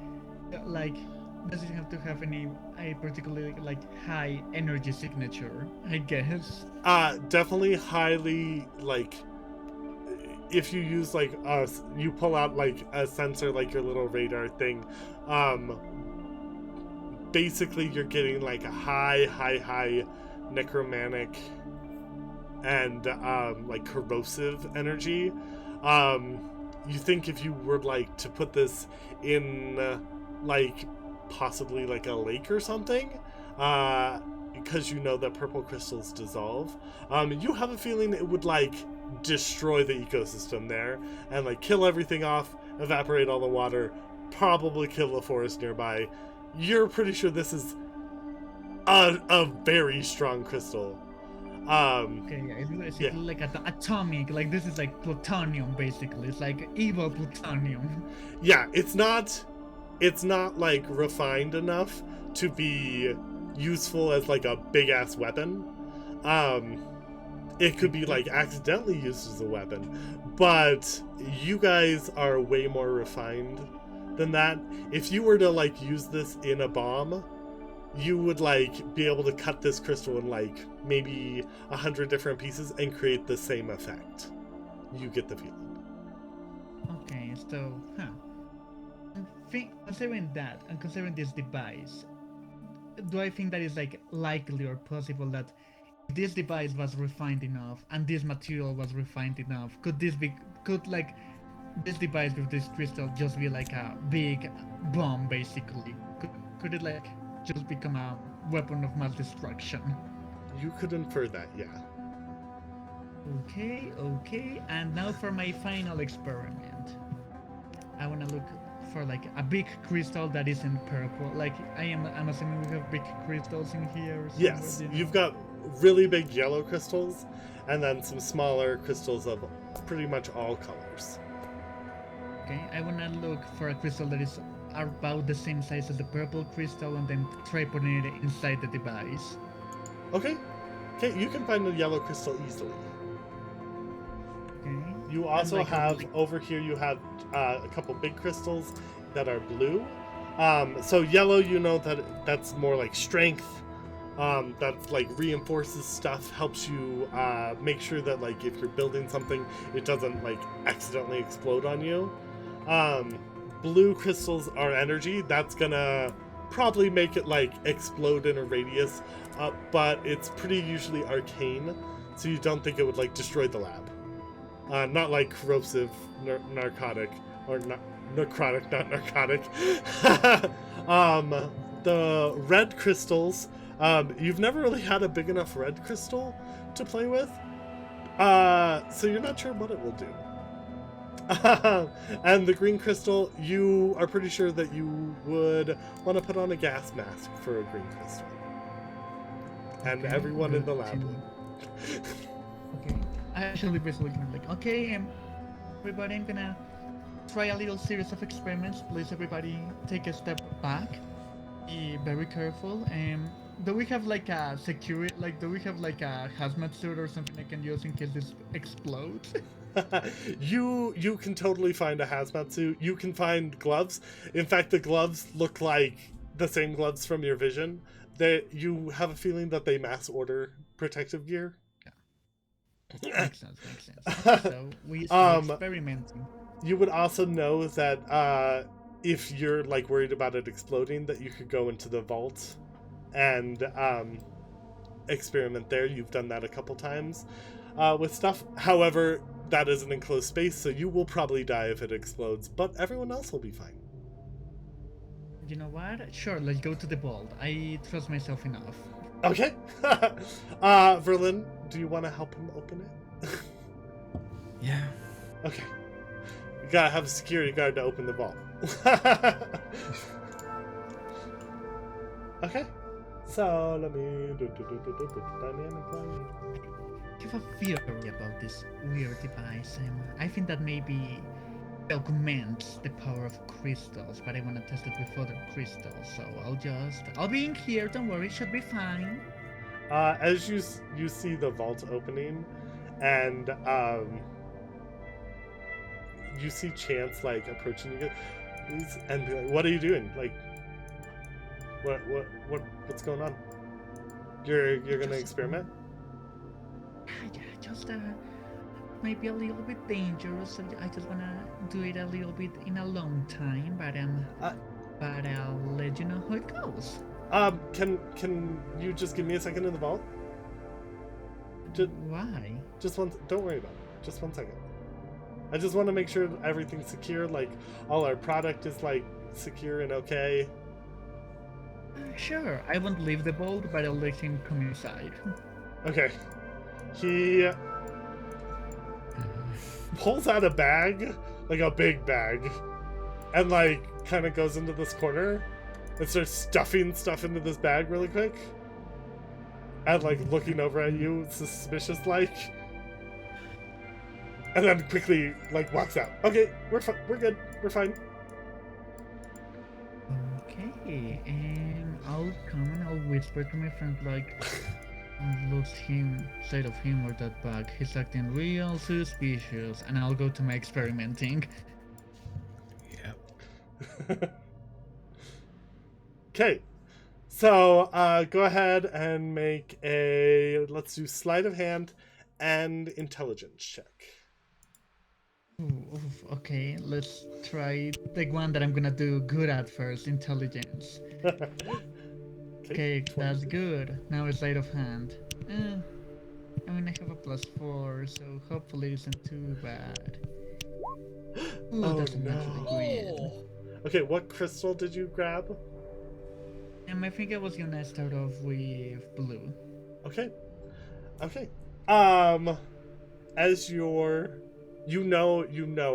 does it have to have a particularly like high energy signature? I guess. Definitely highly like. If you use like you pull out like a sensor, like your little radar thing. Basically, you're getting like a high necromantic and like corrosive energy. You think if you were like to put this in like possibly like a lake or something, because you know that purple crystals dissolve, you have a feeling it would like destroy the ecosystem there and like kill everything off, evaporate all the water, probably kill the forest nearby. You're pretty sure this is a very strong crystal. Okay, yeah, it's basically like atomic, like this is like plutonium basically. It's like evil plutonium. Yeah, it's not like refined enough to be useful as like a big ass weapon. It could be like accidentally used as a weapon, but you guys are way more refined than that. If you were to like use this in a bomb, you would like be able to cut this crystal in like maybe 100 different pieces and create the same effect. You get the feeling. Okay, so considering that and considering this device, do I think that is like likely or possible that if this device was refined enough and this material was refined enough, could this device with this crystal just be like a big bomb basically? Could it like just become a weapon of mass destruction? You could infer that, yeah. Okay, and now for my final experiment. I wanna look for like a big crystal that isn't purple. Like I'm assuming we have big crystals in here. Yes, you've got really big yellow crystals and then some smaller crystals of pretty much all colors. Okay, I wanna look for a crystal that is about the same size as the purple crystal and then try putting it inside the device. Okay, you can find a yellow crystal easily. Okay. You also have over here. You have a couple big crystals that are blue. So yellow, you know that's more like strength. That like reinforces stuff, helps you make sure that like if you're building something, it doesn't like accidentally explode on you. Blue crystals are energy. That's gonna probably make it like explode in a radius, but it's pretty usually arcane, so you don't think it would like destroy the lab. Not like corrosive, narcotic, or necrotic, not narcotic. The red crystals, you've never really had a big enough red crystal to play with, so you're not sure what it will do. And the green crystal, you are pretty sure that you would want to put on a gas mask for a green crystal. And Okay, everyone in the good lab to- would. Okay. I actually basically kind of like, okay, everybody, I'm gonna try a little series of experiments. Please, everybody, take a step back. Be very careful. Do we have like a security, like, do we have like a hazmat suit or something I can use in case this explodes? You can totally find a hazmat suit. You can find gloves. In fact, the gloves look like the same gloves from your vision. You have a feeling that they mass order protective gear. Makes sense. So we start experimenting. You would also know that if you're like worried about it exploding, that you could go into the vault and experiment there. You've done that a couple times with stuff. However, that is an enclosed space, so you will probably die if it explodes, but everyone else will be fine. You know what? Sure, let's go to the vault. I trust myself enough. Okay. Verlin, do you want to help him open it? Yeah. Okay. You gotta have a security guard to open the vault. Okay. So let me dynamic line. I have a theory about this weird device. I think that maybe augments the power of crystals, but I want to test it with other crystals. So I'll be in here. Don't worry, should be fine. As you see the vault opening, and you see Chance like approaching you guys, and be like, "What are you doing? Like, what's going on? You're gonna experiment?" Yeah, just maybe a little bit dangerous. So I just wanna do it a little bit in a long time, but I'll let you know how it goes. Can you just give me a second in the vault? Why? Just one. Don't worry about it. Just 1 second. I just want to make sure everything's secure. Like all our product is like secure and okay. Sure, I won't leave the vault, but I'll let him come inside. Okay. He pulls out a bag, like a big bag, and like kind of goes into this corner and starts stuffing stuff into this bag really quick. And like looking over at you suspicious like. And then quickly like walks out. Okay, we're good. We're fine. Okay, and I'll come and I'll whisper to my friend like, looks him, sight of him or that bag. He's acting real suspicious, and I'll go to my experimenting. Yep. Okay, so go ahead and make a, let's do sleight of hand and intelligence check. Ooh, okay, let's try the one that I'm gonna do good at first, intelligence. Okay, that's good. Now it's sleight of hand. I mean, I have a +4, so hopefully it isn't too bad. Ooh, Oh, that's no. naturally good. Okay, what crystal did you grab? I think I was gonna start off with blue. Okay. As you know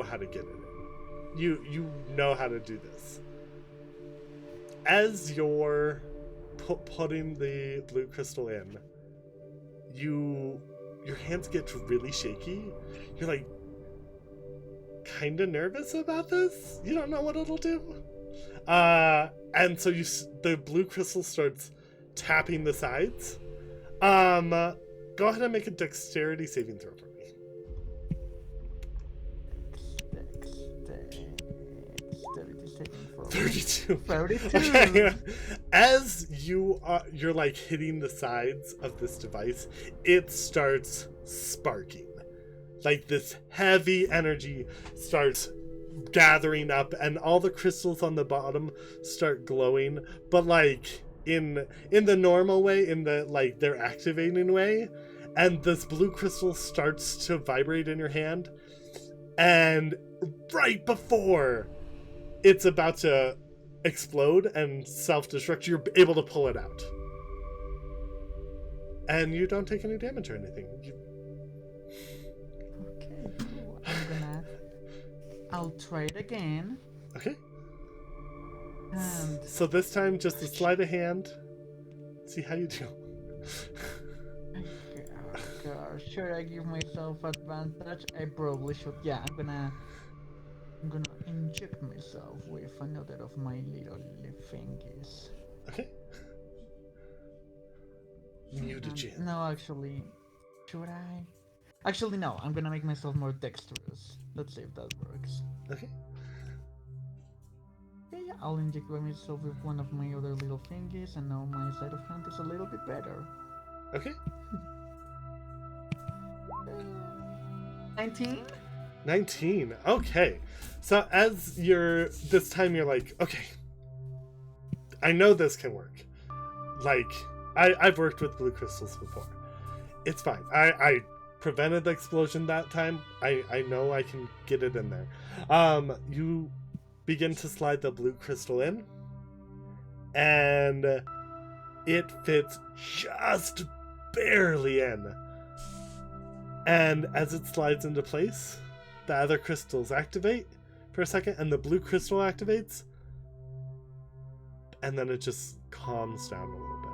how to get in it. You know how to do this. As you're putting the blue crystal in, your hands get really shaky. You're like kind of nervous about this. You don't know what it'll do. And so the blue crystal starts tapping the sides. Go ahead and make a dexterity saving throw for me. Dexterity saving throw. 32. 32. Okay. As you're like hitting the sides of this device, it starts sparking. Like this heavy energy starts gathering up, and all the crystals on the bottom start glowing, but like in the normal way, in the like they're activating way, and this blue crystal starts to vibrate in your hand, and right before it's about to explode and self-destruct, you're able to pull it out, and you don't take any damage or anything. Okay, cool. I'll try it again. Okay. And So this time, just a sleight of hand. See how you do. gosh, should I give myself advantage? I probably should. Yeah, I'm gonna inject myself with another of my little thingies. Okay. Mutagen. No, actually, should I? Actually, no. I'm gonna make myself more dexterous. Let's see if that works. Okay. Yeah, I'll inject myself with one of my other little thingies, and now my sleight of hand is a little bit better. Okay. 19? 19. Okay. So as this time you're like, okay, I know this can work. Like, I've worked with blue crystals before. It's fine. I prevented the explosion that time. I know I can get it in there. You begin to slide the blue crystal in, and it fits just barely in. And as it slides into place, the other crystals activate for a second, and the blue crystal activates, and then it just calms down a little bit.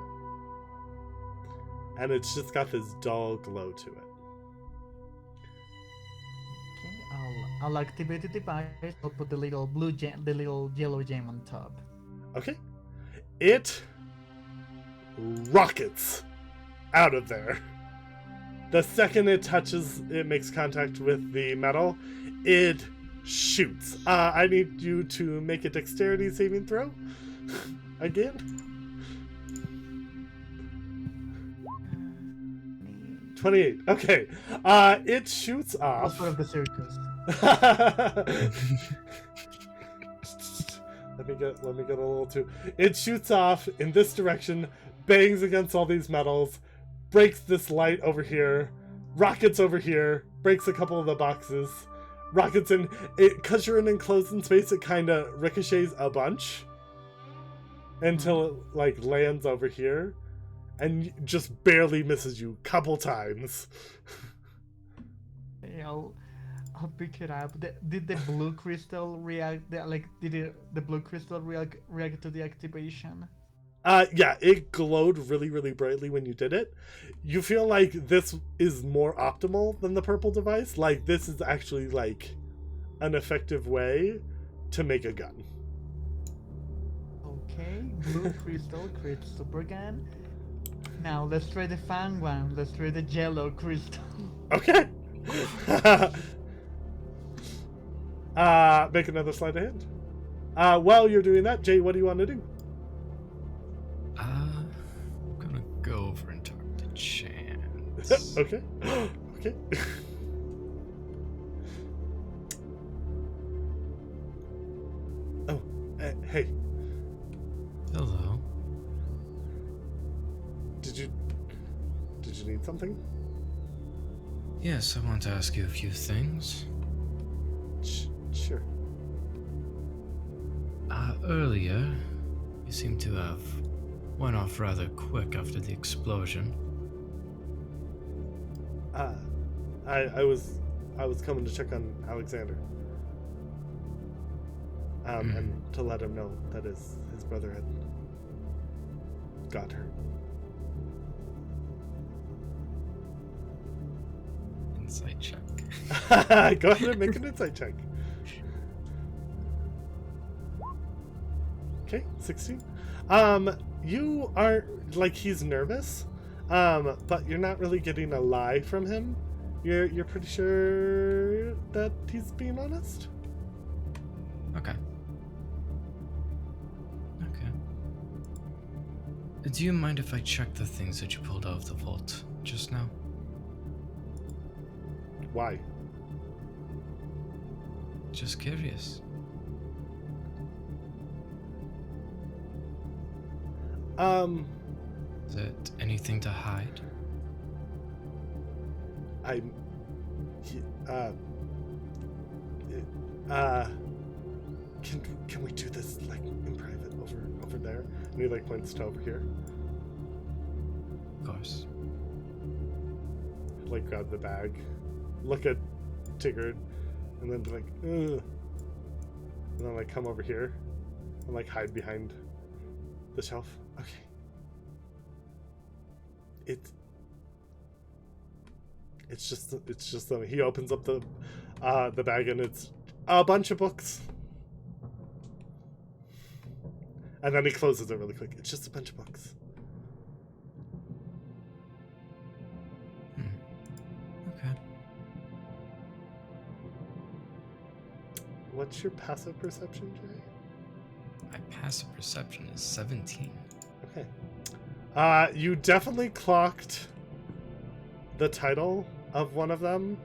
And it's just got this dull glow to it. Okay, I'll activate the device. I'll put the little the little yellow gem on top. Okay. It rockets out of there. The second it makes contact with the metal, it shoots. I need you to make a dexterity saving throw. Again. 28. Okay. It shoots off. That's part of the circus. Let me get a little too. It shoots off in this direction, bangs against all these metals, breaks this light over here, rockets over here, breaks a couple of the boxes, rockets in. It, cause you're in an enclosed space, it kind of ricochets a bunch until it like lands over here, and just barely misses you a couple times. Okay, I'll pick it up. Did the blue crystal react? Did the blue crystal react to the activation? Yeah, it glowed really, really brightly when you did it. You feel like this is more optimal than the purple device. Like, this is actually, like, an effective way to make a gun. Okay, blue crystal creates super gun. Now, let's try the fang one. Let's try the yellow crystal. Okay. Make another sleight of hand. While you're doing that, Jay, what do you want to do? I'm gonna go over and talk to Chance. Okay. Okay. Oh, hey. Hello. Did you need something? Yes, I want to ask you a few things. Sure. Earlier, you seem to have went off rather quick after the explosion. I was coming to check on Alexander. And to let him know that his brother had got hurt. Insight check. Go ahead and make an insight check. Okay, 16. You aren't, like, he's nervous, but you're not really getting a lie from him. You're pretty sure that he's being honest. Okay. Do you mind if I check the things that you pulled out of the vault just now? Why? Just curious. Is it anything to hide? Can we do this, like, in private over there? And he, like, points to over here. Of course. Like, grab the bag, look at Tigard, and then be like, ugh. And then, like, come over here and, like, hide behind the shelf. Okay. It's just he opens up the bag, and it's a bunch of books. And then he closes it really quick. It's just a bunch of books. Okay. What's your passive perception, Jay? My passive perception is 17. Okay. You definitely clocked the title of one of them.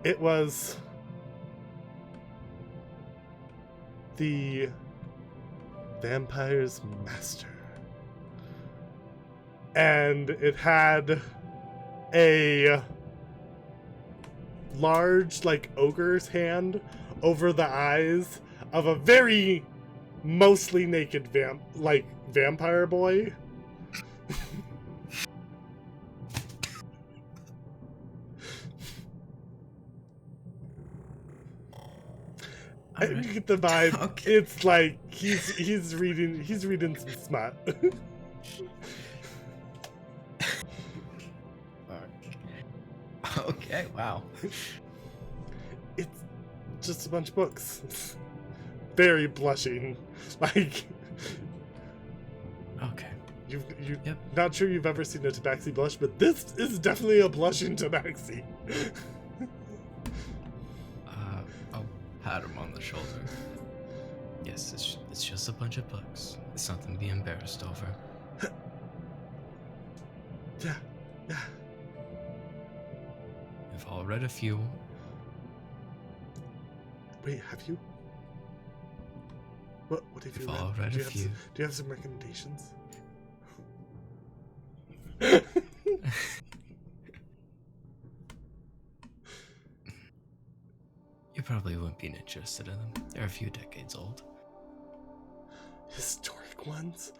It was The Vampire's Master. And it had a large, like, ogre's hand over the eyes of a very mostly naked vampire boy. All You right. get the vibe. Okay. It's like he's reading some smut. Okay, wow. It's just a bunch of books. Very blushing. Like Okay. you Yep. not sure you've ever seen a tabaxi blush, but this is definitely a blushing tabaxi. I'll pat him on the shoulder. Yes, it's just a bunch of books. It's nothing to be embarrassed over. Yeah. We've all read a few. Wait, have you? What have you We've all read do a you have few. do you have some recommendations? You probably wouldn't be interested in them. They're a few decades old. Historic ones?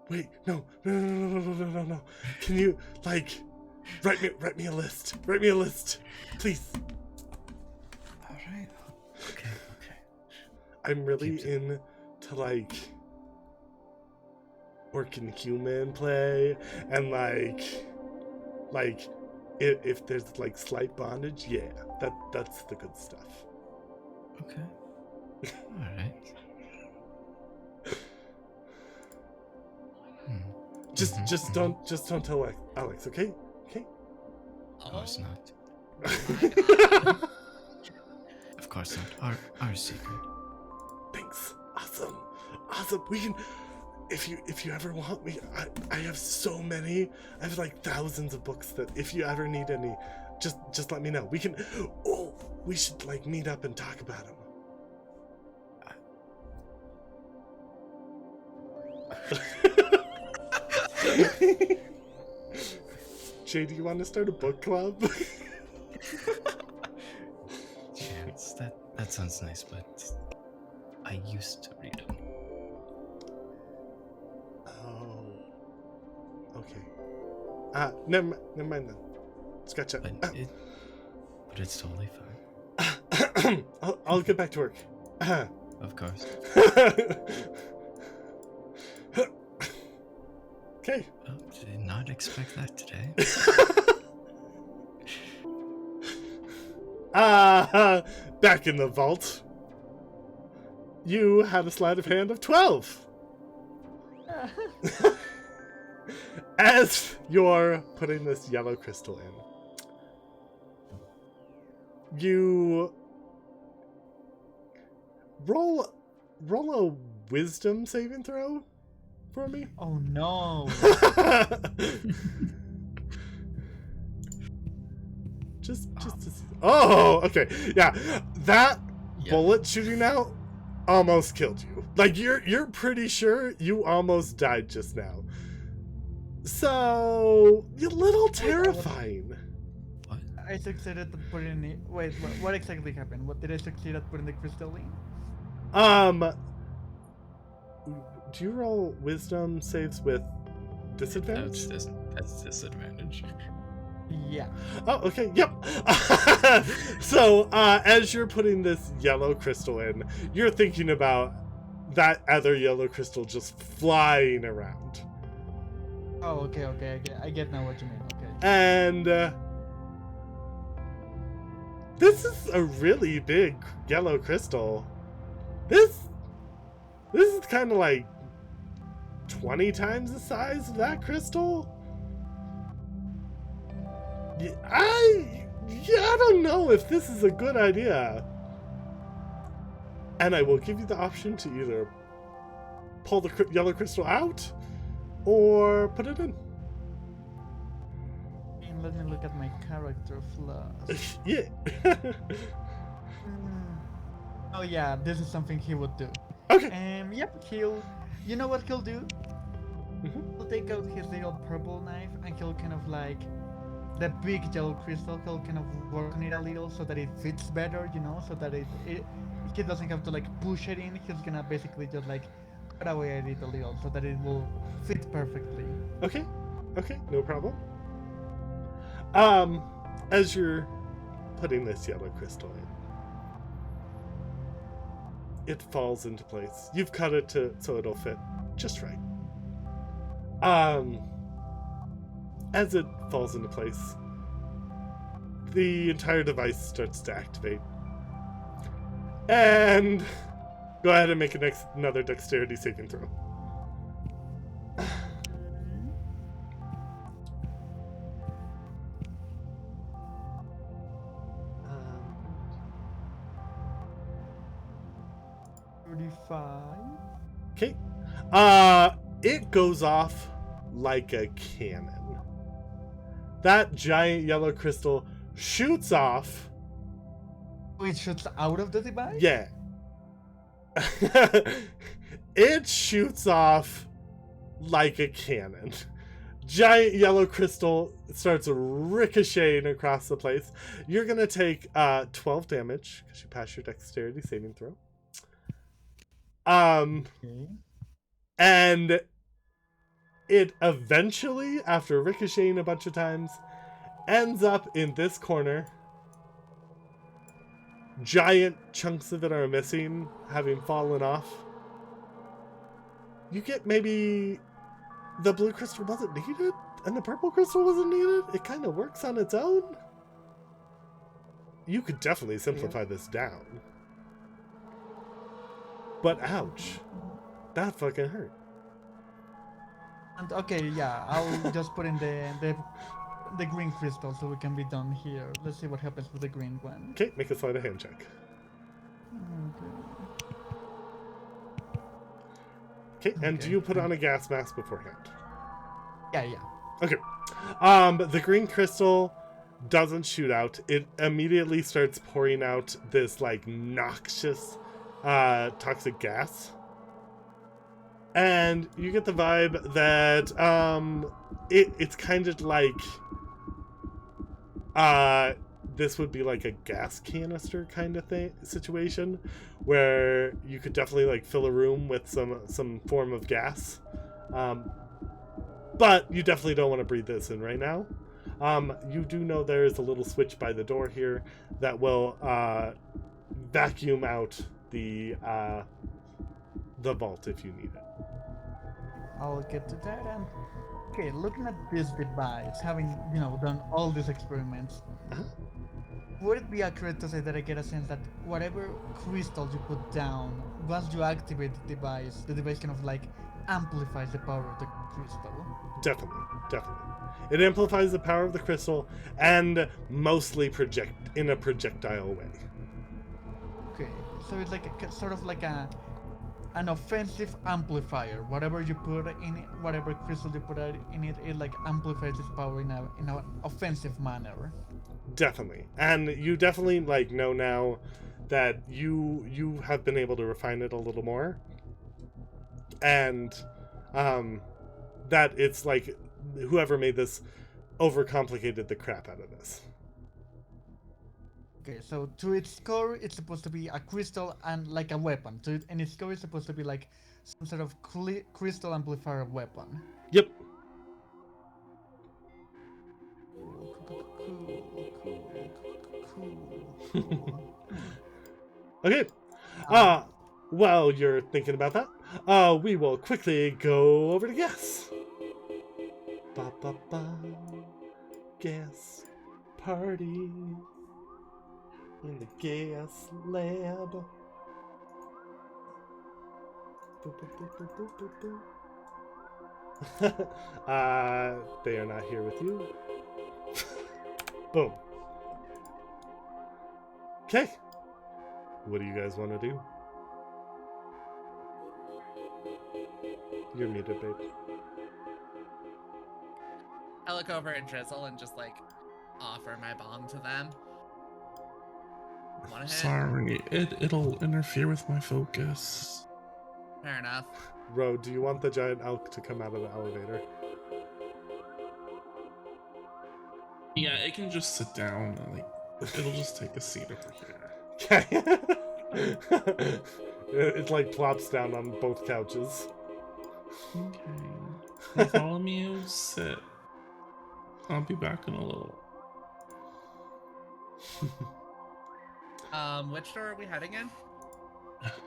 Wait, no. Can you write me a list? Write me a list, please. All right. Okay. I'm really Keeps it- into orc and human play, and if there's slight bondage, yeah, that's the good stuff. Okay. All right. Just don't tell Alex, okay? Okay. Of course not. Oh, Of course not. Our secret. Thanks. Awesome. We can, if you ever want me, I have so many. I have thousands of books that if you ever need any, just let me know. We can. Oh, we should meet up and talk about them. Jay, do you want to start a book club? Chance. That sounds nice, but I used to read them. Oh. Okay. Never mind then. Scratch it. But it's totally fine. I'll get back to work. Of course. Okay. Oh, did not expect that today. Back in the vault. You had a sleight of hand of 12. As you're putting this yellow crystal in, you roll a wisdom saving throw for me. Oh no. just to see. Oh, okay. Yeah. That Yeah. bullet shooting out almost killed you. You're pretty sure you almost died just now. So, you're a little terrifying. What? I succeeded at putting it. Wait, what exactly happened? What did I succeed at putting the crystal in? Do you roll wisdom saves with disadvantage? That's disadvantage. Yeah. Oh, okay, yep. So, as you're putting this yellow crystal in, you're thinking about that other yellow crystal just flying around. Oh, okay. I get now what you mean. Okay. And, this is a really big yellow crystal. This is kind of 20 times the size of that crystal. I don't know if this is a good idea. And I will give you the option to either pull the yellow crystal out or put it in. And let me look at my character flaws. Yeah. Oh yeah, this is something he would do. Okay. Yep, you know what he'll do? Mhm. He'll take out his little purple knife and he'll kind of the big yellow crystal, he'll kind of work on it a little so that it fits better, so that he doesn't have to like push it in. He's gonna basically just like cut away at it a little so that it will fit perfectly. Okay, no problem. As you're putting this yellow crystal in, it falls into place. You've cut it so it'll fit just right. As it falls into place, the entire device starts to activate. And go ahead and make another dexterity saving throw. Okay. It goes off like a cannon. That giant yellow crystal shoots off. It shoots out of the device? Yeah. It shoots off like a cannon. Giant yellow crystal starts ricocheting across the place. You're going to take 12 damage because you passed your dexterity saving throw. Okay. And it eventually, after ricocheting a bunch of times, ends up in this corner. Giant chunks of it are missing, having fallen off. You get maybe the blue crystal wasn't needed, and the purple crystal wasn't needed. It kind of works on its own. You could definitely simplify this down. But ouch. That fucking hurt. And okay, yeah, I'll just put in the green crystal so we can be done here. Let's see what happens with the green one. Okay, make a sleight of hand check. Okay, and do you put on a gas mask beforehand? Yeah. Okay. The green crystal doesn't shoot out. It immediately starts pouring out this like noxious toxic gas. And you get the vibe that it's kind of like this would be like a gas canister kind of situation where you could definitely like fill a room with some form of gas. But you definitely don't want to breathe this in right now. You do know there is a little switch by the door here that will vacuum out the vault if you need it. I'll get to that. And okay, looking at this device, having done all these experiments, would it be accurate to say that I get a sense that whatever crystals you put down, once you activate the device kind of like amplifies the power of the crystal? Definitely. It amplifies the power of the crystal and mostly in a projectile way. Okay, so it's like sort of like an offensive amplifier. Whatever you put in it, whatever crystal you put in it, it like amplifies its power in an offensive manner. Definitely. And you definitely like know now that you have been able to refine it a little more. And that it's like whoever made this overcomplicated the crap out of this. Okay, so to its core, it's supposed to be a crystal and like a weapon. And its core is supposed to be like some sort of crystal amplifier weapon. Yep. Cool. Okay. While you're thinking about that, we will quickly go over to gas. Gas party in the gas lab. They are not here with you. Boom. Okay. What do you guys want to do? You're muted, babe. I look over at Drizzle and just like offer my bomb to them. Want a hit? Sorry, it'll interfere with my focus. Fair enough. Ro, do you want the giant elk to come out of the elevator? Yeah, it can just sit down. Like, it'll just take a seat over here. Okay. It like plops down on both couches. Okay. Bartholomew, sit. I'll be back in a little. Which door are we heading in?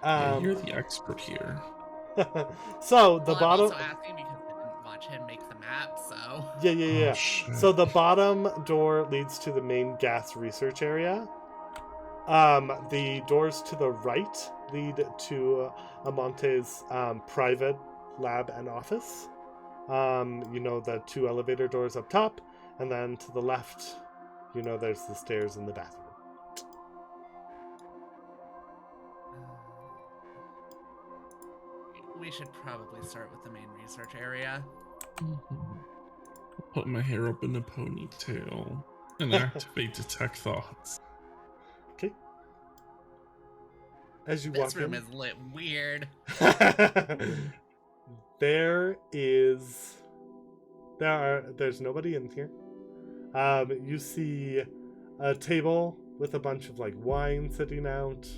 Yeah, you're the expert here. So the Well, bottom. I'm also asking because I didn't watch him make the map, so. Yeah. Oh, shit. So the bottom door leads to the main gas research area. The doors to the right lead to Amonte's private lab and office. The 2 elevator doors up top, and then to the left, there's the stairs in the bathroom. We should probably start with the main research area. Put my hair up in a ponytail and activate detect thoughts. Okay. As you This walk room in, is lit weird. there's nobody in here. You see a table with a bunch of like wine sitting out,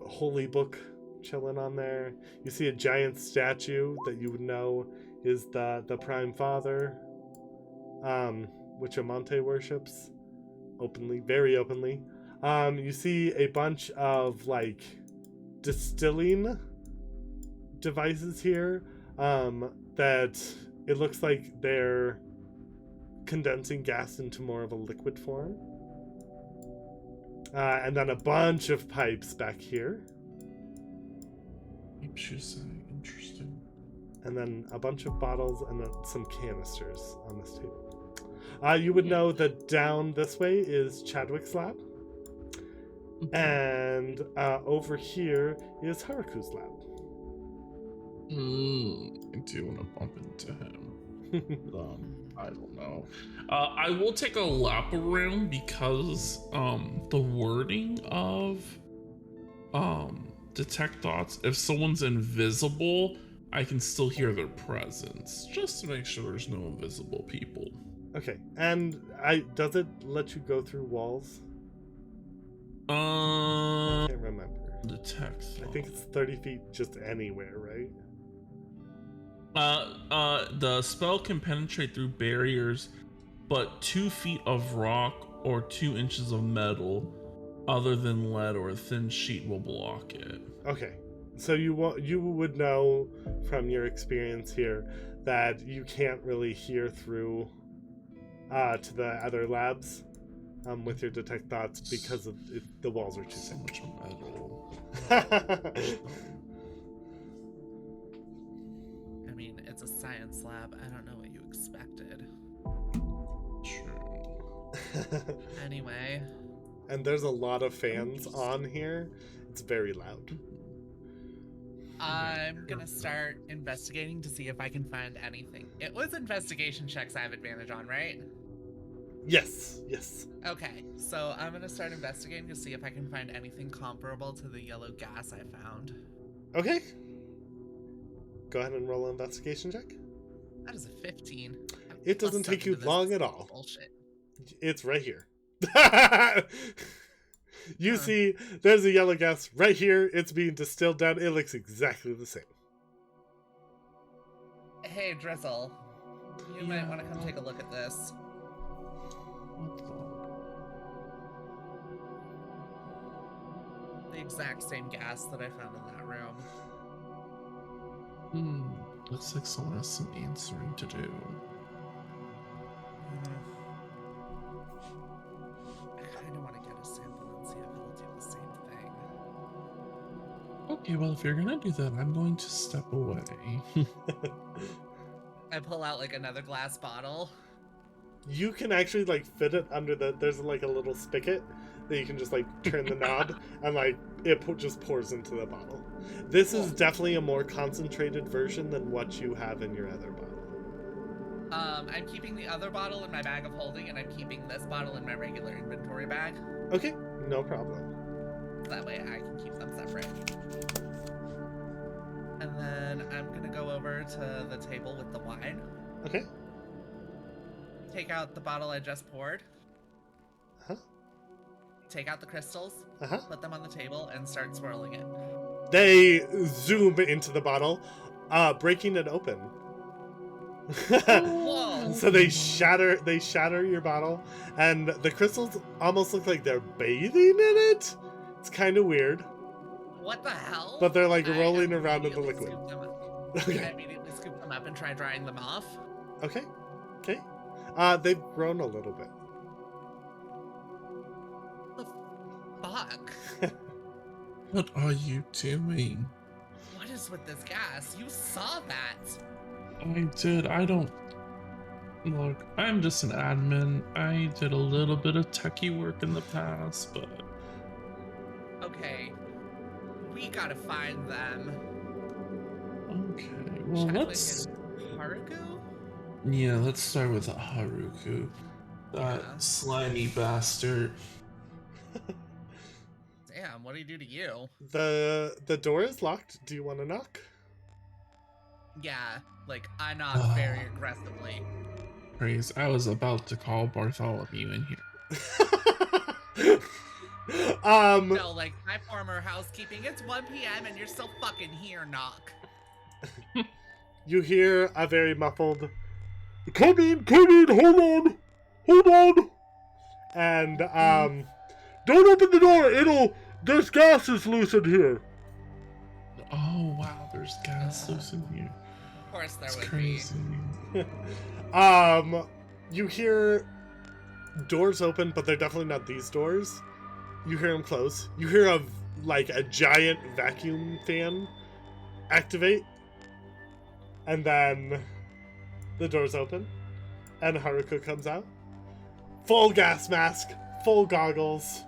a holy book chilling on there. You see a giant statue that you would know is the Prime Father, which Amonte worships openly, very openly. You see a bunch of like distilling devices here that it looks like they're condensing gas into more of a liquid form. And then a bunch of pipes back here. She's interesting. And then a bunch of bottles and then some canisters on this table. You would know that down this way is Chadwick's lab. And over here is Haruku's lab. I do want to bump into him. I don't know. I will take a lap around because the wording of detect thoughts, if someone's invisible, I can still hear their presence, just to make sure there's no invisible people. Okay, and does it let you go through walls? I can't remember. Detect thoughts. I think it's 30 feet just anywhere, right? The spell can penetrate through barriers, but 2 feet of rock or 2 inches of metal other than lead or a thin sheet will block it. Okay, so you would know from your experience here that you can't really hear through to the other labs with your detect thoughts because of the walls are too So thick. much metal. I mean, it's a science lab. I don't know what you expected. True. Anyway. And there's a lot of fans on here. It's very loud. I'm gonna start investigating to see if I can find anything. It was investigation checks I have advantage on, right? Yes. Okay, so I'm gonna start investigating to see if I can find anything comparable to the yellow gas I found. Okay. Go ahead and roll an investigation check. That is a 15. It doesn't take you long at all. Bullshit. It's right here. You see, there's a yellow gas right here. It's being distilled down. It looks exactly the same. Hey, Drizzle. You might want to come take a look at this. The exact same gas that I found in that room. Looks like someone has some answering to do. I kind of want to get a sample and see if it'll do the same thing. Okay, well, if you're gonna do that, I'm going to step away. I pull out like another glass bottle. You can actually like fit it under there's like a little spigot that you can just like turn the knob and like it just pours into the bottle. This is definitely a more concentrated version than what you have in your other bottle. I'm keeping the other bottle in my bag of holding, and I'm keeping this bottle in my regular inventory bag. Okay, no problem. That way I can keep them separate. And then I'm gonna go over to the table with the wine. Okay. Take out the bottle I just poured. Huh? take out the crystals, Uh-huh. put them on the table, and start swirling it. They zoom into the bottle, breaking it open. Whoa! So they shatter your bottle, and the crystals almost look like they're bathing in it. It's kind of weird, What the hell? but they're like I rolling around in the immediately liquid. scoop them up. I Okay. immediately scoop them up and try drying them off. Okay. They've grown a little bit. The fuck? What are you doing? What is with this gas? You saw that. I did. I don't. Look, I'm just an admin. I did a little bit of techie work in the past, but. Okay. We gotta find them. Okay, well, Check let's. with Haruku? Yeah, let's start with Haruku. That Yeah. slimy bastard. Damn, what did he do to you? The door is locked. Do you want to knock? Yeah, like, I knock very aggressively. Praise. I was about to call Bartholomew in here. No, like, my former housekeeping, it's 1 p.m. and you're still fucking here, knock. You hear a very muffled, come in, hold on. And, don't open the door, there's gases loose in here. Oh, wow, there's gas loose in here. Of course there It's would crazy. You hear doors open, but they're definitely not these doors. You hear them close. You hear a giant vacuum fan activate. And then the doors open. And Haruko comes out. Full gas mask. Full goggles.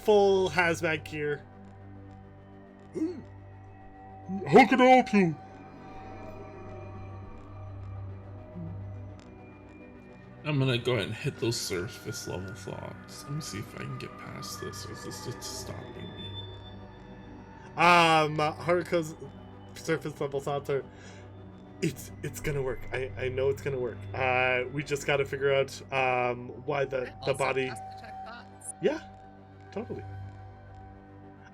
Full hazmat gear. How can I help you? I'm gonna go ahead and hit those surface level thoughts. Let me see if I can get past this. Or is this just stopping me? Haruko's surface level thoughts are, it's gonna work. I know it's gonna work. We just gotta figure out why the Also body. cast detect thoughts. Yeah, totally.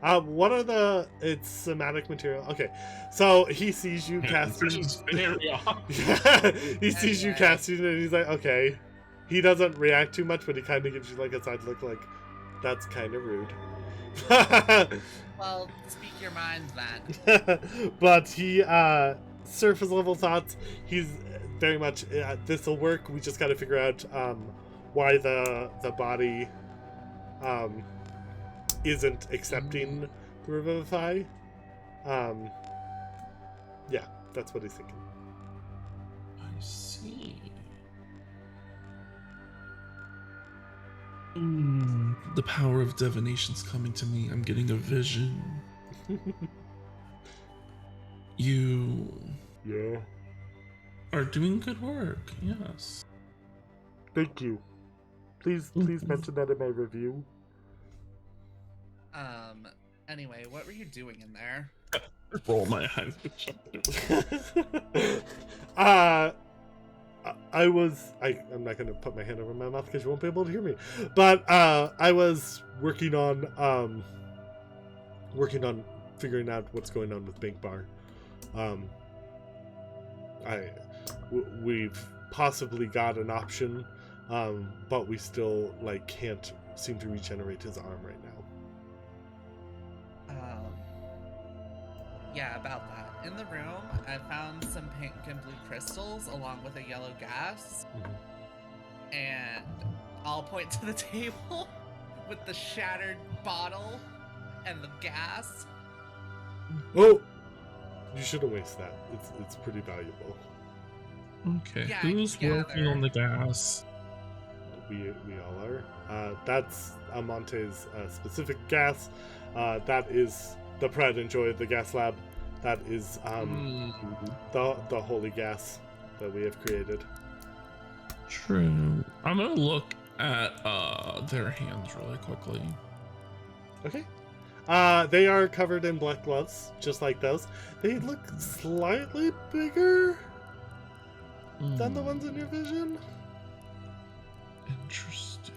What are it's somatic material. Okay, so he sees you casting. This is very odd. He sees you Okay. casting it and he's like, okay. He doesn't react too much, but he kind of gives you like a side look like, that's kind of rude. Well, speak your mind then. But he, surface level thoughts, he's very much, this'll work. We just gotta figure out, why the body, isn't accepting the Revivify. Yeah, that's what he's thinking. I see. The power of divination's coming to me. I'm getting a vision. You Yeah. are doing good work, yes. Thank you. Please mention that in my review. Anyway, what were you doing in there? Roll my eyes. I'm not gonna put my hand over my mouth because you won't be able to hear me. But I was working on figuring out what's going on with Bankbar. We've possibly got an option, but we still can't seem to regenerate his arm right now. Yeah, about that. In the room, I found some pink and blue crystals along with a yellow gas. And I'll point to the table with the shattered bottle and the gas. Oh, you shouldn't waste that. It's pretty valuable. Okay, Yeah, who's I working gather. on the gas? We all are. That's Amonte's specific gas. That is the pride and joy of the gas lab. That is the holy gas that we have created. True. I'm gonna look at their hands really quickly. Okay. They are covered in black gloves, just like those. They look slightly bigger than the ones in your vision. Interesting.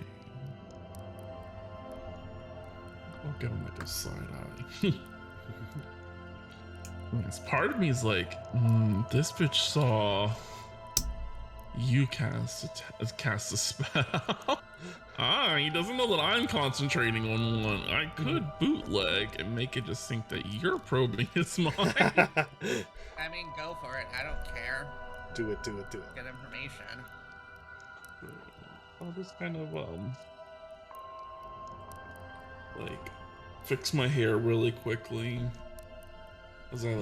I'll give him like a side eye. Yes, part of me is like, this bitch saw you cast a spell. He doesn't know that I'm concentrating on one. I could bootleg and make it just think that you're probing his mind. I mean, go for it. I don't care. Do it. Get information. I'll just kind of like fix my hair really quickly as I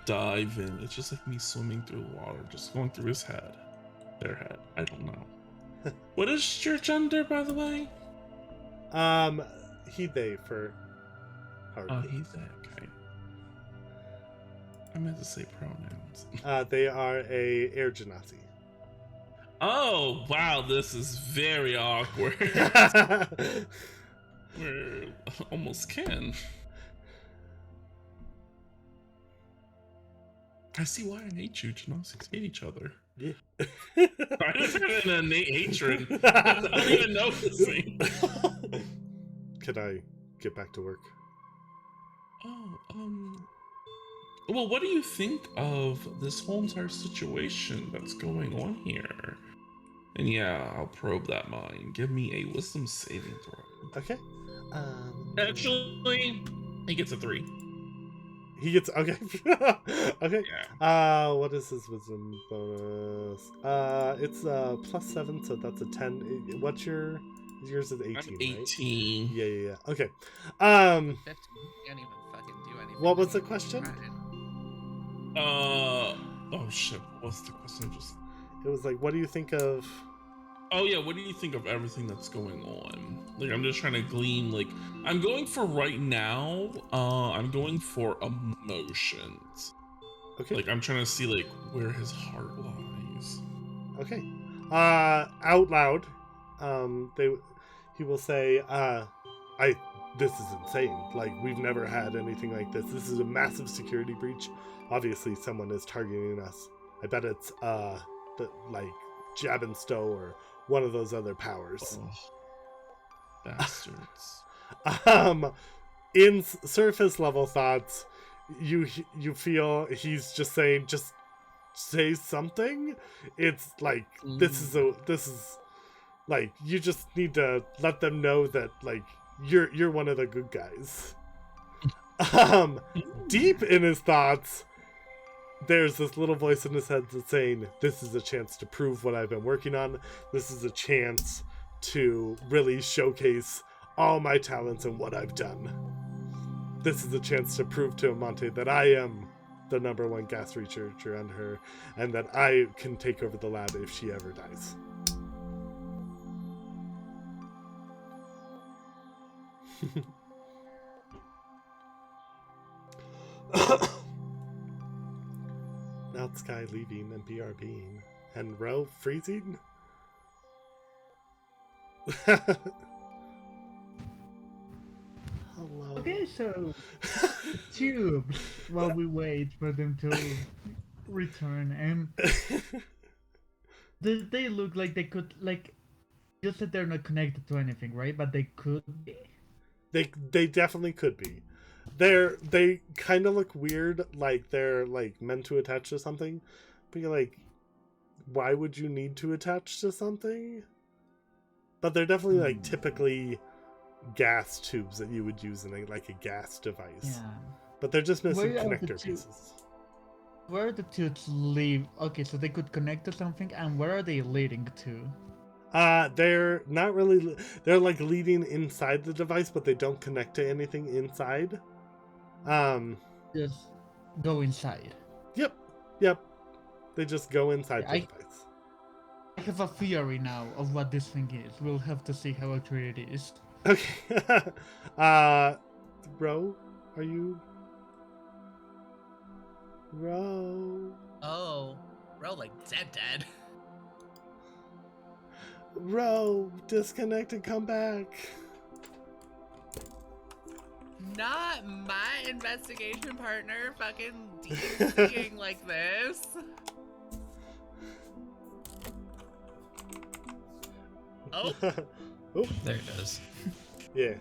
dive in. It's just like me swimming through the water, just going through his head, their head. I don't know. What is your gender, by the way? He, they for hard. Oh, he's that okay. I meant to say pronouns. They are a air genasi. Oh, wow, this is very awkward. We're almost kin. I see why I hate you. Genosics hate each other. Yeah. I just had an innate hatred. I don't even noticing. Can I get back to work? Oh, well, what do you think of this whole entire situation that's going on here? And yeah, I'll probe that mind. Give me a wisdom saving throw. Okay. Actually, he gets a 3. He gets okay. Okay. Yeah. What is his wisdom bonus? It's +7, so that's a 10. What's yours? Is 18. I'm 18. Right? Yeah. Okay. 15. Can't even fucking do anything. What was the question? Oh shit. What's the question? It was like, what do you think of? Oh yeah, what do you think of everything that's going on? Like, I'm just trying to glean, like, I'm going for right now, I'm going for emotions. Okay. Like, I'm trying to see, like, where his heart lies. Okay. Out loud, he will say, this is insane. Like, we've never had anything like this. This is a massive security breach. Obviously, someone is targeting us. I bet it's, Jab and Stow or one of those other powers. Oh, bastards. In surface level thoughts, you feel he's just saying, just say something. It's like, this is like, you just need to let them know that, like, you're one of the good guys. Deep in his thoughts, there's this little voice in his head that's saying, this is a chance to prove what I've been working on. This is a chance to really showcase all my talents and what I've done. This is a chance to prove to Amante that I am the #1 gas researcher on her, and that I can take over the lab if she ever dies. Now Sky leaving and BRBing. And Ro freezing? Hello. Okay, so tubes while we wait for them to return, and they look like they could, like, you said they're not connected to anything, right? But they could be. They definitely could be. They kind of look weird, like they're like meant to attach to something, but you're like, why would you need to attach to something? But they're definitely like typically gas tubes that you would use in a gas device. Yeah. But they're just missing Where are the connector tubes? pieces. Where are the tubes lead? Okay, so they could connect to something, and where are they leading to? They're not really. They're like leading inside the device, but they don't connect to anything inside. Just go inside. Yep. They just go inside the device. I have a theory now of what this thing is. We'll have to see how accurate it is. Okay. Ro, are you? Ro. Oh, bro, like dead. Ro, disconnect and come back. Not my investigation partner fucking DnDing like this. Oh. Oh. There it is. Yeah.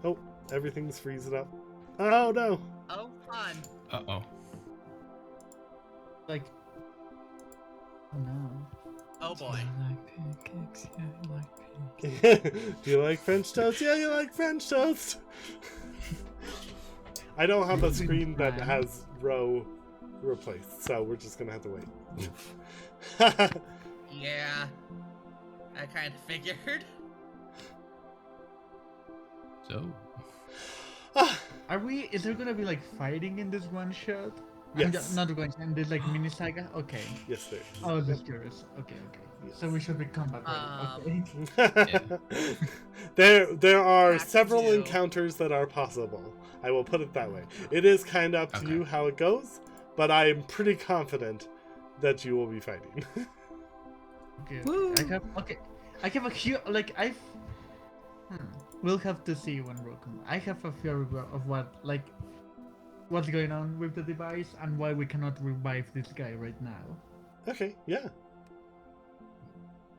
Oh, everything's freezing up. Oh no! Oh, fun. Uh-oh. Like, oh no. Oh boy. I like pancakes. Yeah, I like pancakes. Do you like French toast? Yeah, you like French toast. I don't have a screen that has row replaced, so we're just gonna have to wait. Oof. Yeah. I kind of figured. So, Is there gonna be like fighting in this one shot? Yes. Not going in this like mini saga? Okay. Yes, there. I was just curious. Okay. Yes. So we should be combat ready. Okay. There are Back several to- encounters that are possible. I will put it that way. It is kind of up to Okay. you how it goes, but I am pretty confident that you will be fighting. Okay. Woo. I have a few like I've. We'll have to see when we'll come. I have a theory of what's going on with the device and why we cannot revive this guy right now. Okay, yeah.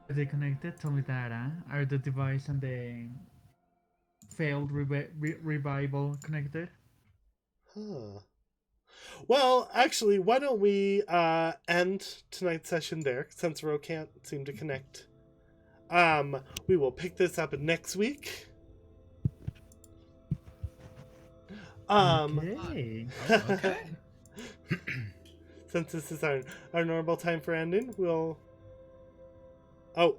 Are they connected? Tell me that, huh? Are the device and the failed revival connected? Huh. Well, actually, why don't we end tonight's session there, since Ro can't seem to connect. We will pick this up next week. Okay. okay. Since this is our normal time for ending, we'll... Oh,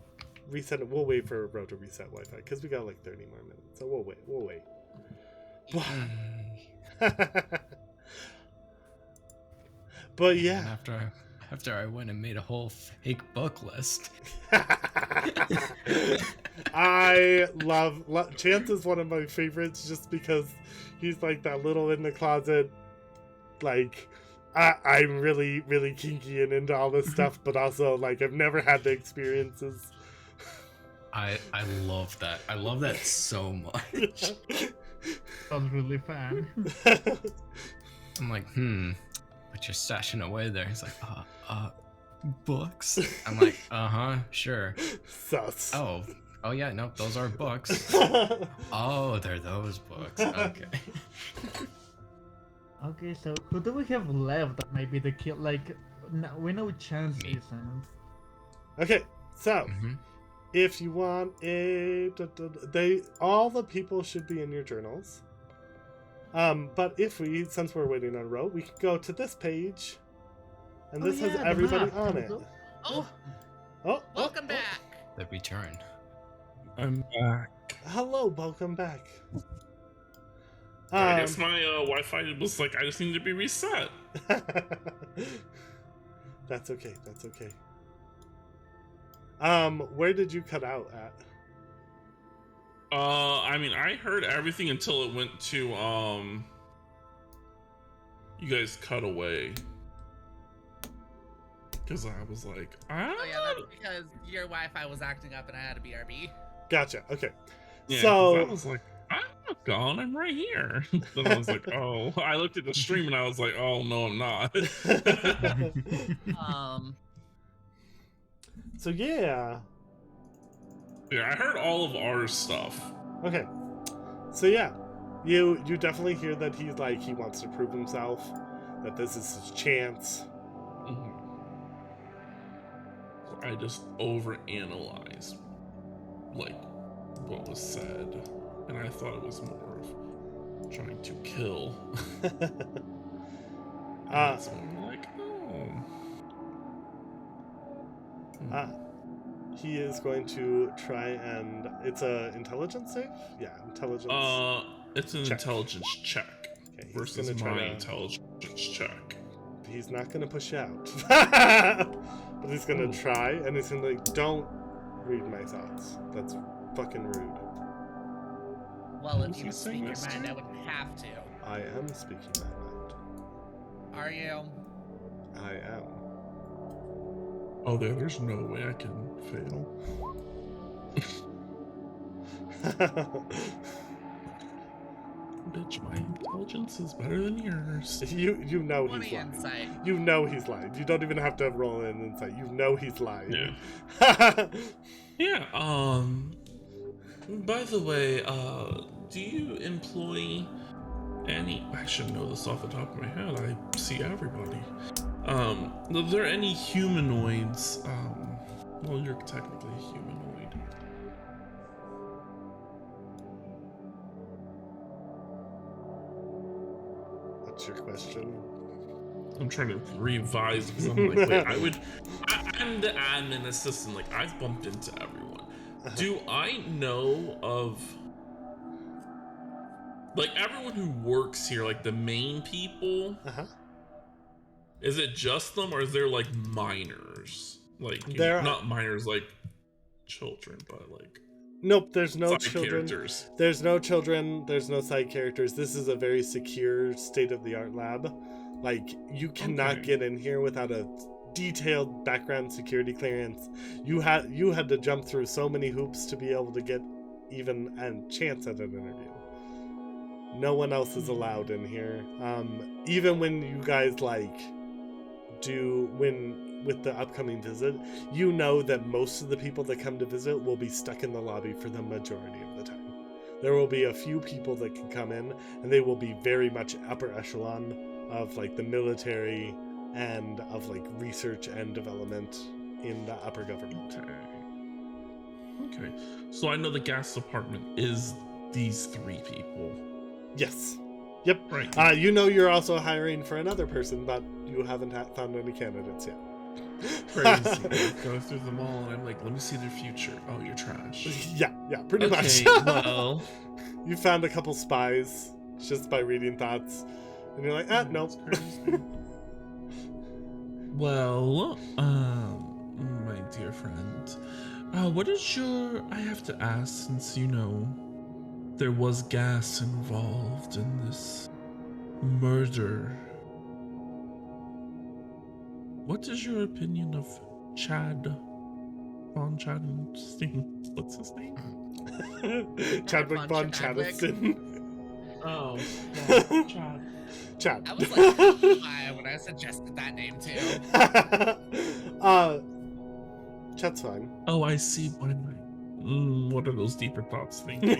reset it. We'll wait for Ro to reset Wi-Fi, because we got like 30 more minutes, so we'll wait. But yeah. And after I went and made a whole fake book list. I love Chance is one of my favorites just because he's like that little in the closet, like I'm really, really kinky and into all this stuff, but also like I've never had the experiences. I love that. I love that so much. I was really fan. I'm like, but you're stashing away there. He's like, books? I'm like, sure. Sus. Oh yeah, no, those are books. Oh, they're those books. Okay. Okay, so who do we have left that might be the kill? Like, no, we know Chance Me. isn't. Okay, so Mhm. if you want all the people should be in your journals. But since we're waiting on Ro, we can go to this page, and this has the everybody map. on it. Oh, welcome back. The return. I'm back. Hello, welcome back. I guess my Wi-Fi was like, I just need to be reset. That's okay. That's okay. Where did you cut out at? I mean, I heard everything until it went to you guys cut away. Because I was like, Oh yeah, that's because your Wi-Fi was acting up and I had a BRB. Gotcha. Okay. yeah, 'cause So I was like, I'm not gone, I'm right here. Then I was like, oh, I looked at the stream and I was like, oh no, I'm not. so yeah. Yeah, I heard all of our stuff. Okay. So yeah, you definitely hear that he wants to prove himself, that this is his chance. Mhm. So I just overanalyzed like what was said, and I thought it was more of trying to kill. And it's more like, He is going to try and it's a intelligence save? Yeah, intelligence. It's an check. intelligence check Okay, he's versus gonna try my to- intelligence check. He's not gonna push out. But he's gonna try, and he's gonna don't read my thoughts. That's fucking rude. Well, Who's if he you saying speak your this mind, to? I wouldn't have to. I am speaking my mind. Are you? I am. Oh, there's no way I can fail. Bitch, my intelligence is better than yours. you know 20 he's lying. insight. You know he's lying. You don't even have to roll in insight. You know he's lying. Yeah. Yeah, by the way, do you employ any? I should know this off the top of my head. I see everybody. Are there any humanoids? Well, you're technically a humanoid. What's your question? I'm trying to revise because I'm like, wait, I'm the admin assistant. Like, I've bumped into everyone. Do I know of, like, everyone who works here, like the main people? Is it just them, or is there like minors? Like, not minors like children, but like. Nope, there's no side children. Characters. There's no children, there's no side characters. This is a very secure, state-of-the-art lab. Like, you cannot get in here without a detailed background security clearance. You had to jump through so many hoops to be able to get even a chance at an interview. No one else is allowed in here. Even when you guys with the upcoming visit, you know that most of the people that come to visit will be stuck in the lobby for the majority of the time. There will be a few people that can come in, and they will be very much upper echelon of like the military and of like research and development in the upper government. Okay. So I know the gas department is these 3 people. Yes. Yep. Right. You know you're also hiring for another person, but you haven't found any candidates yet. Crazy. Go through them all, and I'm like, let me see their future. Oh, you're trash. Yeah, pretty much. Well, you found a couple spies just by reading thoughts, and you're like, nope. Well, my dear friend, what is your? I have to ask, since you know there was gas involved in this murder. What is your opinion of Chad? Von Chaddenstein? What's his name? Chadwick Von Chaddenstein. Oh, yeah, Chad. I was like, why when I suggested that name too? Chad's fine. Oh, I see. What are those deeper thoughts thinking?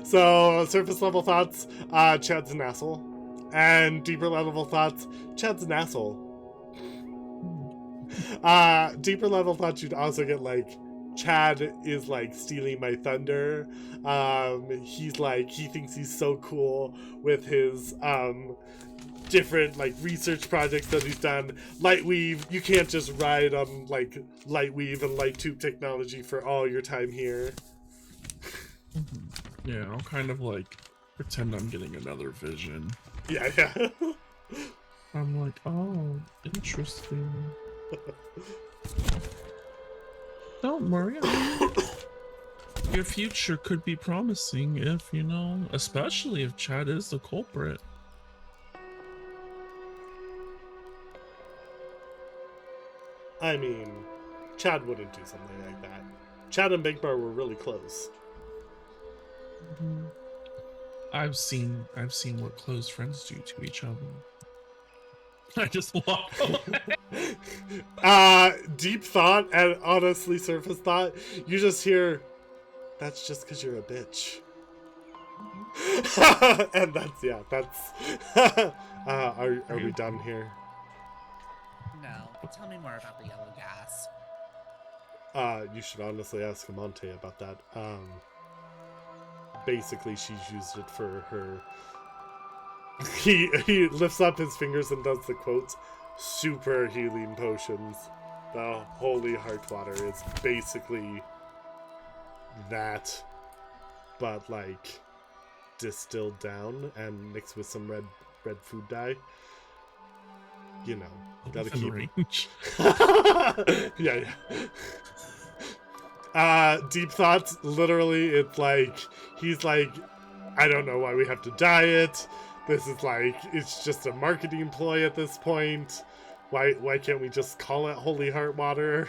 So, surface level thoughts, Chad's an asshole. And deeper level thoughts, Chad's an asshole. Deeper level thoughts, you'd also get like, Chad is like stealing my thunder. He thinks he's so cool with his different like research projects that he's done. Lightweave, you can't just ride on like Lightweave and light tube technology for all your time here. Yeah, I'll kind of like pretend I'm getting another vision. Yeah. I'm like, oh, interesting. Don't worry. Your future could be promising if, especially if Chad is the culprit. I mean, Chad wouldn't do something like that. Chad and Bankbar were really close. Mm-hmm. I've seen what close friends do to each other. I just walk away. Deep thought and honestly surface thought. You just hear, that's just because you're a bitch. And that's. Are we done here? No. Tell me more about the yellow gas. You should honestly ask Amante about that. Basically, she's used it for her. He lifts up his fingers and does the quotes. Super healing potions. The holy heart water is basically that, but like distilled down and mixed with some red food dye. You know, gotta keep range. Yeah. Deep thoughts. Literally, it's like he's like, I don't know why we have to dye it. This is like, it's just a marketing ploy at this point. Why can't we just call it Holy Heart Water?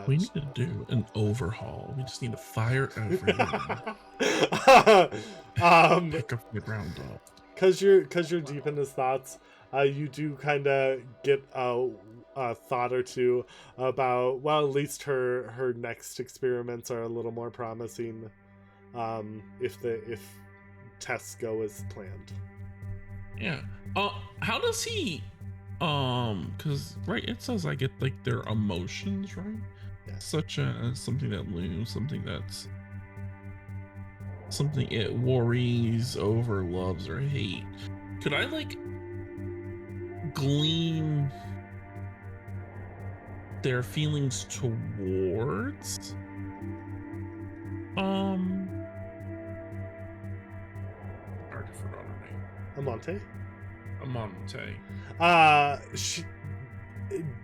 We need to do an overhaul. We just need to fire everyone. Pick up the ground up. Cause you're deep in his thoughts. You do kind of get a thought or two about, well, at least her next experiments are a little more promising, if tests go as planned. Yeah. How does he? Because right, it says I get like their emotions, right? Yeah. Such as something that looms, something that's something it worries over, loves, or hate. Could I like glean their feelings towards? I already forgot her name. Amante? Amante.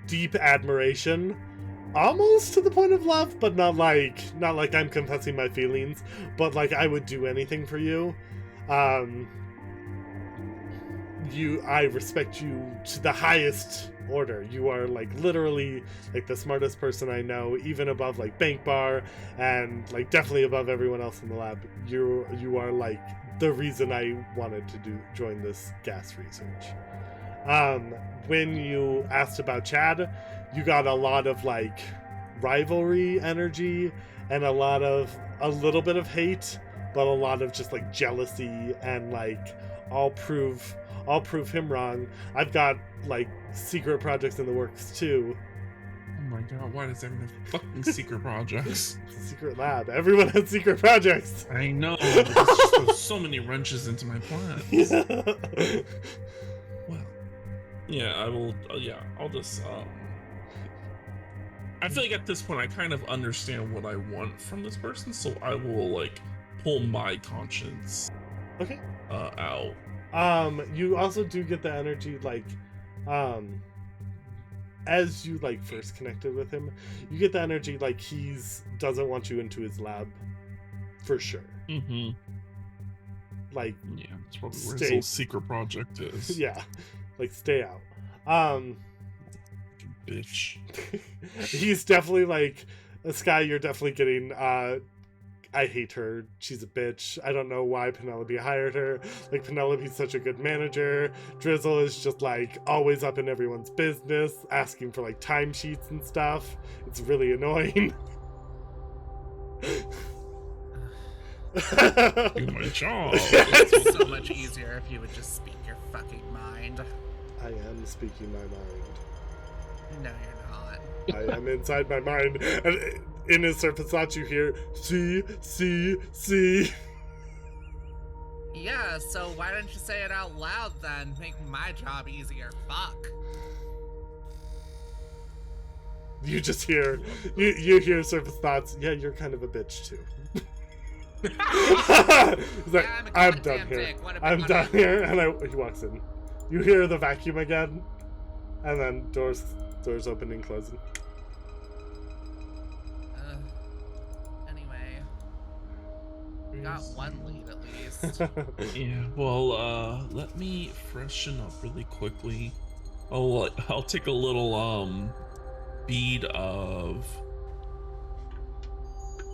Deep admiration, almost to the point of love, but not like I'm confessing my feelings, but like I would do anything for you. I respect you to the highest order. You are like literally like the smartest person I know, even above like Bankbar, and like definitely above everyone else in the lab. You are like the reason I wanted to join this gas research. When you asked about Chad, you got a lot of like rivalry energy and a little bit of hate, but a lot of just like jealousy and like I'll prove him wrong. I've got like secret projects in the works too. Oh my god, why does everyone have fucking secret projects? It's a secret lab. Everyone has secret projects. I know, but this just throws so many wrenches into my plans. Yeah. Well, yeah, I will. I'll just. I feel like at this point I kind of understand what I want from this person, so I will like pull my conscience. Okay. Out. You also do get the energy like, as you like first connected with him, you get the energy like doesn't want you into his lab, for sure. Mm-hmm. Like, yeah, that's probably where his little secret project is. Yeah, like stay out. Bitch. He's definitely like, Sky, you're definitely getting I hate her. She's a bitch. I don't know why Penelope hired her. Like, Penelope's such a good manager. Drizzle is just like always up in everyone's business, asking for like timesheets and stuff. It's really annoying. Do my job. It'd be so much easier if you would just speak your fucking mind. I am speaking my mind. No, you're not. I am inside my mind, and in his surface thoughts you hear, see. Yeah, so why don't you say it out loud then? Make my job easier. Fuck. You just hear, you hear surface thoughts, yeah, you're kind of a bitch too. He's like, Yeah, I'm done here. I'm done here, and he walks in. You hear the vacuum again, and then doors opening and closing. Anyway, we got one lead at least. Yeah, well, let me freshen up really quickly. I'll take a little bead of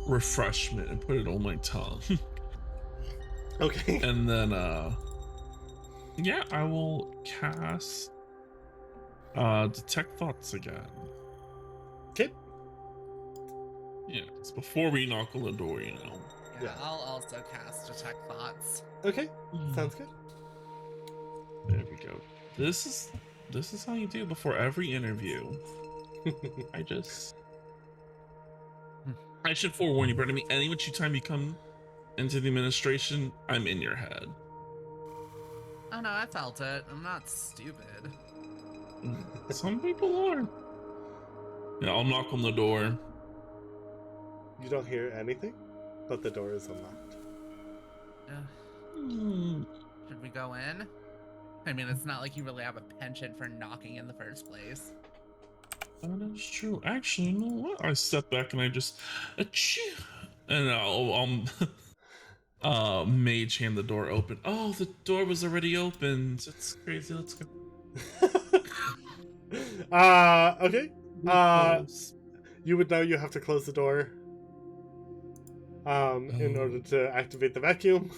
refreshment and put it on my tongue. Okay. And then yeah, I will cast detect thoughts again. Okay. Yeah, it's before we knock on the door, you know. Yeah, I'll also cast detect thoughts. Okay. Sounds good. There we go. This is how you do before every interview. I should forewarn you, but I mean, any which time you come into the administration, I'm in your head. Oh no, I felt it. I'm not stupid. Some people are. Yeah, I'll knock on the door. You don't hear anything, but the door is unlocked. Should we go in? I mean, it's not like you really have a penchant for knocking in the first place. That is true. Actually, you know what? I step back and I just achoo, and I'll mage hand the door open. Oh, the door was already open. That's crazy. Let's go. Okay. You would know you have to close the door in order to activate the vacuum.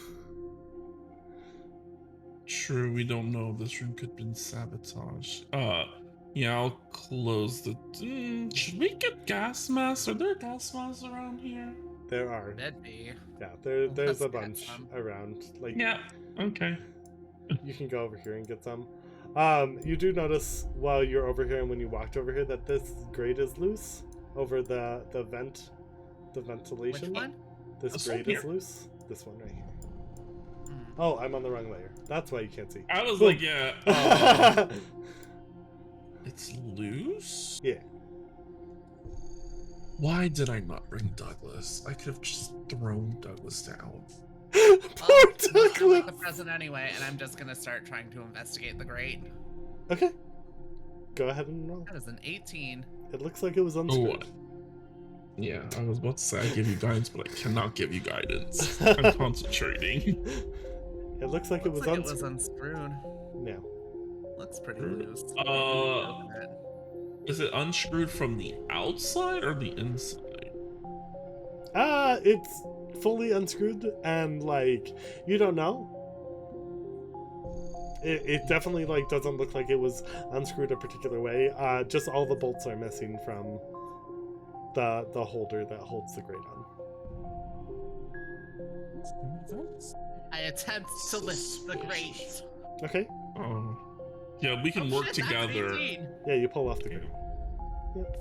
True, we don't know if this room could have been sabotaged. Yeah, I'll close the. Should we get gas masks? Are there gas masks around here? There are. Could be. Yeah, there's Let's a get bunch some. around. Like, Yeah. Okay. you can go over here and get some. You do notice while you're over here and when you walked over here that this grate is loose over the ventilation. Which one? This This one grate is here? loose. This one right here. Hmm. Oh, I'm on the wrong layer. That's why you can't see. I was Boom. like, yeah. It's loose? Yeah. Why did I not bring Douglas? I could have just thrown Douglas down. Poor I'm with Douglas. the present anyway, and I'm just gonna start trying to investigate the grate. Okay. Go ahead and roll. That is an 18. It looks like it was unscrewed. Yeah, I was about to say I give you guidance, but I cannot give you guidance. I'm concentrating. It looks like it was Looks like unscrewed. unscrewed. No. Looks pretty loose. Uh, Is it unscrewed from the outside or the inside? It's fully unscrewed and like you don't know. It definitely like doesn't look like it was unscrewed a particular way. Just all the bolts are missing from the holder that holds the grate on. I attempt to lift the grate. Okay. Oh. Yeah, we can work Shit, that's an together. 18. Yeah, you pull off the grate. Yep.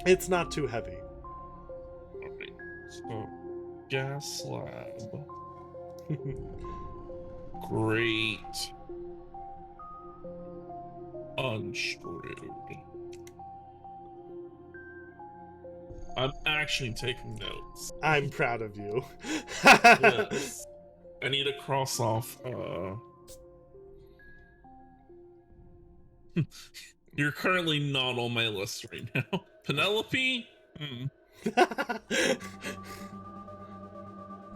It's not too heavy. Alright, so gas slab. Great. Unscrewed. I'm actually taking notes. I'm proud of you. Yes. I need to cross off, You're currently not on my list right now. Penelope? I'm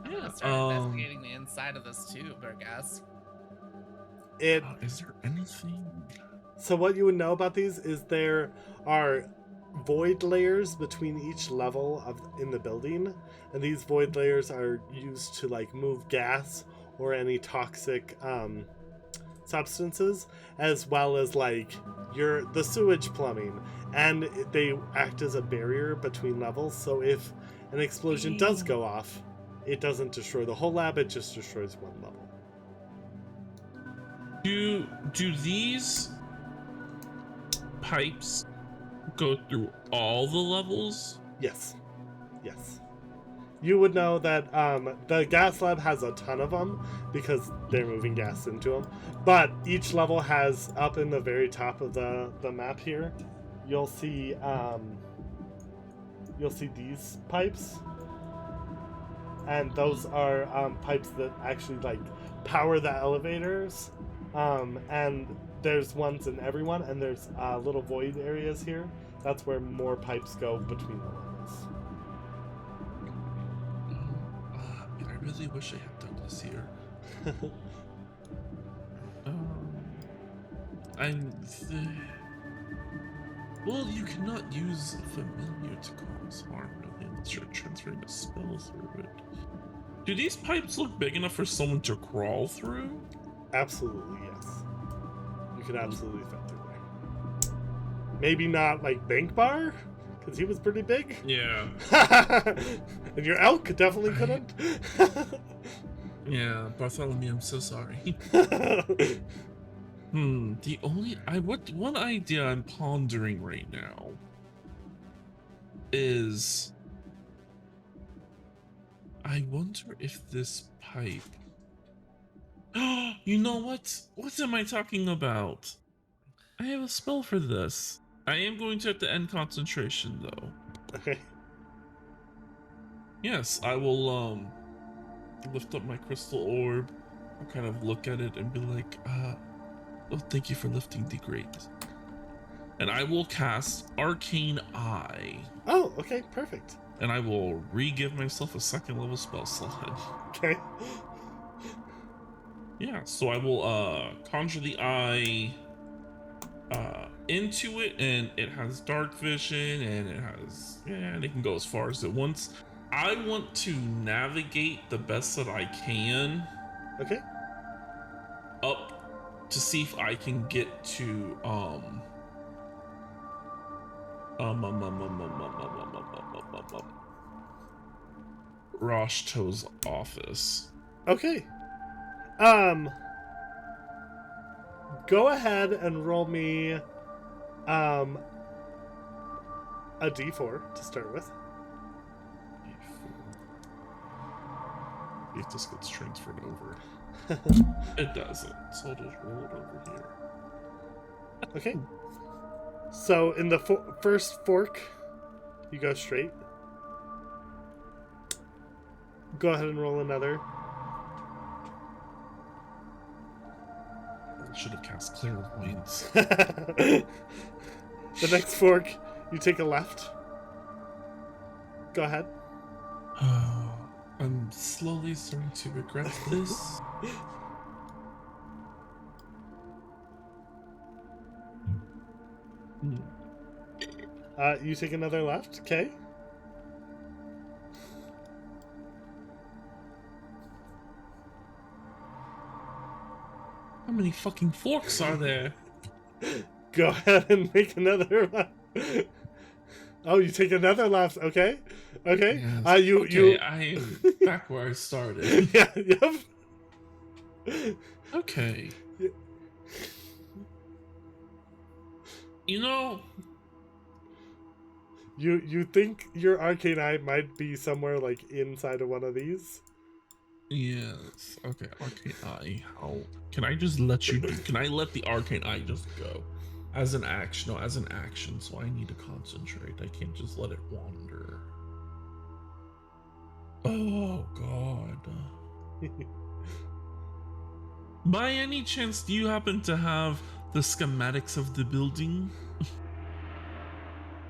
gonna start investigating the inside of this tube, I guess. Is there anything? So what you would know about these is there are void layers between each level in the building, and these void layers are used to like move gas or any toxic substances, as well as like the sewage plumbing, and they act as a barrier between levels. So if an explosion does go off, it doesn't destroy the whole lab; it just destroys one level. Do these pipes go through all the levels? Yes. Yes. You would know that the gas lab has a ton of them because they're moving gas into them. But each level has, up in the very top of the map here, you'll see these pipes. And those are pipes that actually like power the elevators. And there's ones in everyone, and there's little void areas here. That's where more pipes go between the levels. I really wish I had Douglas here. Well, you cannot use a familiar to cause harm, really, unless you're transferring a spell through it. Do these pipes look big enough for someone to crawl through? Absolutely, yes. You could absolutely fit through there. Maybe not like Bankbar, because he was pretty big. Yeah. And your elk definitely couldn't. Yeah, Bartholomew, I'm so sorry. One idea I'm pondering right now is I wonder if this pipe. You know what? What am I talking about? I have a spell for this. I am going to have to end concentration though. Okay. Yes, I will lift up my crystal orb. I'll kind of look at it and be like, oh, thank you for lifting the grate. And I will cast Arcane Eye. Oh, okay, perfect. And I will re-give myself a second level spell slot. Okay. Yeah, so I will conjure the eye into it, and it has dark vision, and it can go as far as it wants. I want to navigate the best that I can Okay. up to see if I can get to Roshto's office. Okay. Go ahead and roll me a d4 to start with. If this gets transferred over. It doesn't, so I'll just roll it over here. Okay. So in the first fork, you go straight. Go ahead and roll another. I should have cast Clairvoyance. The next fork, you take a left. Go ahead. I'm slowly starting to regret this. You take another left, okay? How many fucking forks are there? Go ahead and make another left. Oh, you take another left, okay? Okay. Yes. You I am back where I started. Yeah, yep. Okay. You know, You think your arcane eye might be somewhere like inside of one of these? yes. Okay, arcane eye. How can I just let you do? Can I let the arcane eye just go? As an action, no, as an action, so I need to concentrate. I can't just let it wander. Oh, God. By any chance, do you happen to have the schematics of the building?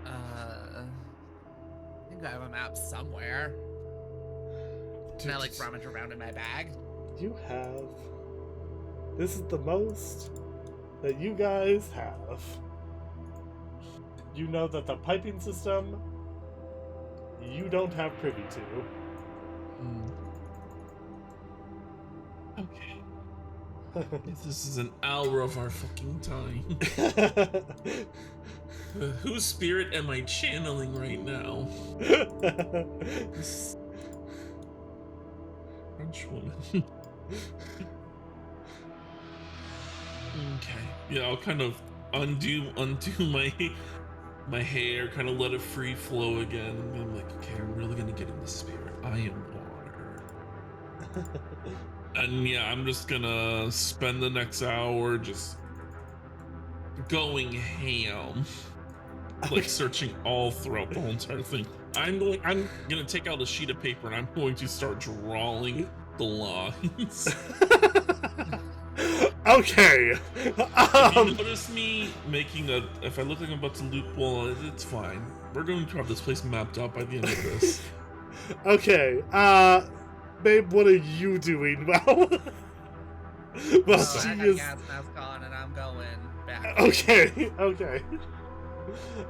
I think I have a map somewhere. Can I like rummage around in my bag? You have. This is the most that you guys have. You know that the piping system you don't have privy to. Okay. This is an hour of our fucking time. Whose spirit am I channeling right now? This French woman. Okay. Yeah, I'll kind of undo my hair, kind of let it free flow again. And I'm like, okay, I'm really gonna get in the spirit. I am water. And yeah, I'm just gonna spend the next hour just going ham. Like searching all throughout the whole entire thing. I'm gonna take out a sheet of paper and I'm going to start drawing the lines. Okay. If you notice me making if I look like I'm about to loop wall, it's fine. We're going to have this place mapped out by the end of this. Okay. Babe, what are you doing? Well, well, I she got is. gas mask on and I'm going back. Okay. Okay.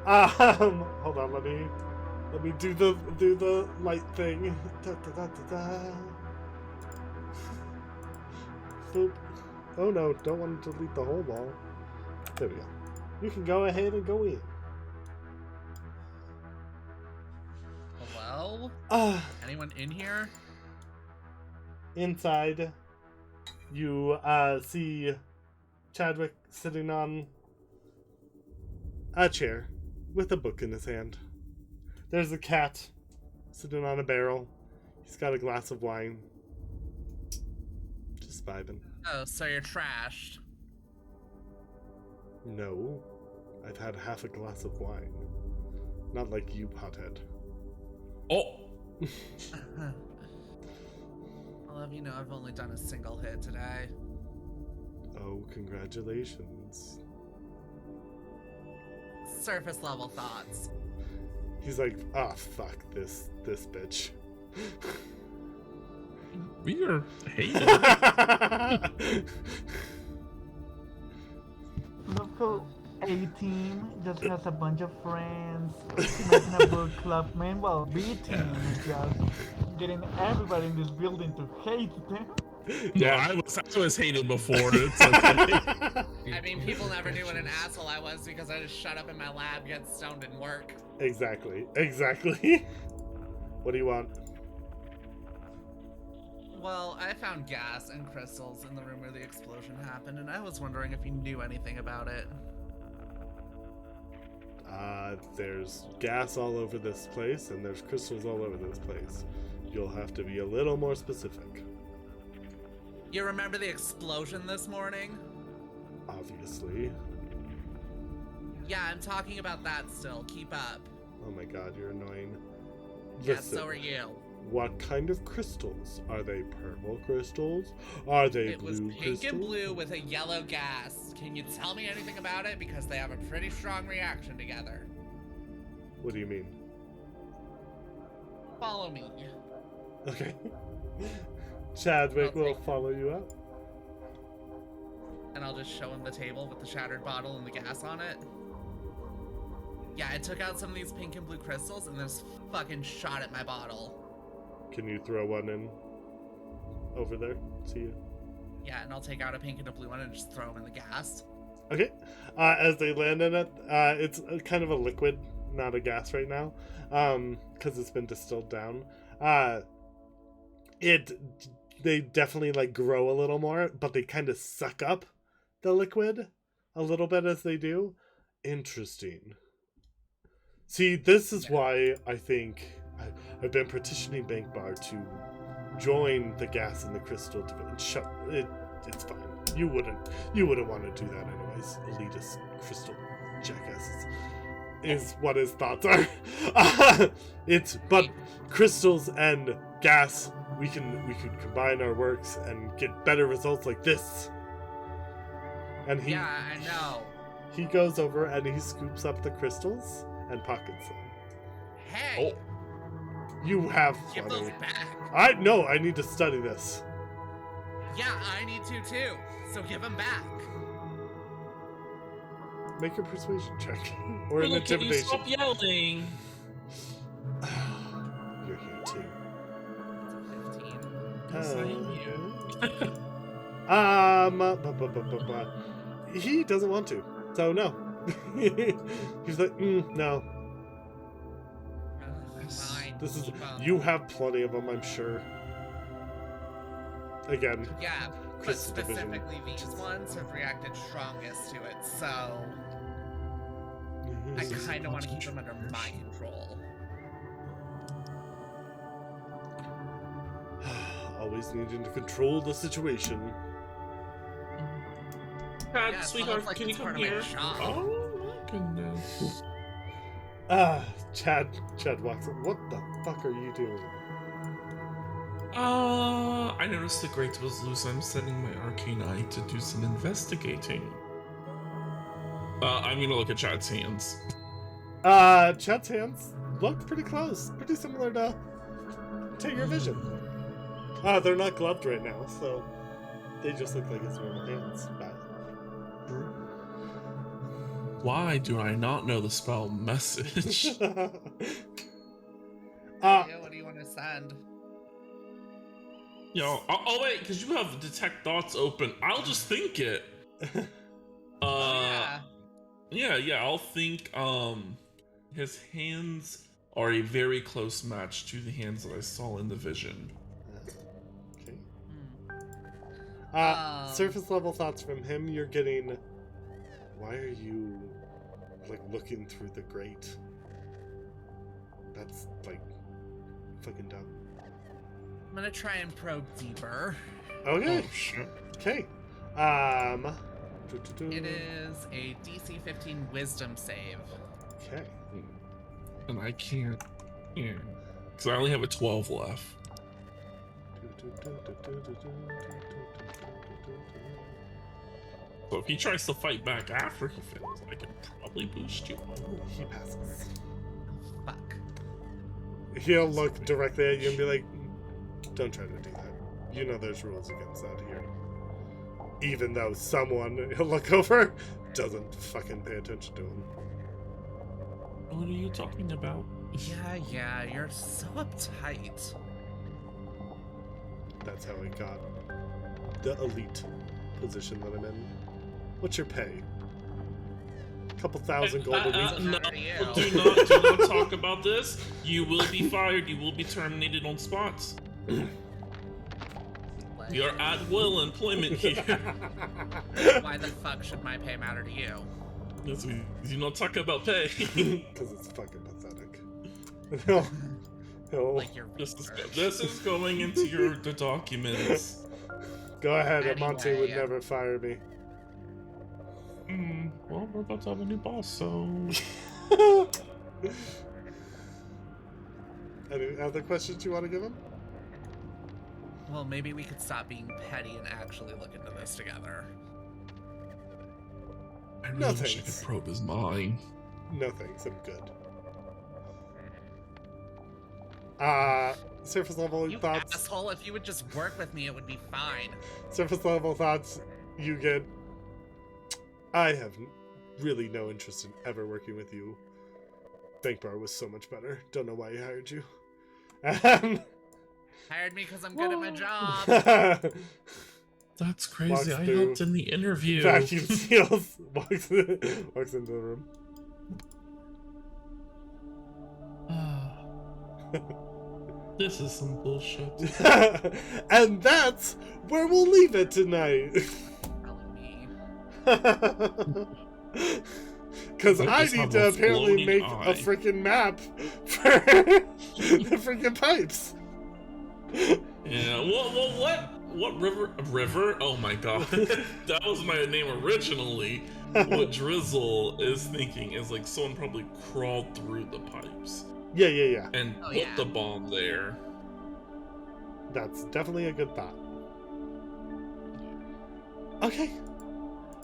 Hold on. Let me do the light thing. Da, da, da, da, da. Boop. Oh no! Don't want to delete the whole wall. There we go. You can go ahead and go in. Hello? Anyone in here? Inside, you see Chadwick sitting on a chair with a book in his hand. There's a cat sitting on a barrel. He's got a glass of wine. Just vibing. Oh, so you're trashed. No, I've had half a glass of wine. Not like you, pothead. Oh! I'll have you know I've only done a single hit today. Oh, congratulations. Surface level thoughts. He's like, ah, fuck this bitch. We are hated. Local A team just has a bunch of friends making a book club. Meanwhile, B team is just getting everybody in this building to hate them. Yeah, I was hated before. It's okay. I mean, people never knew what an asshole I was because I just shut up in my lab, get stoned, and work. Exactly. What do you want? Well, I found gas and crystals in the room where the explosion happened, and I was wondering if you knew anything about it. There's gas all over this place, and there's crystals all over this place. You'll have to be a little more specific. You remember the explosion this morning? Obviously. Yeah, I'm talking about that still. Keep up. Oh my god, you're annoying. Yeah, Listen, so are you. what kind of crystals? Are they purple crystals? Are they It blue was pink crystals? and blue with a yellow gas. Can you tell me anything about it? Because they have a pretty strong reaction together. What do you mean? Follow me. Okay. Chadwick I'll will take- follow you up. And I'll just show him the table with the shattered bottle and the gas on it. Yeah, I took out some of these pink and blue crystals and this fucking shot at my bottle. Can you throw one in over there? See you. Yeah, and I'll take out a pink and a blue one and just throw them in the gas. Okay. As they land in it, it's kind of a liquid, not a gas right now, because it's been distilled down. They definitely like grow a little more, but they kind of suck up the liquid a little bit as they do. Interesting. See, this is why I think I've been petitioning Bankbar to join the gas and the crystal division. It's fine. You wouldn't want to do that anyways. Elitist crystal jackasses is what his thoughts are. But crystals and gas, we could combine our works and get better results like this. And Yeah, I know. he goes over and he scoops up the crystals and pockets them. Hey, You have give those plenty. back. I need to study this. Yeah, I need to too. So give them back. Make a persuasion check or an Look, can you intimidation. stop yelling? You're here too. 15. Yes, I am here. He doesn't want to, so no. He's like, no. Fine. This is keep 'em. you have plenty of them, I'm sure. Again, Yeah, but Crystal division. specifically these ones have reacted strongest to it, so I kind of want to keep them under my control. always needing to control the situation. Chad, Yeah, it sweetheart, sounds like can you it's come part of my here? job. Oh my goodness. Chad walks up. What the fuck are you doing? I noticed the grate was loose. I'm sending my arcane eye to do some investigating. I'm gonna look at Chad's hands. Chet's hands look pretty close. Pretty similar to your vision. They're not gloved right now, so they just look like his normal hands. But Why do I not know the spell message? Yeah, what do you want to send? Oh wait, because you have detect thoughts open. I'll just think it. Yeah. Yeah, I'll think, his hands are a very close match to the hands that I saw in the vision. okay. Hmm. Surface level thoughts from him. You're getting. Why are you like looking through the grate? That's like fucking dumb. I'm gonna try and probe deeper. Okay. Oh, shit. Okay. It is a DC 15 Wisdom save. Okay. And I can't. Yeah. Because I only have a 12 left. So if he tries to fight back after he fails, I can probably boost you. He passes. Fuck. He'll look directly at you and be like, don't try to do that. You know there's rules against that here. Even though someone, he'll look over, doesn't fucking pay attention to him. What are you talking about? Yeah, you're so uptight. That's how it got. the elite position that I'm in. What's your pay? A couple thousand gold a week. No, How are you? do not talk about this. You will be fired. You will be terminated on spots. We are at will employment here. Why the fuck should my pay matter to you? Yes, we do not talk about pay. Because it's fucking pathetic. No. No. Like your This research. is going into the documents. Go ahead, Amante would Anyway. never fire me. Well, we're about to have a new boss, so... Any other questions you want to give him? Well, maybe we could stop being petty and actually look into this together. I really No wish I thanks. could probe his mind. No thanks, I'm good. Surface level You thoughts. asshole, if you would just work with me, it would be fine. Surface level thoughts you get. I have really no interest in ever working with you. Bankbar was so much better. Don't know why he hired you. Hired me because I'm good at my job. That's crazy. Walks I through, helped in the interview. Vacuum seals. Walks into the room. This is some bullshit. And that's where we'll leave it tonight. Telling me. Because I I just need have to a apparently floating make eye. a freaking map for the freaking pipes. Yeah. What river? Oh my god. That was my name originally. What Drizzle is thinking is like someone probably crawled through the pipes Yeah. and Oh, put yeah. the bomb there. That's definitely a good thought. Okay.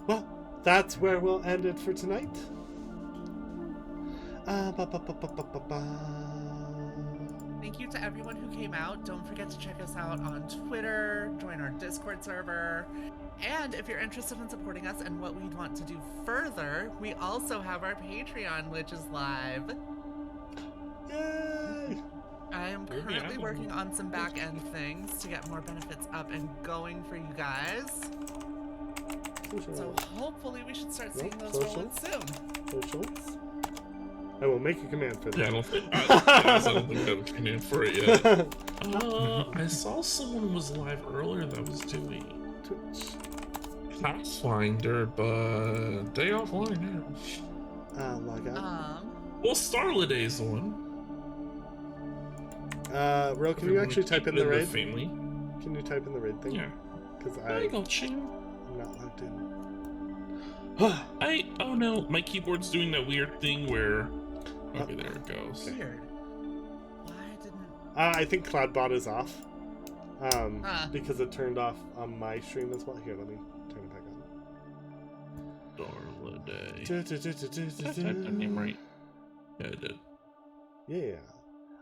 Well, that's where we'll end it for tonight. Thank you to everyone who came out. Don't forget to check us out on Twitter, join our Discord server, and if you're interested in supporting us and what we'd want to do further, we also have our Patreon, which is live. Yay! I am Oh, currently yeah. working on some back-end things to get more benefits up and going for you guys. So hopefully we should start seeing those rolling soon. Socials? I will make a command for that. Yeah, I don't think I don't think I have a command for it yet. I saw someone was live earlier that was doing Twitch. Pathfinder, but they offline now. Log out. Well, Starladay's on. Ro, can you actually type in the raid? Family. Can you type in the raid thing? Yeah. Because I got you. I'm not logged in. Oh no, my keyboard's doing that weird thing where. Okay, there it goes. Weird. Why didn't... I think CloudBot is off. Huh. Because it turned off on my stream as well. Here, let me turn it back on. Starladay. Did I type that name right? Yeah, I did.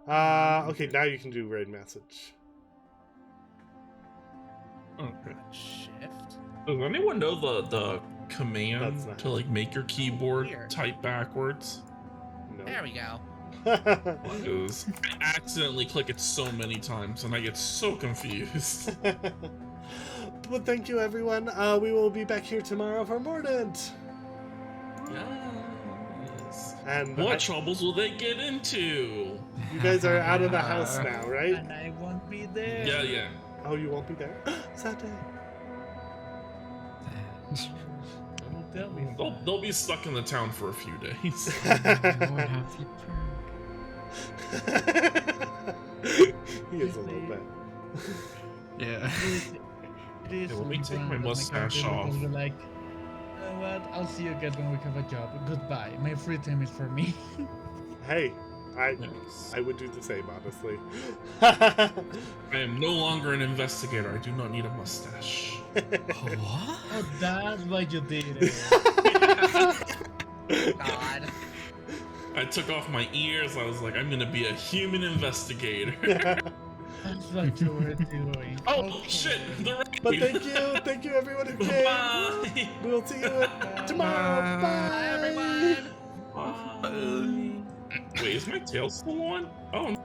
Yeah. Okay, now you can do raid message. Okay. Shift? Does anyone know the That's command not- to like make your keyboard Weird. type backwards? No. There we go. Because I accidentally click it so many times and I get so confused. But thank you, everyone. We will be back here tomorrow for Mordant. Yes. And What troubles will they get into? you guys are out of the house now, right? And I won't be there. Yeah. Oh, you won't be there? Sad day. That'll be They'll be stuck in the town for a few days. Lord, have you He is a little bit. Yeah. It is let me take my random. mustache character off. will be like, you know what? I'll see you guys when we have a job. Goodbye. My free time is for me. Hey, Yes. I would do the same, honestly. I am no longer an investigator. I do not need a mustache. What? Oh, that's why you did it. God. I took off my ears. I was like, I'm gonna be a human investigator. That's what you were doing. Oh Okay. shit! The But raid. thank you everyone who came. Bye. We'll see you tomorrow. Bye. Bye, everyone. Bye. Wait, is my tail still on? Oh.